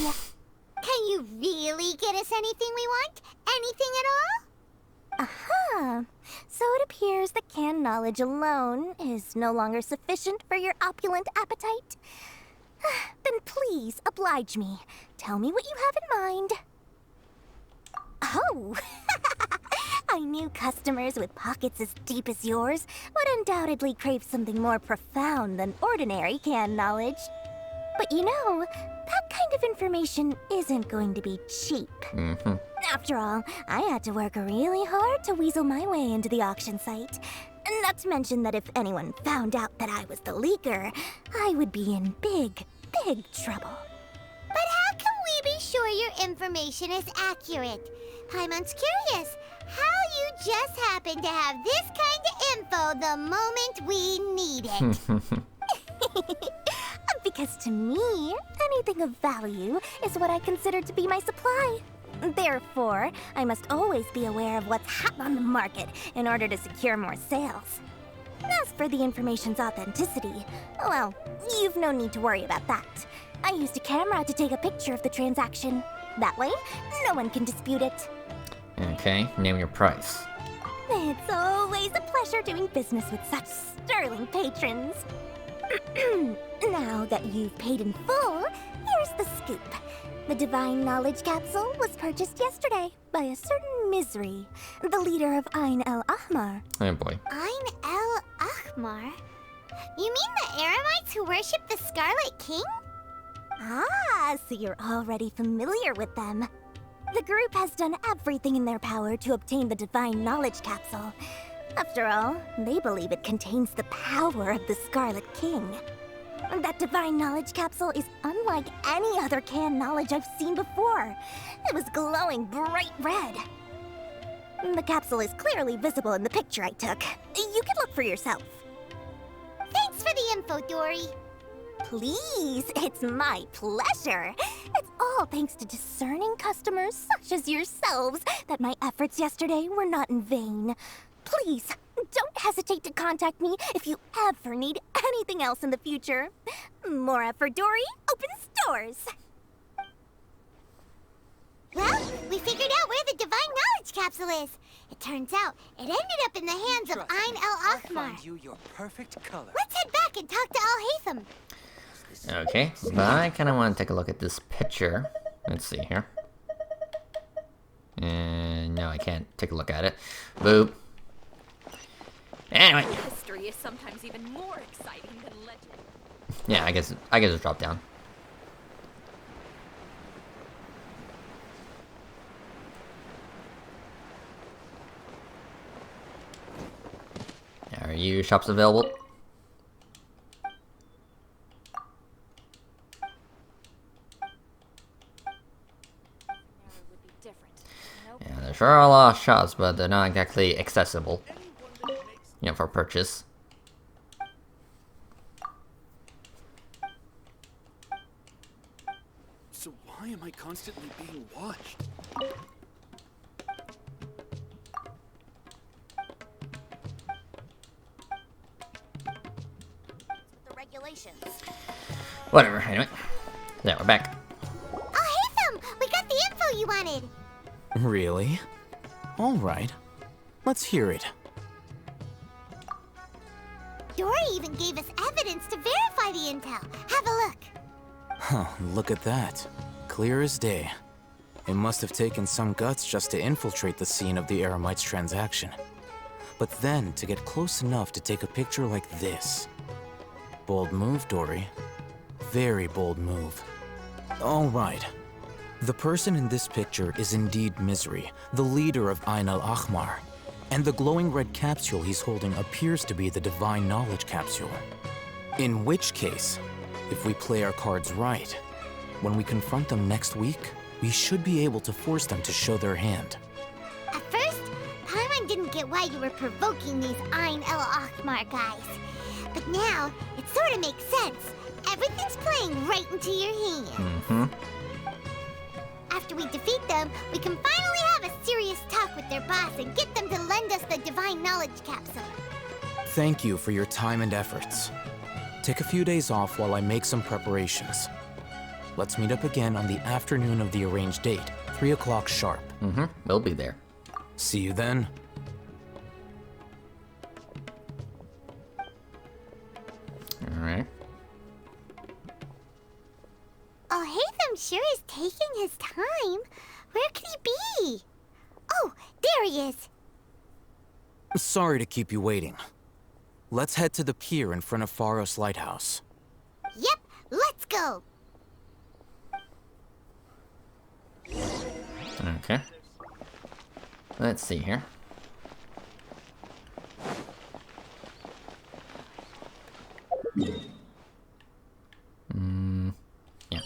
Can you really get us anything we want? Anything at all? Uh-huh. So it appears that canned knowledge alone is no longer sufficient for your opulent appetite. Then please, oblige me. Tell me what you have in mind. Oh! I knew customers with pockets as deep as yours would undoubtedly crave something more profound than ordinary canned knowledge. But you know, that kind of information isn't going to be cheap. After all, I had to work really hard to weasel my way into the auction site. Not to mention that if anyone found out that I was the leaker, I would be in big, big trouble. But how can we be sure your information is accurate? Paimon's curious how you just happen to have this kind of info the moment we need it. Because to me, anything of value is what I consider to be my supply. Therefore, I must always be aware of what's hot on the market in order to secure more sales. As for the information's authenticity, well, you've no need to worry about that. I used a camera to take a picture of the transaction. That way, no one can dispute it. Okay, name your price. It's always a pleasure doing business with such sterling patrons. Now that you've paid in full, here's the scoop. The Divine Knowledge Capsule was purchased yesterday by a certain Misery, the leader of Ain el Ahmar. Oh boy. Ain el Ahmar? You mean the Eremites who worship the Scarlet King? Ah, so you're already familiar with them. The group has done everything in their power to obtain the Divine Knowledge Capsule. After all, they believe it contains the power of the Scarlet King. That Divine Knowledge Capsule is unlike any other canned knowledge I've seen before. It was glowing bright red. The capsule is clearly visible in the picture I took. You can look for yourself. Thanks for the info, Dory. Please, it's my pleasure. It's all thanks to discerning customers such as yourselves that my efforts yesterday were not in vain. Please, don't hesitate to contact me if you ever need anything else in the future. Mora for Dory opens doors. Well, we figured out where the Divine Knowledge Capsule is. It turns out it ended up in the hands of Ain el Ahmar. Find you your perfect color. Let's head back and talk to Al Haytham. Okay, but I kind of want to take a look at this picture. Let's see here. And no, I can't take a look at it. Boop. Anyway. History is sometimes even more exciting than legend. Yeah, I guess it's drop down. Are you shops available? Yeah, there sure are a lot of shops, but they're not exactly accessible. You know, for purchase. So why am I constantly being watched? The regulations. Whatever, anyway. There, we're back. Oh, hey, Thumb! We got the info you wanted! Really? All right. Let's hear it. Dory even gave us evidence to verify the intel. Have a look. Huh, look at that. Clear as day. It must have taken some guts just to infiltrate the scene of the Eremites transaction. But then to get close enough to take a picture like this. Bold move, Dory. Very bold move. All right. The person in this picture is indeed Misery, the leader of Ain al-Ahmar. And the glowing red capsule he's holding appears to be the Divine Knowledge capsule. In which case, if we play our cards right, when we confront them next week, we should be able to force them to show their hand. At first, Paimon didn't get why you were provoking these Ain el-Ahmar guys. But now, it sort of makes sense. Everything's playing right into your hands. Mm-hmm. After we defeat them, we can finally have a serious talk with their boss and get them to lend us the Divine Knowledge capsule. Thank you for your time and efforts. Take a few days off while I make some preparations. Let's meet up again on the afternoon of the arranged date, 3 o'clock sharp. Mm-hmm, we'll be there. See you then. Alright. Oh, Hatham sure is taking his time. Where could he be? Oh, there he is. Sorry to keep you waiting. Let's head to the pier in front of Pharos Lighthouse. Yep, let's go. Okay. Let's see here. Yeah.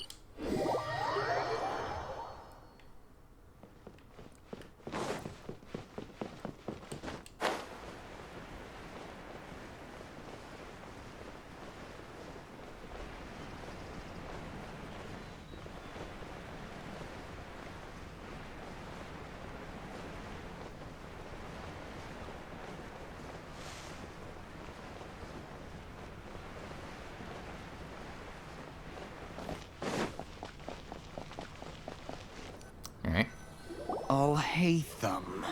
Alright. Alhaitham.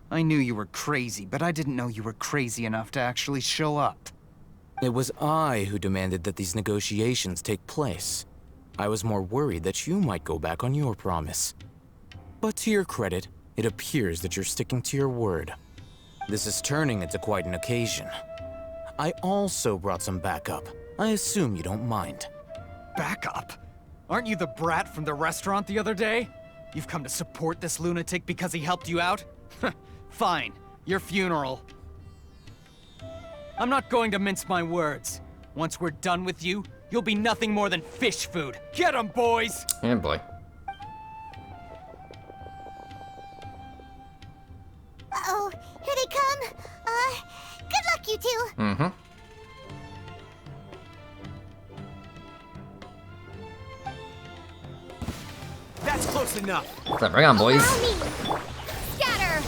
I knew you were crazy, but I didn't know you were crazy enough to actually show up. It was I who demanded that these negotiations take place. I was more worried that you might go back on your promise. But to your credit, it appears that you're sticking to your word. This is turning into quite an occasion. I also brought some backup. I assume you don't mind. Backup? Aren't you the brat from the restaurant the other day? You've come to support this lunatic because he helped you out? Fine, your funeral. I'm not going to mince my words. Once we're done with you, you'll be nothing more than fish food. Get 'em, boys! Yeah, boy. Uh-oh, here they come. Good luck, you two. Mm-hmm. That's close enough. What's up? Bring on, boys. Allow me. Scatter.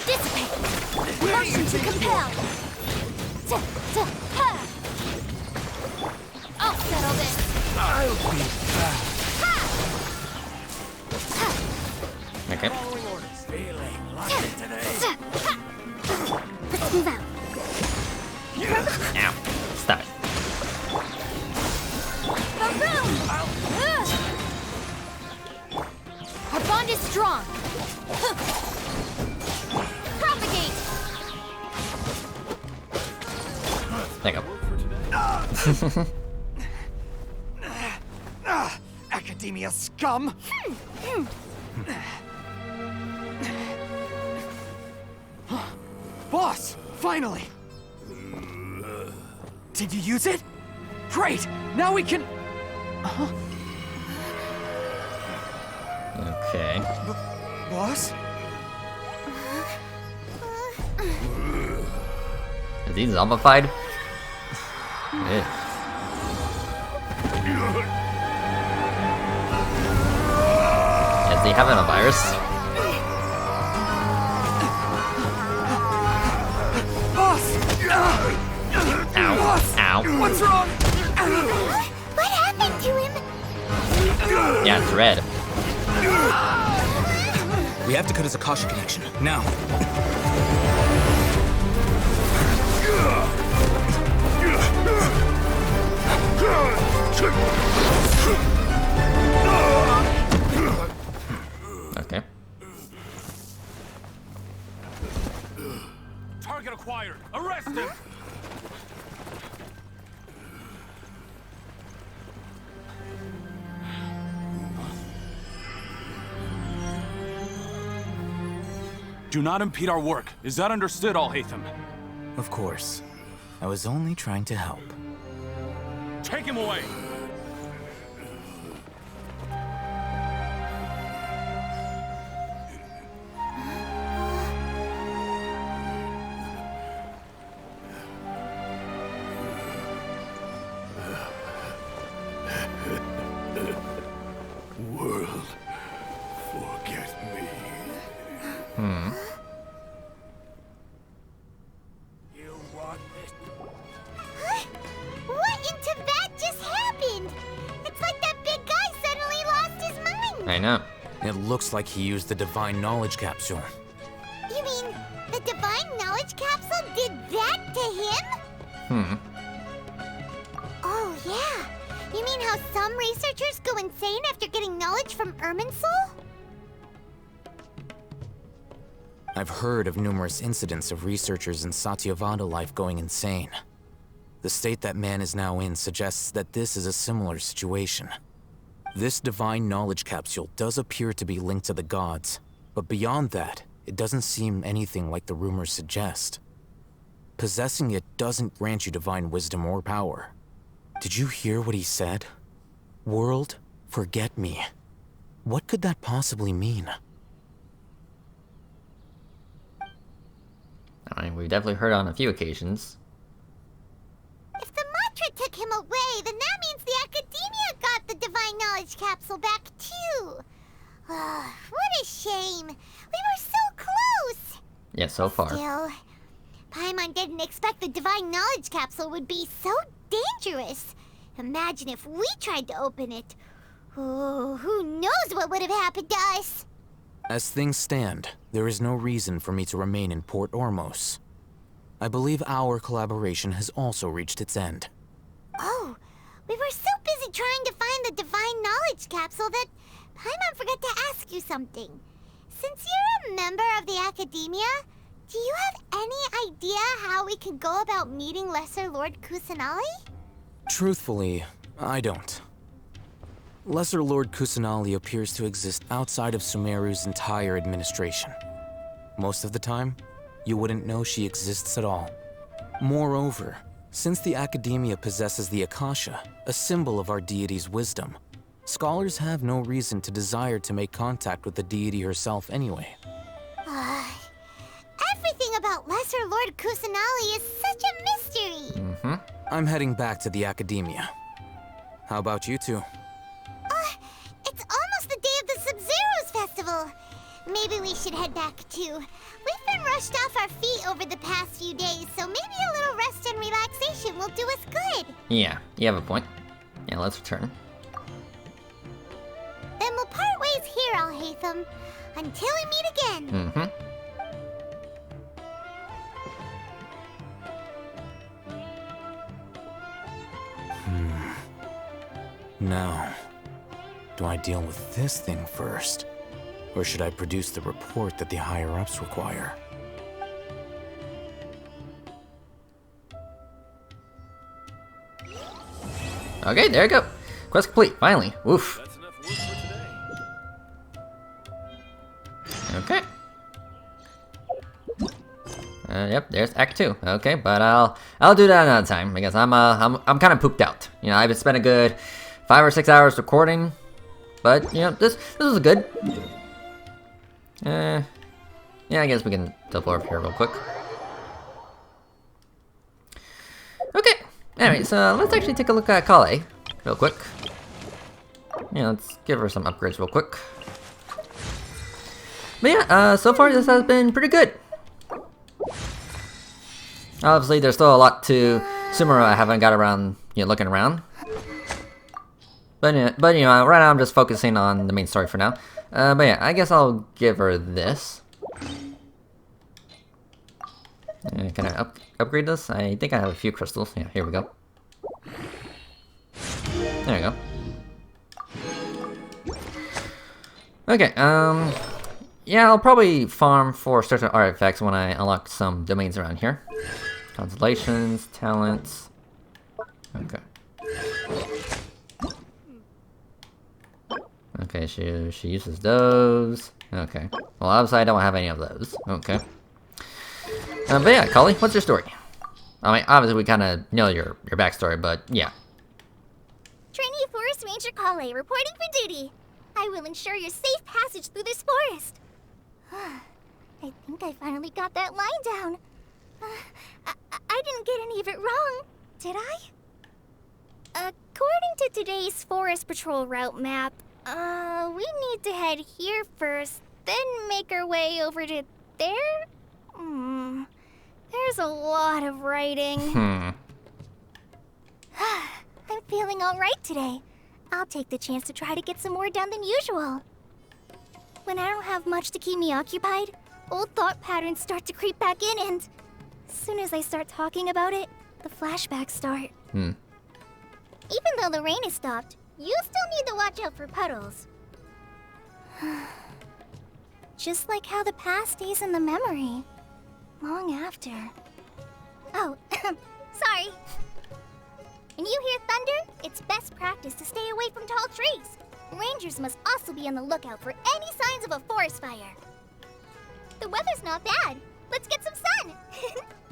Dissipate. Motion to compel. I'll settle this. I'll be back. Okay. Following orders. Feeling lucky today. Let's move out. Ow. Stop it. Our bond is strong. Propagate. There you go. Academia scum! Boss! Finally! Did you use it? Great! Now we can... Okay. Boss? Is he zombified? Yeah. Is he having a virus? Ow. Ow. What's wrong? What happened to him? Yeah, it's red. We have to cut his Akasha connection, now. Okay. Target acquired. Arrest him. Do not impede our work. Is that understood, Al-Haytham? Of course. I was only trying to help. Take him away! World, forget me. You want this? What in Tibet just happened? It's like that big guy suddenly lost his mind. I know. It looks like he used the Divine Knowledge Capsule. You mean the Divine Knowledge Capsule did that to him? Oh, yeah. You mean how some researchers go insane after getting knowledge from Irminsul? I've heard of numerous incidents of researchers in Satyavada life going insane. The state that man is now in suggests that this is a similar situation. This Divine Knowledge Capsule does appear to be linked to the gods, but beyond that, it doesn't seem anything like the rumors suggest. Possessing it doesn't grant you divine wisdom or power. Did you hear what he said? World, forget me. What could that possibly mean? I mean, we've definitely heard on a few occasions. If the mantra took him away, then that means the Academia got the Divine Knowledge Capsule back too. What a shame. We were so close. Yeah, so far. Still, Paimon didn't expect the Divine Knowledge Capsule would be so dangerous. Imagine if we tried to open it. Oh, who knows what would have happened to us? As things stand, there is no reason for me to remain in Port Ormos. I believe our collaboration has also reached its end. Oh, we were so busy trying to find the Divine Knowledge Capsule that Paimon forgot to ask you something. Since you're a member of the Academia, do you have any idea how we can go about meeting Lesser Lord Kusanali? Truthfully, I don't. Lesser Lord Kusanali appears to exist outside of Sumeru's entire administration. Most of the time, you wouldn't know she exists at all. Moreover, since the Academia possesses the Akasha, a symbol of our deity's wisdom, scholars have no reason to desire to make contact with the deity herself anyway. Everything about Lesser Lord Kusanali is such a mystery. I'm heading back to the Academia. How about you two? It's almost the day of the Sub-Zero's festival. Maybe we should head back too. We've been rushed off our feet over the past few days, so maybe a little rest and relaxation will do us good. Yeah, you have a point. Yeah, let's return. Then we'll part ways here, Al-Haytham, until we meet again. Now, do I deal with this thing first? Or should I produce the report that the higher-ups require? Okay, there you go. Quest complete, finally. Woof. Okay. Yep, there's Act 2. Okay, but I'll do that another time because I'm kind of pooped out. You know, I've spent a good 5 or 6 hours recording, but you know, this was good. Yeah, I guess we can double up here real quick. Anyway, so let's actually take a look at Kale real quick. Yeah, let's give her some upgrades real quick. But yeah, so far this has been pretty good. Obviously, there's still a lot to Sumeru I haven't got around, looking around. But you know, right now I'm just focusing on the main story for now. But yeah, I guess I'll give her this. Can I upgrade this? I think I have a few crystals. Yeah, here we go. There we go. Okay, yeah, I'll probably farm for certain artifacts when I unlock some domains around here. Constellations, talents. Okay. Okay, she uses those. Okay. Well, obviously I don't have any of those. Okay. But yeah, Kale, what's your story? I mean, obviously we kind of know your backstory, but yeah. Trainee Forest Ranger Kale reporting for duty. I will ensure your safe passage through this forest. I think I finally got that line down. I didn't get any of it wrong, did I? According to today's Forest Patrol route map, we need to head here first, then make our way over to there? There's a lot of writing. I'm feeling alright today. I'll take the chance to try to get some more done than usual. When I don't have much to keep me occupied, old thought patterns start to creep back in, and as soon as I start talking about it, the flashbacks start. Even though the rain has stopped, you still need to watch out for puddles. Just like how the past stays in the memory, long after. Oh, sorry. When you hear thunder, it's best practice to stay away from tall trees. Rangers must also be on the lookout for any signs of a forest fire. The weather's not bad. Let's get some sun.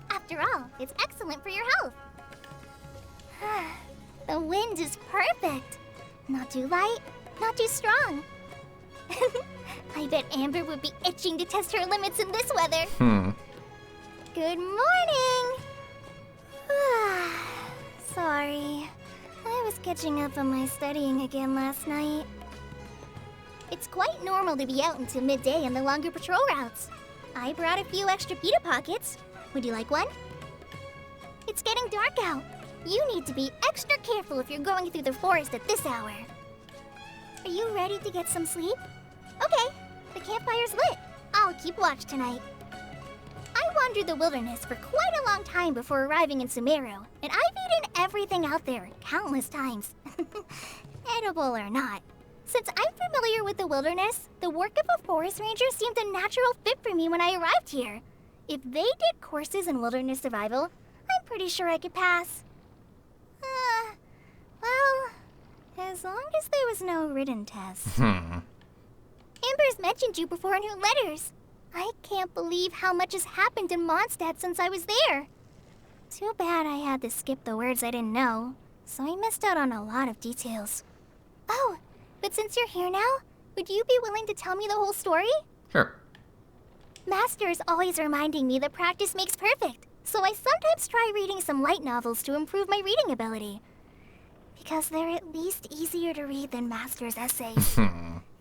After all, it's excellent for your health. The wind is perfect. Not too light, not too strong. I bet Amber would be itching to test her limits in this weather. Good morning. Sorry. I was catching up on my studying again last night. It's quite normal to be out until midday on the longer patrol routes. I brought a few extra pita pockets. Would you like one? It's getting dark out. You need to be extra careful if you're going through the forest at this hour. Are you ready to get some sleep? Okay, the campfire's lit. I'll keep watch tonight. I wandered the wilderness for quite a long time before arriving in Sumeru, and I've eaten everything out there countless times. Edible or not. Since I'm familiar with the wilderness, the work of a forest ranger seemed a natural fit for me when I arrived here. If they did courses in wilderness survival, I'm pretty sure I could pass. Well, as long as there was no written test. Amber's mentioned you before in her letters. I can't believe how much has happened in Mondstadt since I was there. Too bad I had to skip the words I didn't know, so I missed out on a lot of details. Oh, but since you're here now, would you be willing to tell me the whole story? Sure. Master is always reminding me that practice makes perfect, so I sometimes try reading some light novels to improve my reading ability. Because they're at least easier to read than Master's essays.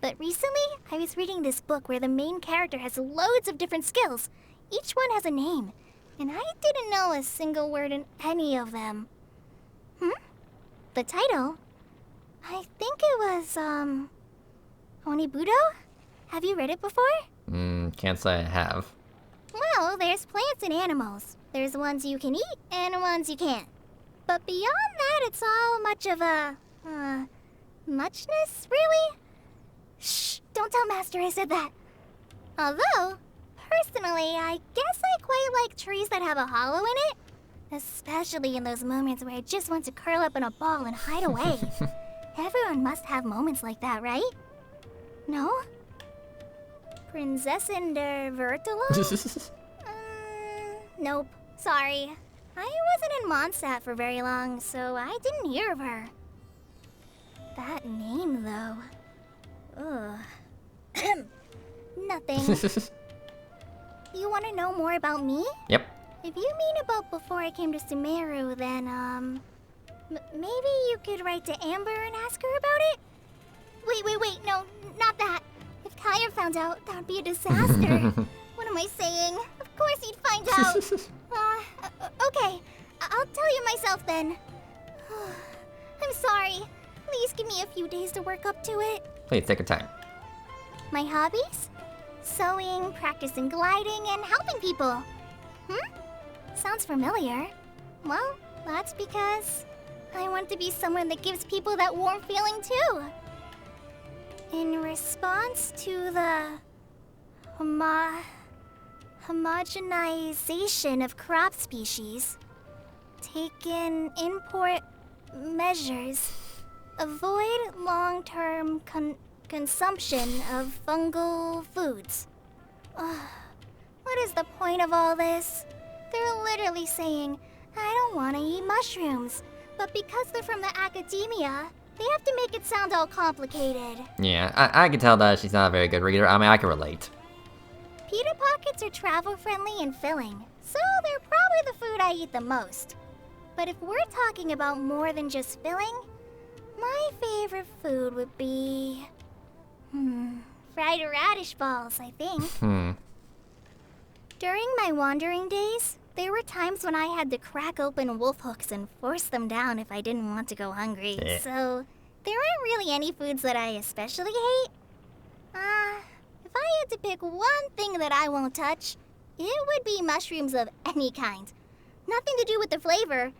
But recently, I was reading this book where the main character has loads of different skills. Each one has a name, and I didn't know a single word in any of them. The title? I think it was, Onibudo? Have you read it before? Can't say I have. Well, there's plants and animals. There's ones you can eat and ones you can't. But beyond that, it's all much of a, muchness, really? Shh, don't tell Master I said that. Although, personally, I guess I quite like trees that have a hollow in it. Especially in those moments where I just want to curl up in a ball and hide away. Everyone must have moments like that, right? No? Prinzessin der Vertolo? Nope. Sorry. I wasn't in Mondstadt for very long, so I didn't hear of her. That name, though. Ugh. Nothing. You want to know more about me? Yep. If you mean about before I came to Sumeru, then, maybe you could write to Amber and ask her about it? Wait, no, not that. If Kaya found out, that would be a disaster. What am I saying? Of course he'd find out. Okay, I'll tell you myself then. I'm sorry. Please give me a few days to work up to it. Please take your time. My hobbies? Sewing, practicing gliding, and helping people. Sounds familiar. Well, that's because I want to be someone that gives people that warm feeling too. In response to the homogenization of crop species, taken import measures, avoid long-term consumption of fungal foods. What is the point of all this? They're literally saying, I don't want to eat mushrooms, but because they're from the academia, they have to make it sound all complicated. Yeah, I can tell that she's not a very good reader. I mean, I can relate. Pita Pockets are travel-friendly and filling, so they're probably the food I eat the most. But if we're talking about more than just filling, my favorite food would be... fried radish balls, I think. During my wandering days, there were times when I had to crack open wolf hooks and force them down if I didn't want to go hungry. So, there aren't really any foods that I especially hate. If I had to pick one thing that I won't touch, it would be mushrooms of any kind. Nothing to do with the flavor.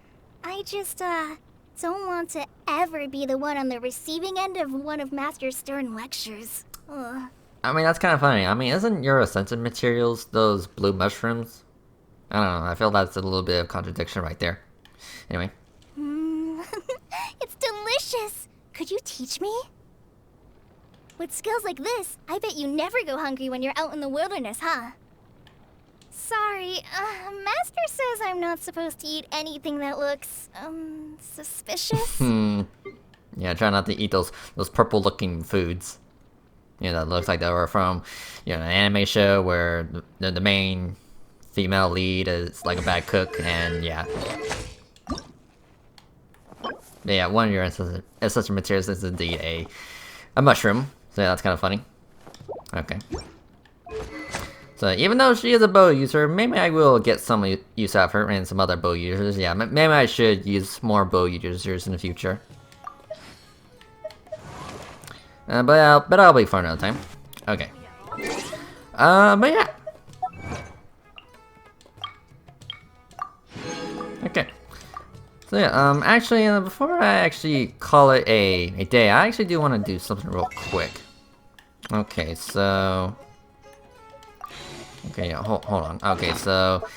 I just, don't want to ever be the one on the receiving end of one of Master Stern lectures. Ugh. I mean, that's kind of funny. I mean, isn't your essential materials those blue mushrooms? I don't know, I feel that's a little bit of contradiction right there. Anyway. It's delicious! Could you teach me? With skills like this, I bet you never go hungry when you're out in the wilderness, huh? Sorry, Master says I'm not supposed to eat anything that looks, suspicious. Yeah, try not to eat those purple-looking foods. You know, that looks like they were from, you know, an anime show where the main female lead is like a bad cook, and yeah. Yeah, one of your essential materials is indeed a mushroom, so yeah, that's kind of funny. Okay. So even though she is a bow user, maybe I will get some use out of her and some other bow users. Yeah, maybe I should use more bow users in the future. But I'll wait for another time. Okay. But yeah. Okay. So yeah, actually, before I actually call it a day, I actually do want to do something real quick. Okay, so... Okay, yeah, hold on. Okay, so...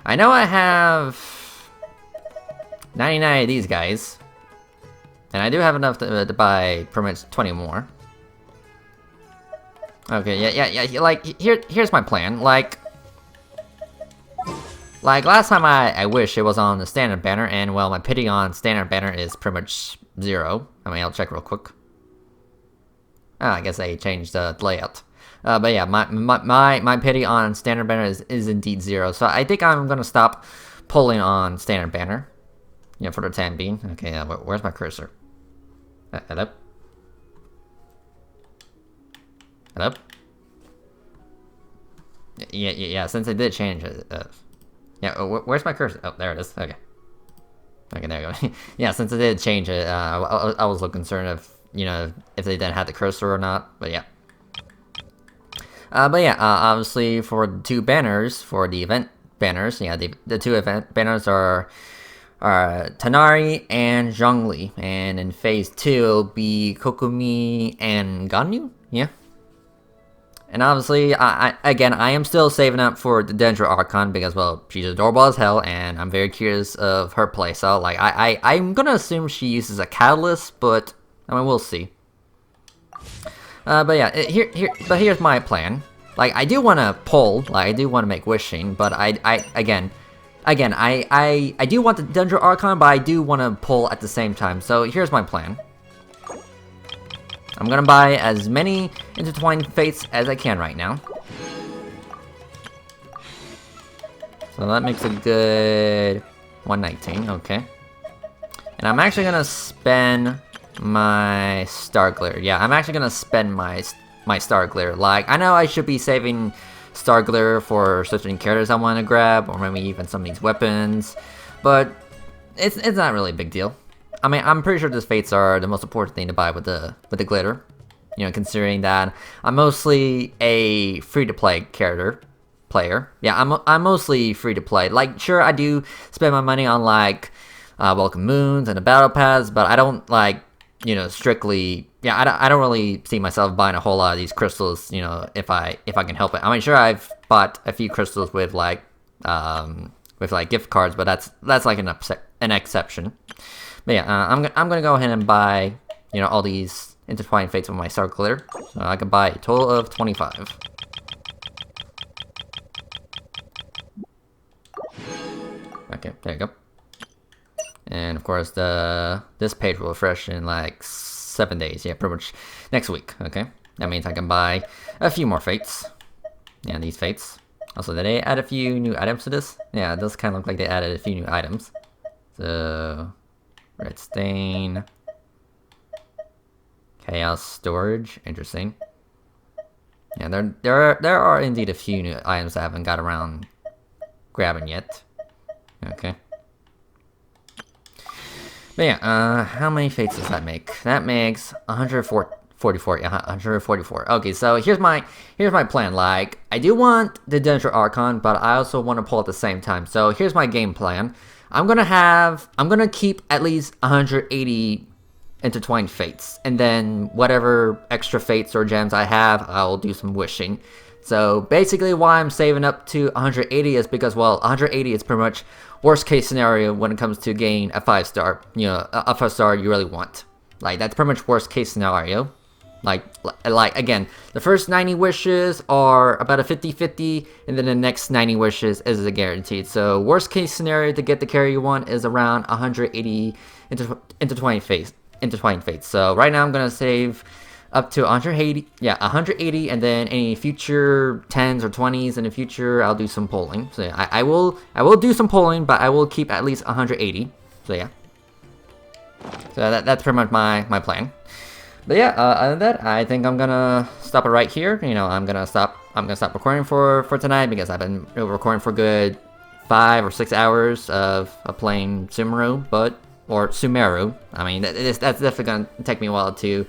I know I have... 99 of these guys. And I do have enough to buy pretty much 20 more. Okay, yeah, like, here's my plan. Like last time I wish it was on the standard banner, and well, my pity on standard banner is pretty much 0. I mean, I'll check real quick. Oh, I guess I changed the layout. But yeah, my pity on standard banner is indeed 0. So I think I'm gonna stop pulling on standard banner. Yeah, for the time being. Okay, where's my cursor? Hello? Hello? Yeah, since I did change it, yeah, where's my cursor? Oh, there it is, okay. Okay, there you go. Yeah, since I did change it, I was a little concerned if, you know, if they didn't have the cursor or not, but yeah. Obviously for the two banners, for the event banners, yeah, the two event banners are Tanari and Zhongli, and in phase 2 it'll be Kokumi and Ganyu, yeah. And obviously, I am still saving up for the Dendro Archon because, well, she's adorable as hell, and I'm very curious of her playstyle. Like, I'm gonna assume she uses a catalyst, but I mean, we'll see. But yeah, here's my plan. Like, I do want to pull, like, I do want to make wishing, but I do want the Dendro Archon, but I do want to pull at the same time. So here's my plan. I'm gonna buy as many intertwined fates as I can right now. So that makes a good 119, okay. And I'm actually gonna spend my Star Glitter. Yeah, I'm actually gonna spend my Star Glitter. Like, I know I should be saving Star Glitter for certain characters I want to grab, or maybe even some of these weapons, but it's not really a big deal. I mean, I'm pretty sure the fates are the most important thing to buy with the glitter. You know, considering that I'm mostly a free-to-play player. Yeah, I'm mostly free-to-play. Like, sure, I do spend my money on like Welcome Moons and the Battle Pass, but I don't like, you know, strictly. Yeah, I don't really see myself buying a whole lot of these crystals. You know, if I can help it. I mean, sure, I've bought a few crystals with like gift cards, but that's like an exception. But yeah, I'm gonna go ahead and buy, you know, all these Intertwined Fates with my Star Glitter. So I can buy a total of 25. Okay, there you go. And of course, this page will refresh in like 7 days. Yeah, pretty much next week. Okay, that means I can buy a few more fates. Yeah, these fates. Also, did they add a few new items to this? Yeah, it does kind of look like they added a few new items. So, Red Stain, Chaos Storage, interesting. Yeah, there are indeed a few new items I haven't got around grabbing yet. Okay. But yeah, how many fates does that make? That makes 144. Yeah, 144. Okay, so here's my plan. Like, I do want the Dendro Archon, but I also want to pull at the same time. So here's my game plan. I'm gonna keep at least 180 Intertwined Fates, and then whatever extra fates or gems I have, I'll do some wishing. So basically why I'm saving up to 180 is because, well, 180 is pretty much worst case scenario when it comes to getting a 5-star, you know, a 5-star you really want. Like, that's pretty much worst case scenario. Like again, the first 90 wishes are about a 50-50, and then the next 90 wishes is a guaranteed. So worst case scenario to get the carry you want is around 180 Intertwined Fates. So right now I'm gonna save up to 180. Yeah, 180, and then any future 10s or 20s in the future, I'll do some polling. So yeah, I will do some polling, but I will keep at least 180. So yeah. So that's pretty much my plan. But yeah, other than that, I think I'm gonna stop it right here. You know, I'm gonna stop recording for tonight because I've been recording for a good 5 or 6 hours of playing Sumeru, or Sumeru. I mean, that's definitely gonna take me a while to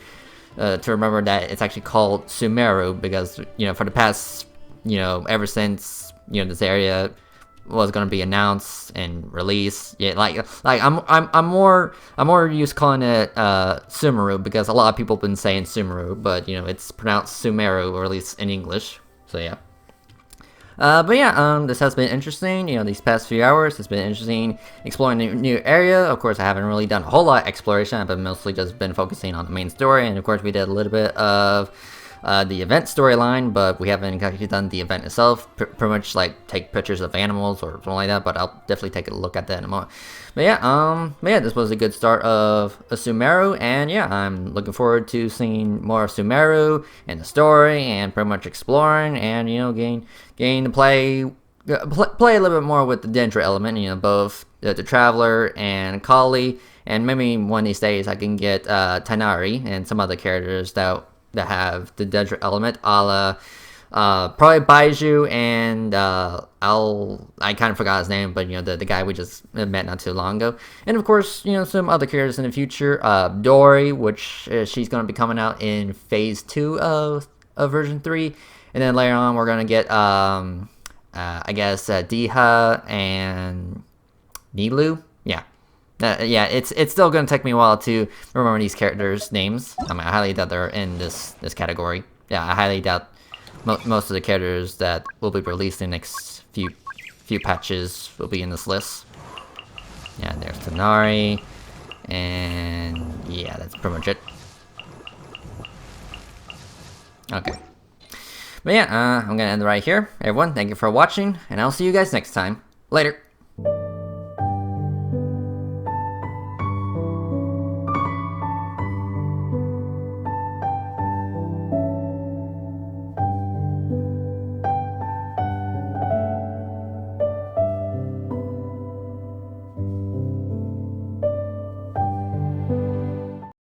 remember that it's actually called Sumeru, because, you know, for the past, you know, ever since, you know, this area was gonna be announced and released, yeah, like I'm more used to calling it Sumeru, because a lot of people have been saying Sumeru, but, you know, it's pronounced Sumeru, or at least in English. So yeah. But yeah, this has been interesting. You know, these past few hours, it's been interesting exploring a new area. Of course, I haven't really done a whole lot of exploration. I've mostly just been focusing on the main story, and of course, we did a little bit of the event storyline, but we haven't actually done the event itself. Pretty much like take pictures of animals or something like that, but I'll definitely take a look at that in a moment. But yeah, this was a good start of Sumeru, and yeah, I'm looking forward to seeing more of Sumeru and the story, and pretty much exploring, and, you know, getting to play a little bit more with the Dendro element. You know, both the Traveler and Kali, and maybe one of these days I can get Tanari and some other characters that have the Dendro element, a la probably Baiju and I kind of forgot his name, but, you know, the guy we just met not too long ago. And of course, you know, some other characters in the future. Dory, which she's going to be coming out in Phase 2 of version 3. And then later on, we're going to get, I guess, Diha and Nilu. Yeah. Yeah, it's still going to take me a while to remember these characters' names. I mean, I highly doubt they're in this category. Yeah, I highly doubt most of the characters that will be released in the next few patches will be in this list. Yeah, there's Tanari, and yeah, that's pretty much it. Okay. But yeah, I'm gonna end it right here. Everyone, thank you for watching, and I'll see you guys next time. Later.